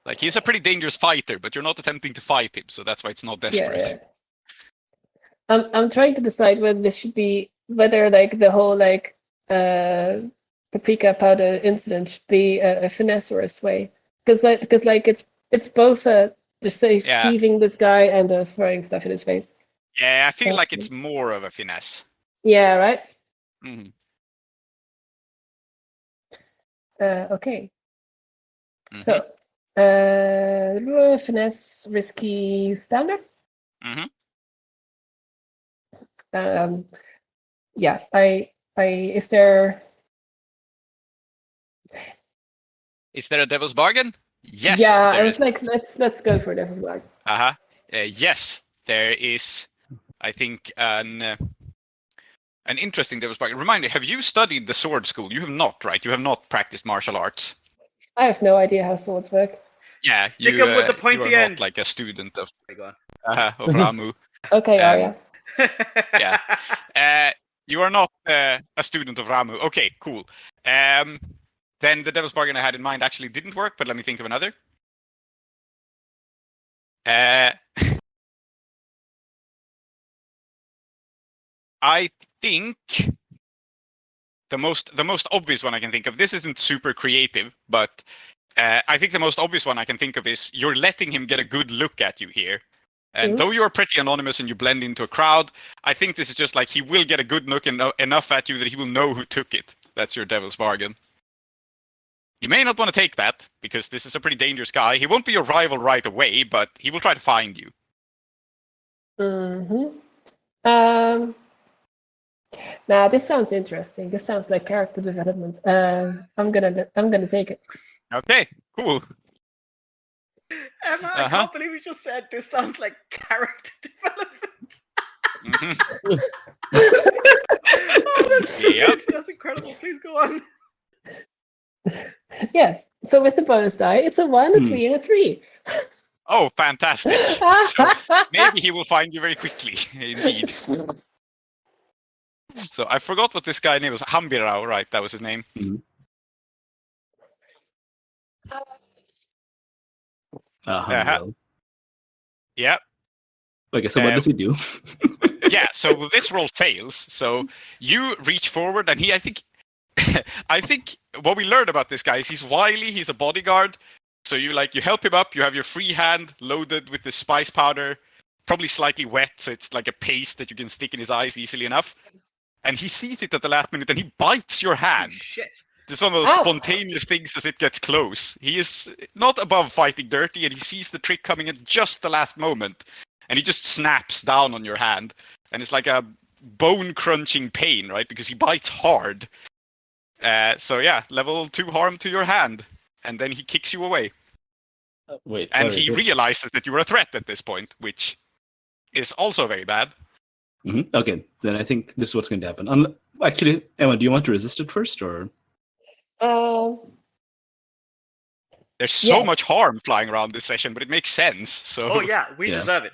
Like, he's a pretty dangerous fighter, but you're not attempting to fight him, so that's why it's not desperate. Yeah. I'm trying to decide whether like the whole like paprika powder incident should be a finesse or a sway, because it's both just deceiving this guy and throwing stuff in his face. Yeah, I feel like it's more of a finesse. Yeah. Right. Mhm. Okay. Mhm. So finesse, risky, standard. Mhm. Yeah, is there? Is there a devil's bargain? Yes. Yeah, there I was is. like, let's go for devil's bargain. Yes, there is. I think an interesting devil's bargain. Remind me, have you studied the sword school? You have not, right? You have not practiced martial arts. I have no idea how swords work. Yeah, Stick you, 'em with the you pointy are end. not like a student of Oh my God. Ramu. Okay, Arya. Yeah. You are not a student of Ramu. Okay, cool. Then the devil's bargain I had in mind actually didn't work, but let me think of another. I think the most obvious one I can think of. This isn't super creative, but I think the most obvious one I can think of is you're letting him get a good look at you here. And though you're pretty anonymous and you blend into a crowd, I think this is just like he will get a good look enough at you that he will know who took it. That's your devil's bargain. You may not want to take that, because this is a pretty dangerous guy. He won't be your rival right away, but he will try to find you. Now this sounds interesting. This sounds like character development. I'm gonna take it. Okay, cool. Emma, I can't believe you just said this sounds like character development. Mhm. Oh, that's great. Yep. That's incredible. Please go on. Yes. So with the bonus die, it's a 1, a 3, and a 3. Oh, fantastic. So maybe he will find you very quickly, indeed. So I forgot what this guy name was. Hambirao, right? That was his name. Yeah. Okay, so what does he do? Yeah, so this roll fails. So you reach forward, and I think what we learned about this guy is he's wily. He's a bodyguard. So you help him up. You have your free hand loaded with the spice powder, probably slightly wet, so it's like a paste that you can stick in his eyes easily enough. And he sees it at the last minute, and he bites your hand. Shit. Just one of those spontaneous things as it gets close. He is not above fighting dirty, and he sees the trick coming at just the last moment. And he just snaps down on your hand. And it's like a bone-crunching pain, right? Because he bites hard. So yeah, level 2 harm to your hand. And then he kicks you away. Wait, And sorry, he realizes that you're a threat at this point, which is also very bad. Okay, then I think this is what's going to happen. Actually, Emma, do you want to resist it first, or? There's so Yes. much harm flying around this session, but it makes sense. So Oh yeah, we Yeah. deserve it.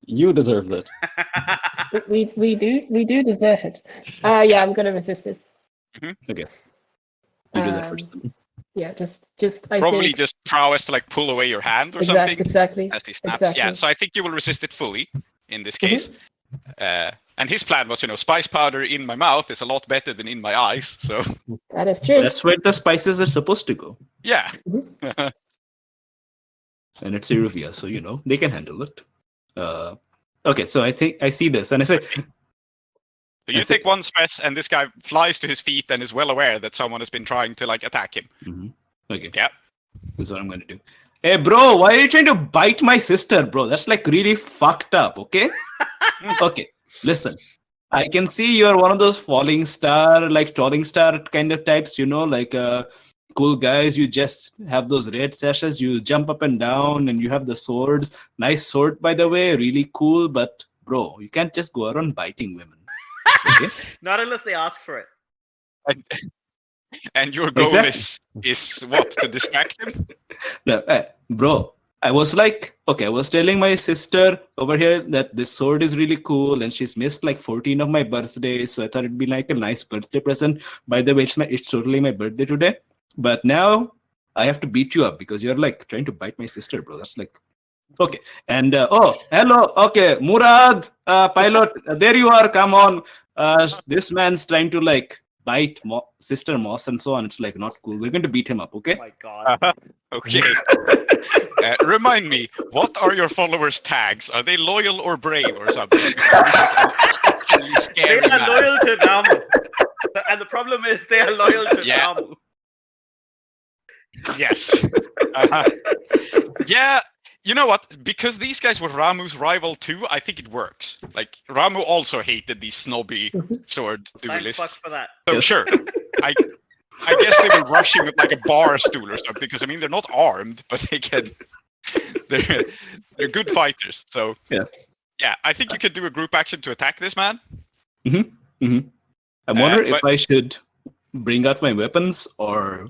You deserve that. We do deserve it. Yeah, I'm gonna resist this. Okay, you do that first. Yeah, just I probably think just prowess to like pull away your hand or something exactly. as he snaps. Exactly. Yeah, so I think you will resist it fully in this case. And his plan was, spice powder in my mouth is a lot better than in my eyes. So That is true. That's where the spices are supposed to go, yeah. and it's Iruvia, so they can handle it. Okay, so I think I see this, and I say, So you take one stress, and this guy flies to his feet and is well aware that someone has been trying to like attack him. okay, Yeah. this is what I'm going to do. Hey, bro, why are you trying to bite my sister, bro? That's like really fucked up, okay? Okay, listen. I can see you're one of those falling star, like falling star kind of types, like cool guys. You just have those red sashes, you jump up and down, and you have the swords. Nice sword, by the way, really cool. But, bro, you can't just go around biting women. Okay? Not unless they ask for it. And your goal Exactly. is what? To distract him? No, bro, I was like, okay, I was telling my sister over here that this sword is really cool, and she's missed like 14 of my birthdays, so I thought it'd be like a nice birthday present. By the way, it's totally my birthday today, but now I have to beat you up because you're like trying to bite my sister, bro. That's like, okay. And oh, hello, okay, Murad, pilot, there you are. Come on, this man's trying to like bite Sister Moss and so on. It's like not cool. We're going to beat him up, okay? Oh my god. Okay. Remind me, what are your followers' tags? Are they loyal or brave or something? Because this is an exceptionally They scary are man. loyal to Namu. And the problem is they are loyal to Yeah. Namu. Yes. Yeah, you know what? Because these guys were Ramu's rival too, I think it works. Like, Ramu also hated these snobby sword Thank fuck duelists. for that. So Yes. sure, I guess they will rush him with like a bar stool or something, because I mean they're not armed, but they're good fighters. So yeah, I think you could do a group action to attack this man. I wonder if but- I should bring out my weapons or.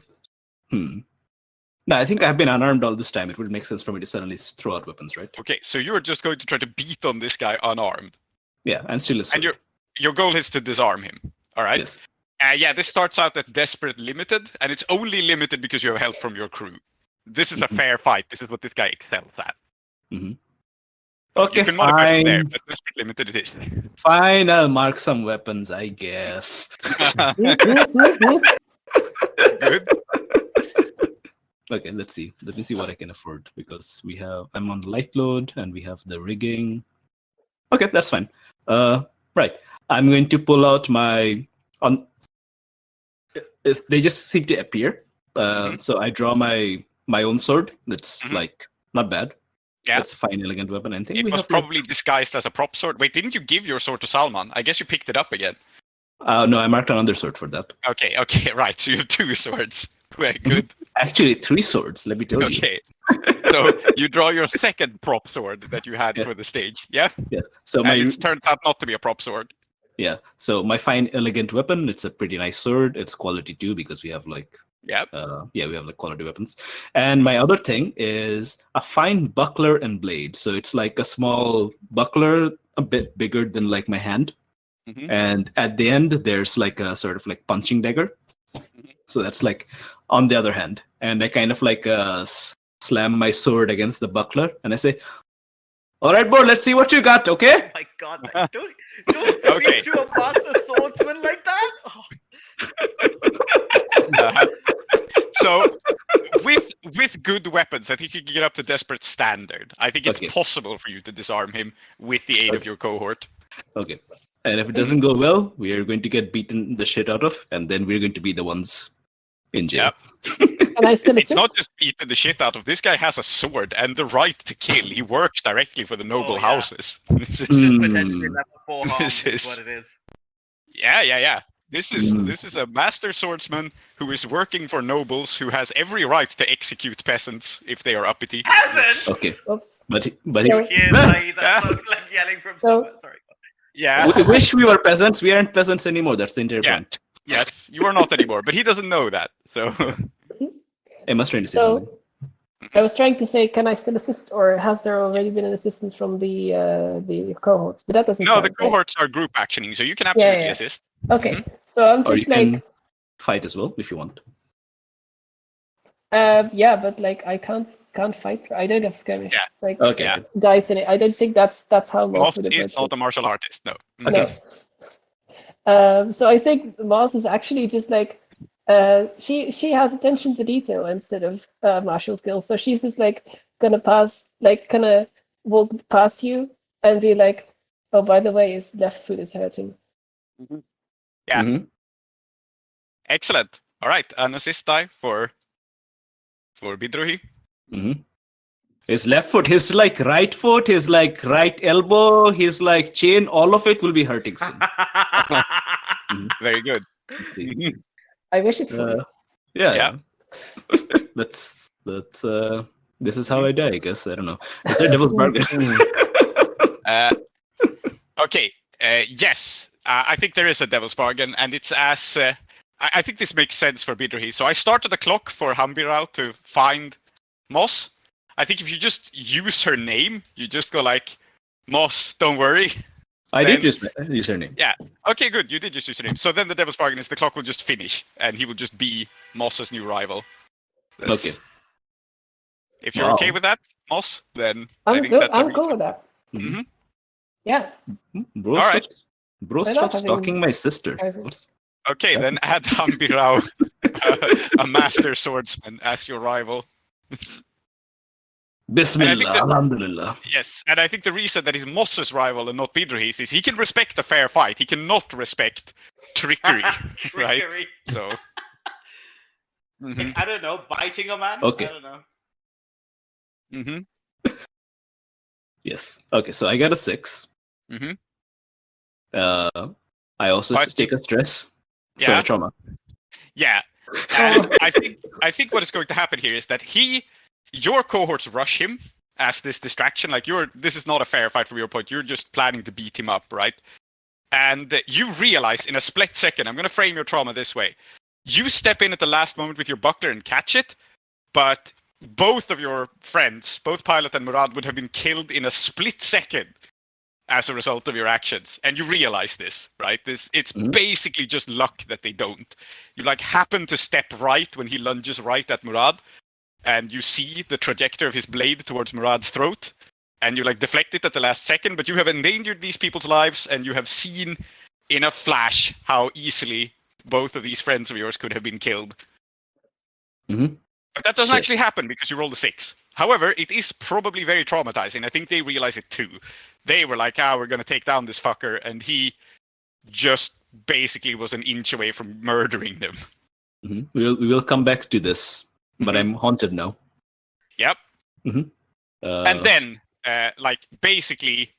No, I think I've been unarmed all this time. It would make sense for me to suddenly throw out weapons, right? Okay, so you're just going to try to beat on this guy unarmed, Yeah, and still a sword. and your goal is to disarm him. All right. Yes. Yeah, this starts out at desperate limited, and it's only limited because you have help from your crew. This is a fair fight. This is what this guy excels at. Okay, You can modify it there, fine. but desperate limited it is. Fine, I'll mark some weapons, I guess. Good. Okay, let's see. Let me see what I can afford because I'm on light load and we have the rigging. Okay, that's fine. Right. I'm going to pull out they just seem to appear. So I draw my own sword. That's like not bad. Yeah. That's a fine, elegant weapon. I think It was probably disguised as a prop sword. Wait, didn't you give your sword to Salman? I guess you picked it up again. No, I marked another sword for that. Okay, right. So you have two swords. Well, good. Actually, 3 swords. Let me tell you. Okay. So you draw your second prop sword that you had for the stage. Yeah. Yeah. So And it turns out not to be a prop sword. Yeah. So my fine, elegant weapon. It's a pretty nice sword. It's quality 2 because we have like. Yeah. We have like quality weapons. And my other thing is a fine buckler and blade. So it's like a small buckler, a bit bigger than like my hand. And at the end, there's like a sort of like punching dagger. So that's like on the other hand. And I kind of like slam my sword against the buckler and I say, all right, bro, let's see what you got, okay? Oh my god, man. Don't speak to a master swordsman like that. Oh. So with good weapons, I think you can get up to desperate standard. I think it's possible for you to disarm him with the aid of your cohort. Okay. And if it doesn't go well, we are going to get beaten the shit out of, and then we're going to be the ones in jail. And I still It's not just beating the shit out of. This guy has a sword and the right to kill. He works directly for the noble houses. This is Potentially level 4 harm is what it is. Yeah. This is a master swordsman who is working for nobles who has every right to execute peasants if they are uppity. Peasants! Okay. Oops. But So- Here's Saida like yelling from somewhere. Sorry. Yeah. we wish we were peasants. We aren't peasants anymore. That's the entire Yeah. point. Yes, you are not anymore, but he doesn't know that. So I must try to say So, something. I was trying to say, can I still assist, or has there already been an assistance from the cohorts? But that doesn't. no, count, the right? cohorts are group actioning, so you can absolutely yeah. assist. Okay, so I'm Or you just like, can fight as well if you want. yeah, but like I can't fight. I don't have skirmish. Yeah. Like Okay. Yeah. dice in it. I don't think that's how Moss Moss would approach is not this. a martial artist, no. No. So I think Moss is actually just like she has attention to detail instead of martial skills. So she's just like gonna walk past you and be like, oh, by the way, his left foot is hurting. Yeah. Mhm. Excellent. All right, an assist die for Bidruhi. Mhm. His left foot, his like right foot, his like right elbow, his like chain, all of it will be hurting soon. Very good. Let's see. Mhm. I wish it would. Yeah. That's this is how I die, I guess. I don't know. Is there devil's bargain? Okay. Yes, I think there is a devil's bargain, and it's as I think this makes sense for Bidruhi. So I started a clock for Hambirao to find Moss. I think if you just use her name, you just go like, Moss, don't worry. I Then- did use her name. Yeah. Okay, good. You did just use your name. So then the devil's bargain is the clock will just finish, and he will just be Moss's new rival. Okay. If you're Wow. okay with that, Moss, then I I'm think that's a cool reason. with that. Mhm. Yeah. Bro, All right. I stop love having stalking my sister. rivals. What's- Okay, then add Hambirao, a master swordsman, as your rival. Bismillah, that- alhamdulillah. Yes, and I think the reason that he's Moss's rival and not Bidruhi's is he can respect a fair fight. He cannot respect trickery, right? Trickery. So. Mhm. I don't know, biting a man? Okay. I don't know. Mhm. Yes. Okay, so I got a 6. Mhm. I also But- just take a stress. Yeah. Sorry, trauma. Yeah, and I think what is going to happen here is that your cohorts rush him as this distraction. Like this is not a fair fight from your point. You're just planning to beat him up, right? And you realize in a split second. I'm going to frame your trauma this way: you step in at the last moment with your buckler and catch it, but both of your friends, both Pilot and Murad, would have been killed in a split second as a result of your actions. And you realize this, right? It's Mhm. basically just luck that they don't. You like happen to step right when he lunges right at Murad, and you see the trajectory of his blade towards Murad's throat, and you like deflect it at the last second, but you have endangered these people's lives, and you have seen in a flash how easily both of these friends of yours could have been killed. Mhm. But that doesn't Shit. actually happen because you rolled a 6. However, it is probably very traumatizing. I think they realize it too. They were like, we're going to take down this fucker, and he just basically was an inch away from murdering them. Mhm. We will come back to this, but Mhm. I'm haunted now. Yep. And And then, basically,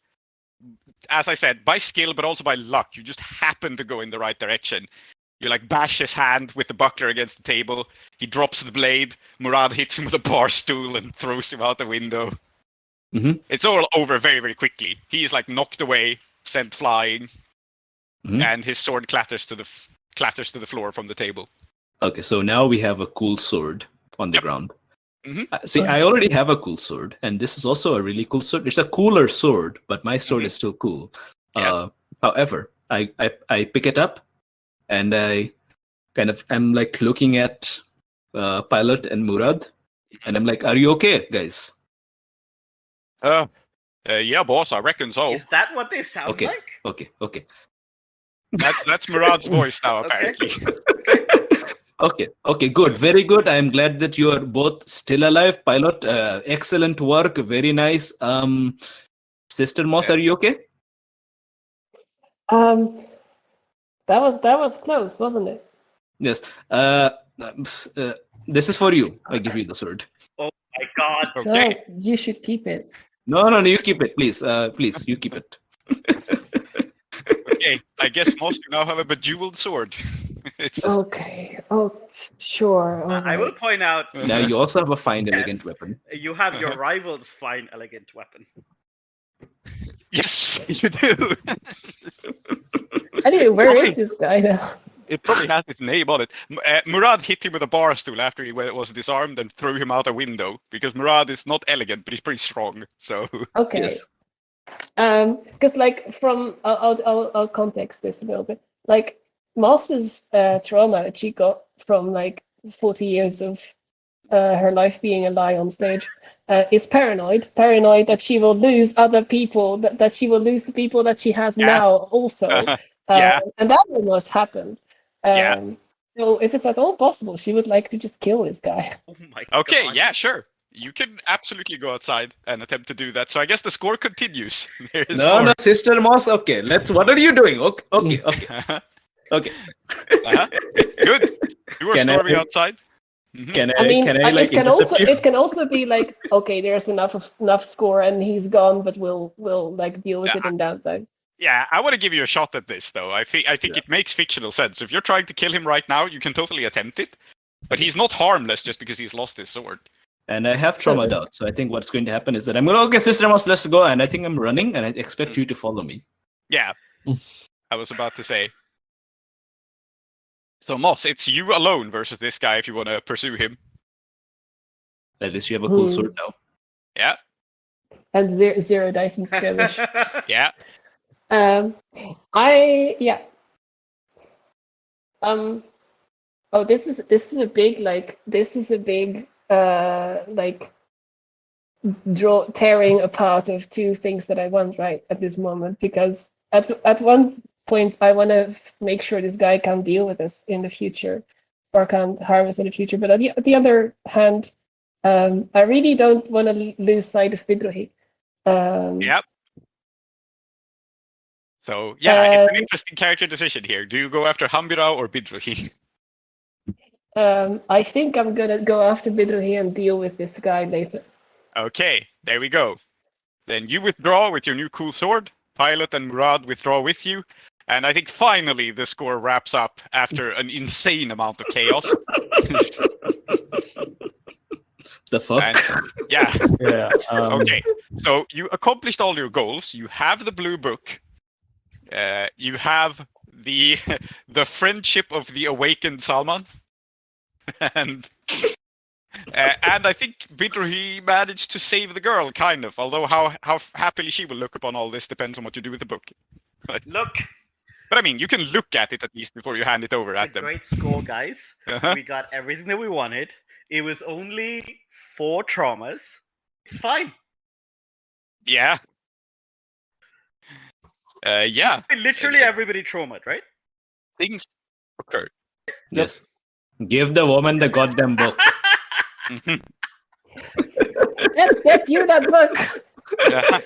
as I said, by skill, but also by luck, you just happen to go in the right direction. You like bash his hand with the buckler against the table. He drops the blade. Murad hits him with a bar stool and throws him out the window. Mhm. It's all over very, very quickly. He is like knocked away, sent flying, Mhm. and his sword clatters to the floor from the table. Okay, so now we have a cool sword on the Yep. ground. Mhm. See, I already have a cool sword, and this is also a really cool sword. It's a cooler sword, but my sword Mhm. is still cool. Yes. However, I pick it up, and I I'm like looking at Pilot and Murad, and I'm like, "Are you okay, guys?" Yeah, boss, I reckon so. Is that what they sound Okay. like? Okay. That's Murad's voice now, Okay. apparently. Okay, good. Very good. I'm glad that you are both still alive, Pilot. Excellent work. Very nice. Sister Moss, are you okay? That was close, wasn't it? Yes. This is for you. I give you the sword. Oh my god. Okay. No, you should keep it. No, you keep it, please. Please, you keep it. Okay, I guess most you now have a bejeweled sword. It's Okay. Oh, sure. All I will right. point out Now you also have a fine, elegant Yes. weapon. you have your rival's fine, elegant weapon. yes. You do. Anyway, where is Probably- this guy now? It probably has his name on it. Murad hit him with a bar stool after he was disarmed and threw him out a window because Murad is not elegant, but he's pretty strong. So Okay. Yes. Because like from I'll context this a little bit. Like Moss's trauma that she got from like 40 years of her life being a lie on stage is paranoid that she will lose other people, that she will lose the people that she has now also. Yeah. And that almost happened. Yeah. So if it's at all possible, she would like to just kill this guy. Oh my god. okay, yeah, sure. You can absolutely go outside and attempt to do that. So I guess the score continues. There is No, more. no, Sister Moss. Okay, what are you doing? Okay. Okay. Good. You are Can I- storming outside. Mhm. Can I mean, like it can also intercept you? it can also be like, okay, there's enough score and he's gone, but we'll like deal with it in downtime. Yeah, I want to give you a shot at this though. I think it makes fictional sense. If you're trying to kill him right now, you can totally attempt it. But he's not harmless just because he's lost his sword. And I have trauma out, so I think what's going to happen is that I'm going to, okay, Sister Moss, let's go. And I think I'm running, and I expect you to follow me. Yeah. I was about to say. So Moss, it's you alone versus this guy if you want to pursue him. At least you have a cool sword now. Yeah. And zero dice in skirmish. Yeah. Oh, this is a big tearing apart of two things that I want right at this moment, because at one point I want to make sure this guy can't deal with us in the future or can't harm us in the future, but on the other hand, I really don't want to lose sight of Bidrohi. Yep. So yeah, it's an interesting character decision here. Do you go after Hambira or Bidrohi? I think I'm gonna go after Bidrohi and deal with this guy later. Okay, there we go. Then you withdraw with your new cool sword. Pilot and Murad withdraw with you. And I think finally the score wraps up after an insane amount of chaos. The fuck? And, yeah. Yeah. Okay. So you accomplished all your goals. You have the blue book. You have the friendship of the awakened Salman. And I think Bidrohi managed to save the girl, kind of. Although how happily she will look upon all this depends on what you do with the book. Look, But I mean, you can look at it at least before you hand it over it's at a them. great score, guys. Uh-huh. We got everything that we wanted. It was only 4 traumas. It's fine. Yeah. Yeah. Literally everybody traumatized, right? Things occur. Yes. Give the woman the goddamn book. Mhm. Let's get you that book. Yeah.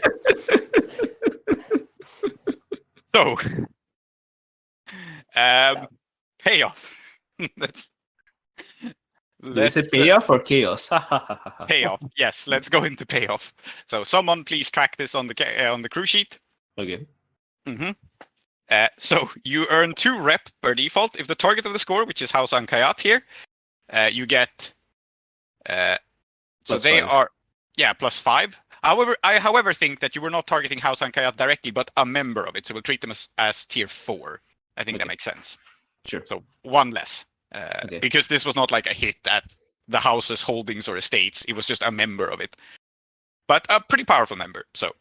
So, payoff. Is it payoff or chaos? Payoff. Yes, let's go into payoff. So, someone please track this on the crew sheet. Okay. Mm-hmm. So you earn 2 rep per default. If the target of the score, which is House Ankayat here, you get. So Plus they 5. are, +5. However, think that you were not targeting House Ankayat directly, but a member of it. So we'll treat them as tier 4. I think that makes sense. Sure. So 1 less, Okay. because this was not like a hit at the house's holdings or estates. It was just a member of it, but a pretty powerful member. So.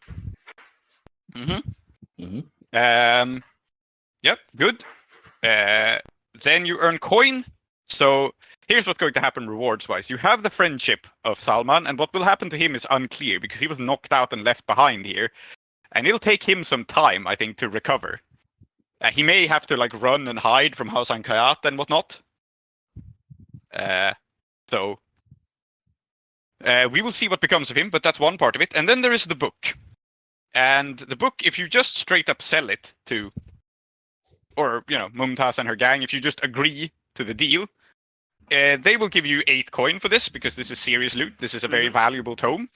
Yep, good. Then you earn coin. So here's what's going to happen rewards-wise. You have the friendship of Salman, and what will happen to him is unclear because he was knocked out and left behind here. And it'll take him some time, I think, to recover. He may have to like run and hide from House Ankayat and whatnot. So we will see what becomes of him, but that's one part of it. And then there is the book. And the book, if you just straight up sell it to, or, Mumtaz and her gang, if you just agree to the deal, they will give you 8 coin for this, because this is serious loot. This is a very valuable tome.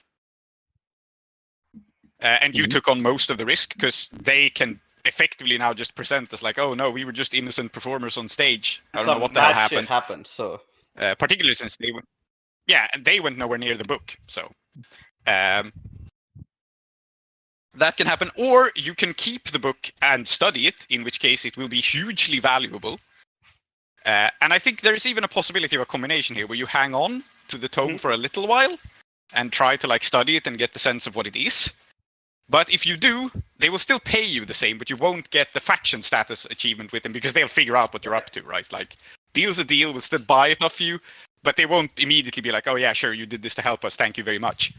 And you took on most of the risk, because they can effectively now just present as like, oh no, we were just innocent performers on stage. I don't Some know what the hell mad shit happened. So Particularly since they went, and they went nowhere near the book. So that can happen, or you can keep the book and study it, in which case it will be hugely valuable. And I think there's even a possibility of a combination here, where you hang on to the tome for a little while and try to like study it and get the sense of what it is. But if you do, they will still pay you the same, but you won't get the faction status achievement with them because they'll figure out what you're up to, right? Like, deal's a deal, we'll still buy it off you, but they won't immediately be like, oh yeah, sure, you did this to help us, thank you very much.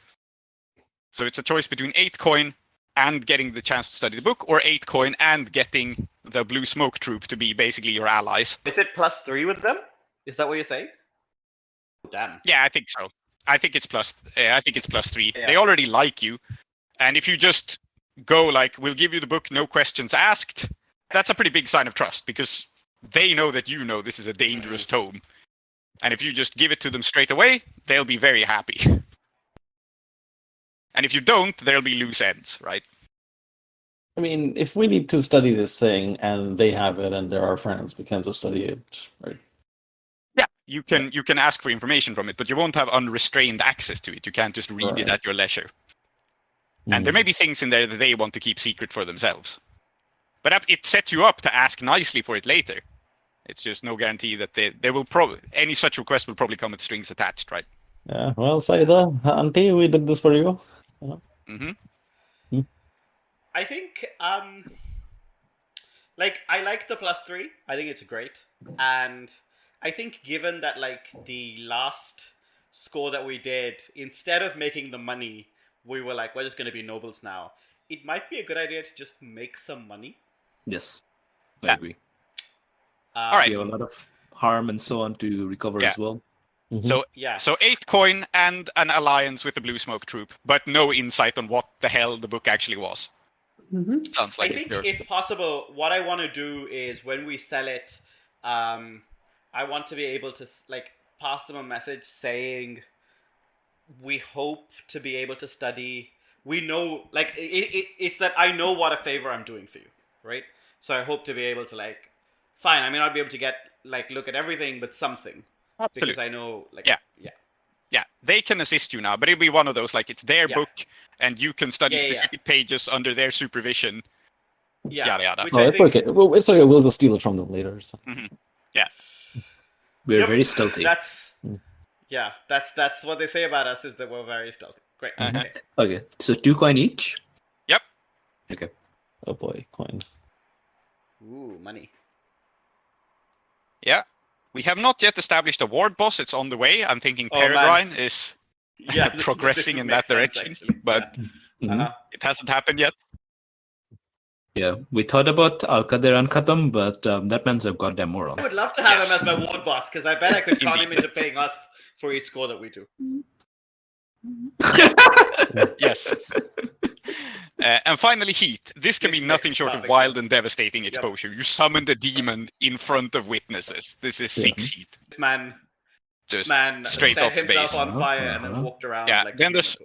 So it's a choice between 8 coin and getting the chance to study the book, or 8 coin and getting the Blue Smoke Troop to be basically your allies. is it +3 with them? Is that what you're saying? Damn. Yeah, I think so. I think it's +3. Yeah. They already like you. And if you just go like, we'll give you the book, no questions asked, that's a pretty big sign of trust, because they know that you know this is a dangerous tome. And if you just give it to them straight away, they'll be very happy. And if you don't, there'll be loose ends, right? I mean, if we need to study this thing and they have it and they're our friends, we can just study it, right? Yeah, you can ask for information from it, but you won't have unrestrained access to it. You can't just read it at your leisure. And there may be things in there that they want to keep secret for themselves. But it sets you up to ask nicely for it later. It's just no guarantee that they will any such request will probably come with strings attached, right? Yeah, well, Saida, auntie, we did this for you. Mm-hmm. I think like I like the +3. I think it's great. And I think given that like the last score that we did, instead of making the money, we were like, we're just going to be nobles now. It might be a good idea to just make some money. Yes, I agree. All right. We have a lot of harm and so on to recover as well. So 8 coin and an alliance with the Blue Smoke Troop, but no insight on what the hell the book actually was. Sounds like I think if possible, what I want to do is when we sell it, I want to be able to like pass them a message saying, we hope to be able to study. We know, like, it's that I know what a favor I'm doing for you, right? So I hope to be able to, like, fine, I may not be able to get, like, look at everything, but something. Absolutely. Because I know, like, yeah, they can assist you now, but it'll be one of those, like, it's their book, and you can study Yeah, specific pages under their supervision. Yada yada. Oh, it's okay. Well, it's okay. We'll just steal it from them later. So. Yeah. We're very stealthy. That's what they say about us, is that we're very stealthy. Great. Okay, so 2 coin each? Yep. Okay. Oh boy, coin. Ooh, money. Yeah. We have not yet established a ward boss. It's on the way. I'm thinking Peregrine is progressing in that direction, but it hasn't happened yet. Yeah, we thought about Sher-e-Khattam, but that man's a goddamn moron. I would love to have him as my ward boss, because I bet I could con him into paying us for each score that we do. Yes. And finally, heat. This can be nothing short of wild and devastating exposure. You summoned a demon in front of witnesses. This is 6 heat. This man straight set off the himself base. on fire and then walked around like then there's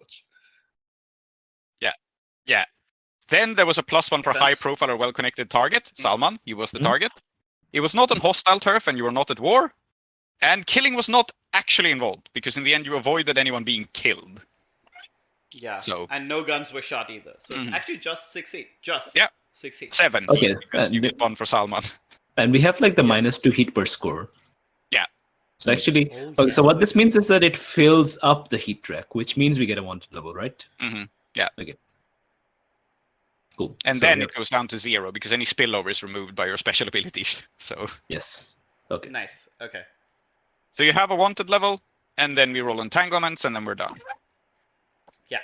Then there was a +1 for high profile or well-connected target. Salman, he was the target. It was not on hostile turf and you were not at war. And killing was not actually involved, because in the end you avoided anyone being killed. Yeah. So, and no guns were shot either. So it's actually just 6 heat. 6 heat. 7 Okay. heat, because you get 1 for Salman. And we have like the -2 heat per score. Yeah. So actually, so what this means is that it fills up the heat track, which means we get a wanted level, right? Yeah. Okay. Cool. And then it goes down to 0, because any spillover is removed by your special abilities. So yes. Okay. Nice. Okay. So you have a wanted level, and then we roll entanglements, and then we're done. Yeah.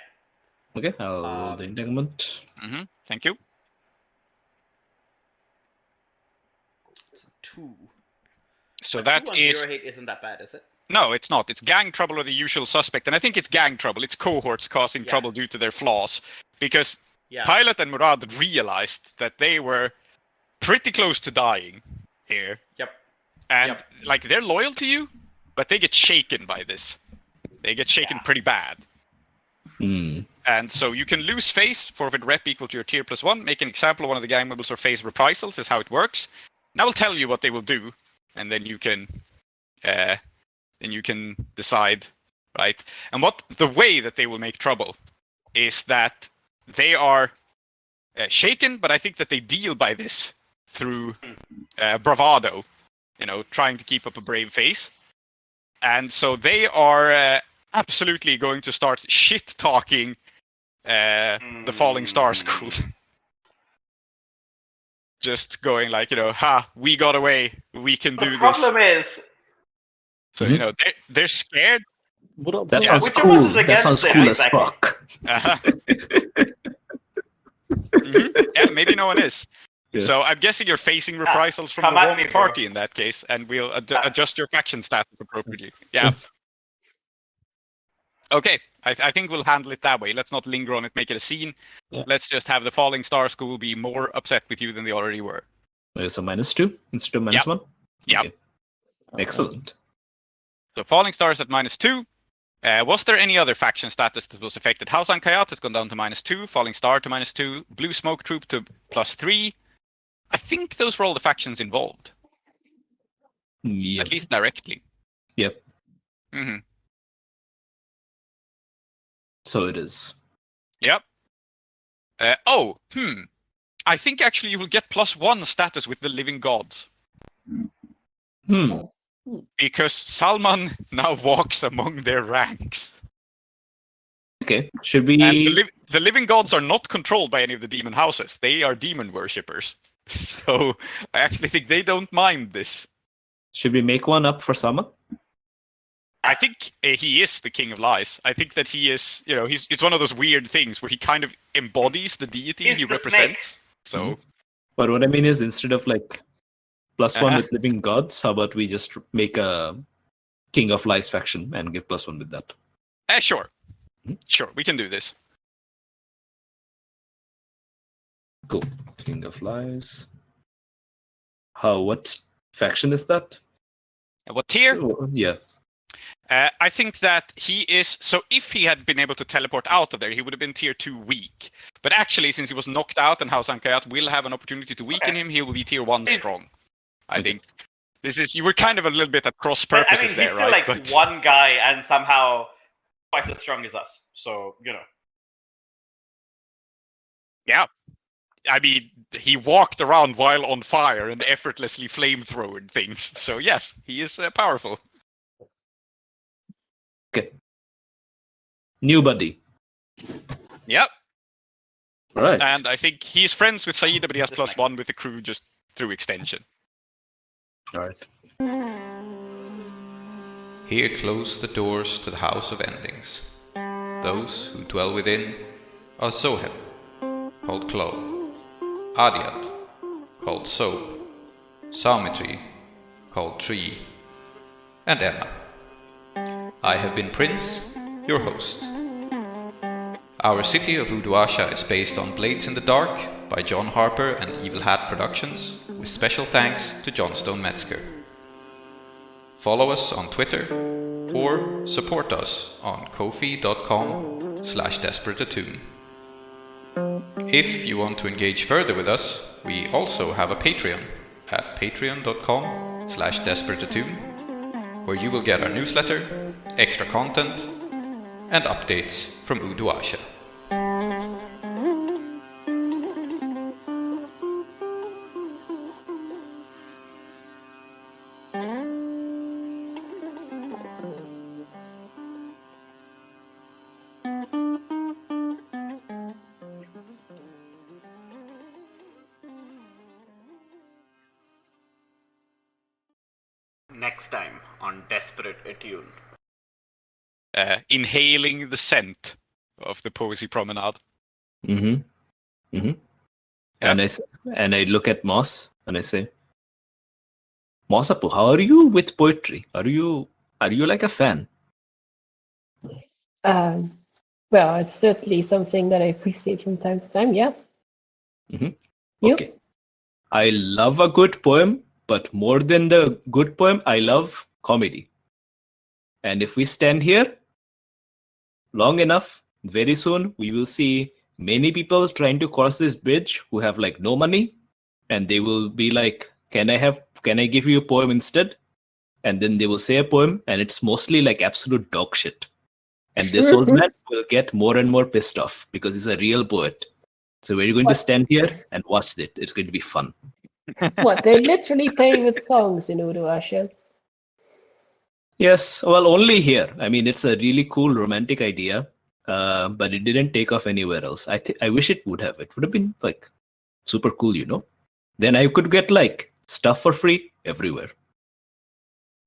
Okay, I'll roll the entanglement. Thank you. It's 2. So but that 2 on is 0 hit isn't that bad, is it? No, it's not. It's gang trouble or the usual suspect, and I think it's gang trouble. It's cohorts causing trouble due to their flaws, because Pilot and Murad realized that they were pretty close to dying here. Yep. And like, they're loyal to you, but they get shaken by this. They get shaken pretty bad. And And so you can lose face, forfeit rep equal to your tier +1, make an example of one of the gang members or face reprisals is how it works. And I will tell you what they will do, and then you can decide, right? And what the way that they will make trouble is that they are shaken, but I think that they deal by this through bravado, trying to keep up a brave face. And so they are absolutely going to start shit-talking the Falling Star School. Just going like, we got away, we can do this. The problem is... So, they're scared. That sounds cool. That sounds cool as fuck. Yeah, maybe no one is. Yeah. So I'm guessing you're facing reprisals from the wrong party in that case, and we'll adjust your faction status appropriately. Yeah. Okay, I think we'll handle it that way. Let's not linger on it, make it a scene. Yeah. Let's just have the Falling Star School be more upset with you than they already were. So -2 instead of -1? Yeah. Okay. Excellent. So Falling Star is at -2. Was there any other faction status that was affected? House Ankayat has gone down to -2, Falling Star to -2, Blue Smoke Troop to +3. I think those were all the factions involved. Yep. At least directly. Yep. Mm-hmm. So it is. Yep. I think actually you will get +1 status with the Living Gods. Because Salman now walks among their ranks. Okay, should we... And the Living Gods are not controlled by any of the demon houses. They are demon worshippers. So I actually think they don't mind this. Should we make one up for Salman? I think he is the King of Lies. I think that he is, it's one of those weird things where he kind of embodies the deity he represents. Snake. So, But what I mean is, instead of like +1 with Living Gods, how about we just make a King of Lies faction and give +1 with that? Sure. Sure, we can do this. Cool. King of Lies. What faction is that? What tier? Yeah. I think that he is... So if he had been able to teleport out of there, he would have been tier 2 weak. But actually, since he was knocked out and House Ankayat will have an opportunity to weaken him, he will be tier 1 strong. I think. You were kind of a little bit at cross purposes there, right? He's still like one guy and somehow twice as strong as us. So, Yeah. I mean, he walked around while on fire and effortlessly flamethrowered things. So yes, he is powerful. Okay. New buddy. Yep. All right. And I think he's friends with Saida, but he has +1 with the crew just through extension. All right. Here close the doors to the House of Endings. Those who dwell within are Zoheb, called Klow, Aadiyat, called Soap, Soumithri, called Tree, and Emma. I have been Prince, your host. Our city of Uduasha is based on Blades in the Dark by John Harper and Evil Hat Productions, with special thanks to Johnstone Metzger. Follow us on Twitter or support us on kofi.com/desperateattune. If you want to engage further with us, we also have a Patreon at patreon.com/desperateattune, where you will get our newsletter, extra content, and updates from Uduasha. Next time on Desperate Attune. Inhaling the scent of the Poesy Promenade. Mm-hmm. Mm-hmm. Yeah. And I look at Moss and I say, Mossapu, how are you with poetry? Are you like a fan? Well, it's certainly something that I appreciate from time to time, yes. Mm-hmm. You? Okay. I love a good poem, but more than the good poem, I love comedy. And if we stand here long enough, very soon we will see many people trying to cross this bridge who have like no money, and they will be like, can I give you a poem instead? And then they will say a poem, and it's mostly like absolute dog shit. And this old man will get more and more pissed off because he's a real poet. So we're going to stand here and watch it. It's going to be fun. What, they literally pay with songs in Urdu, Asha? Yes, well, only here. I mean, it's a really cool romantic idea, but it didn't take off anywhere else. I wish it would have. It would have been like super cool, you know? Then I could get like stuff for free everywhere.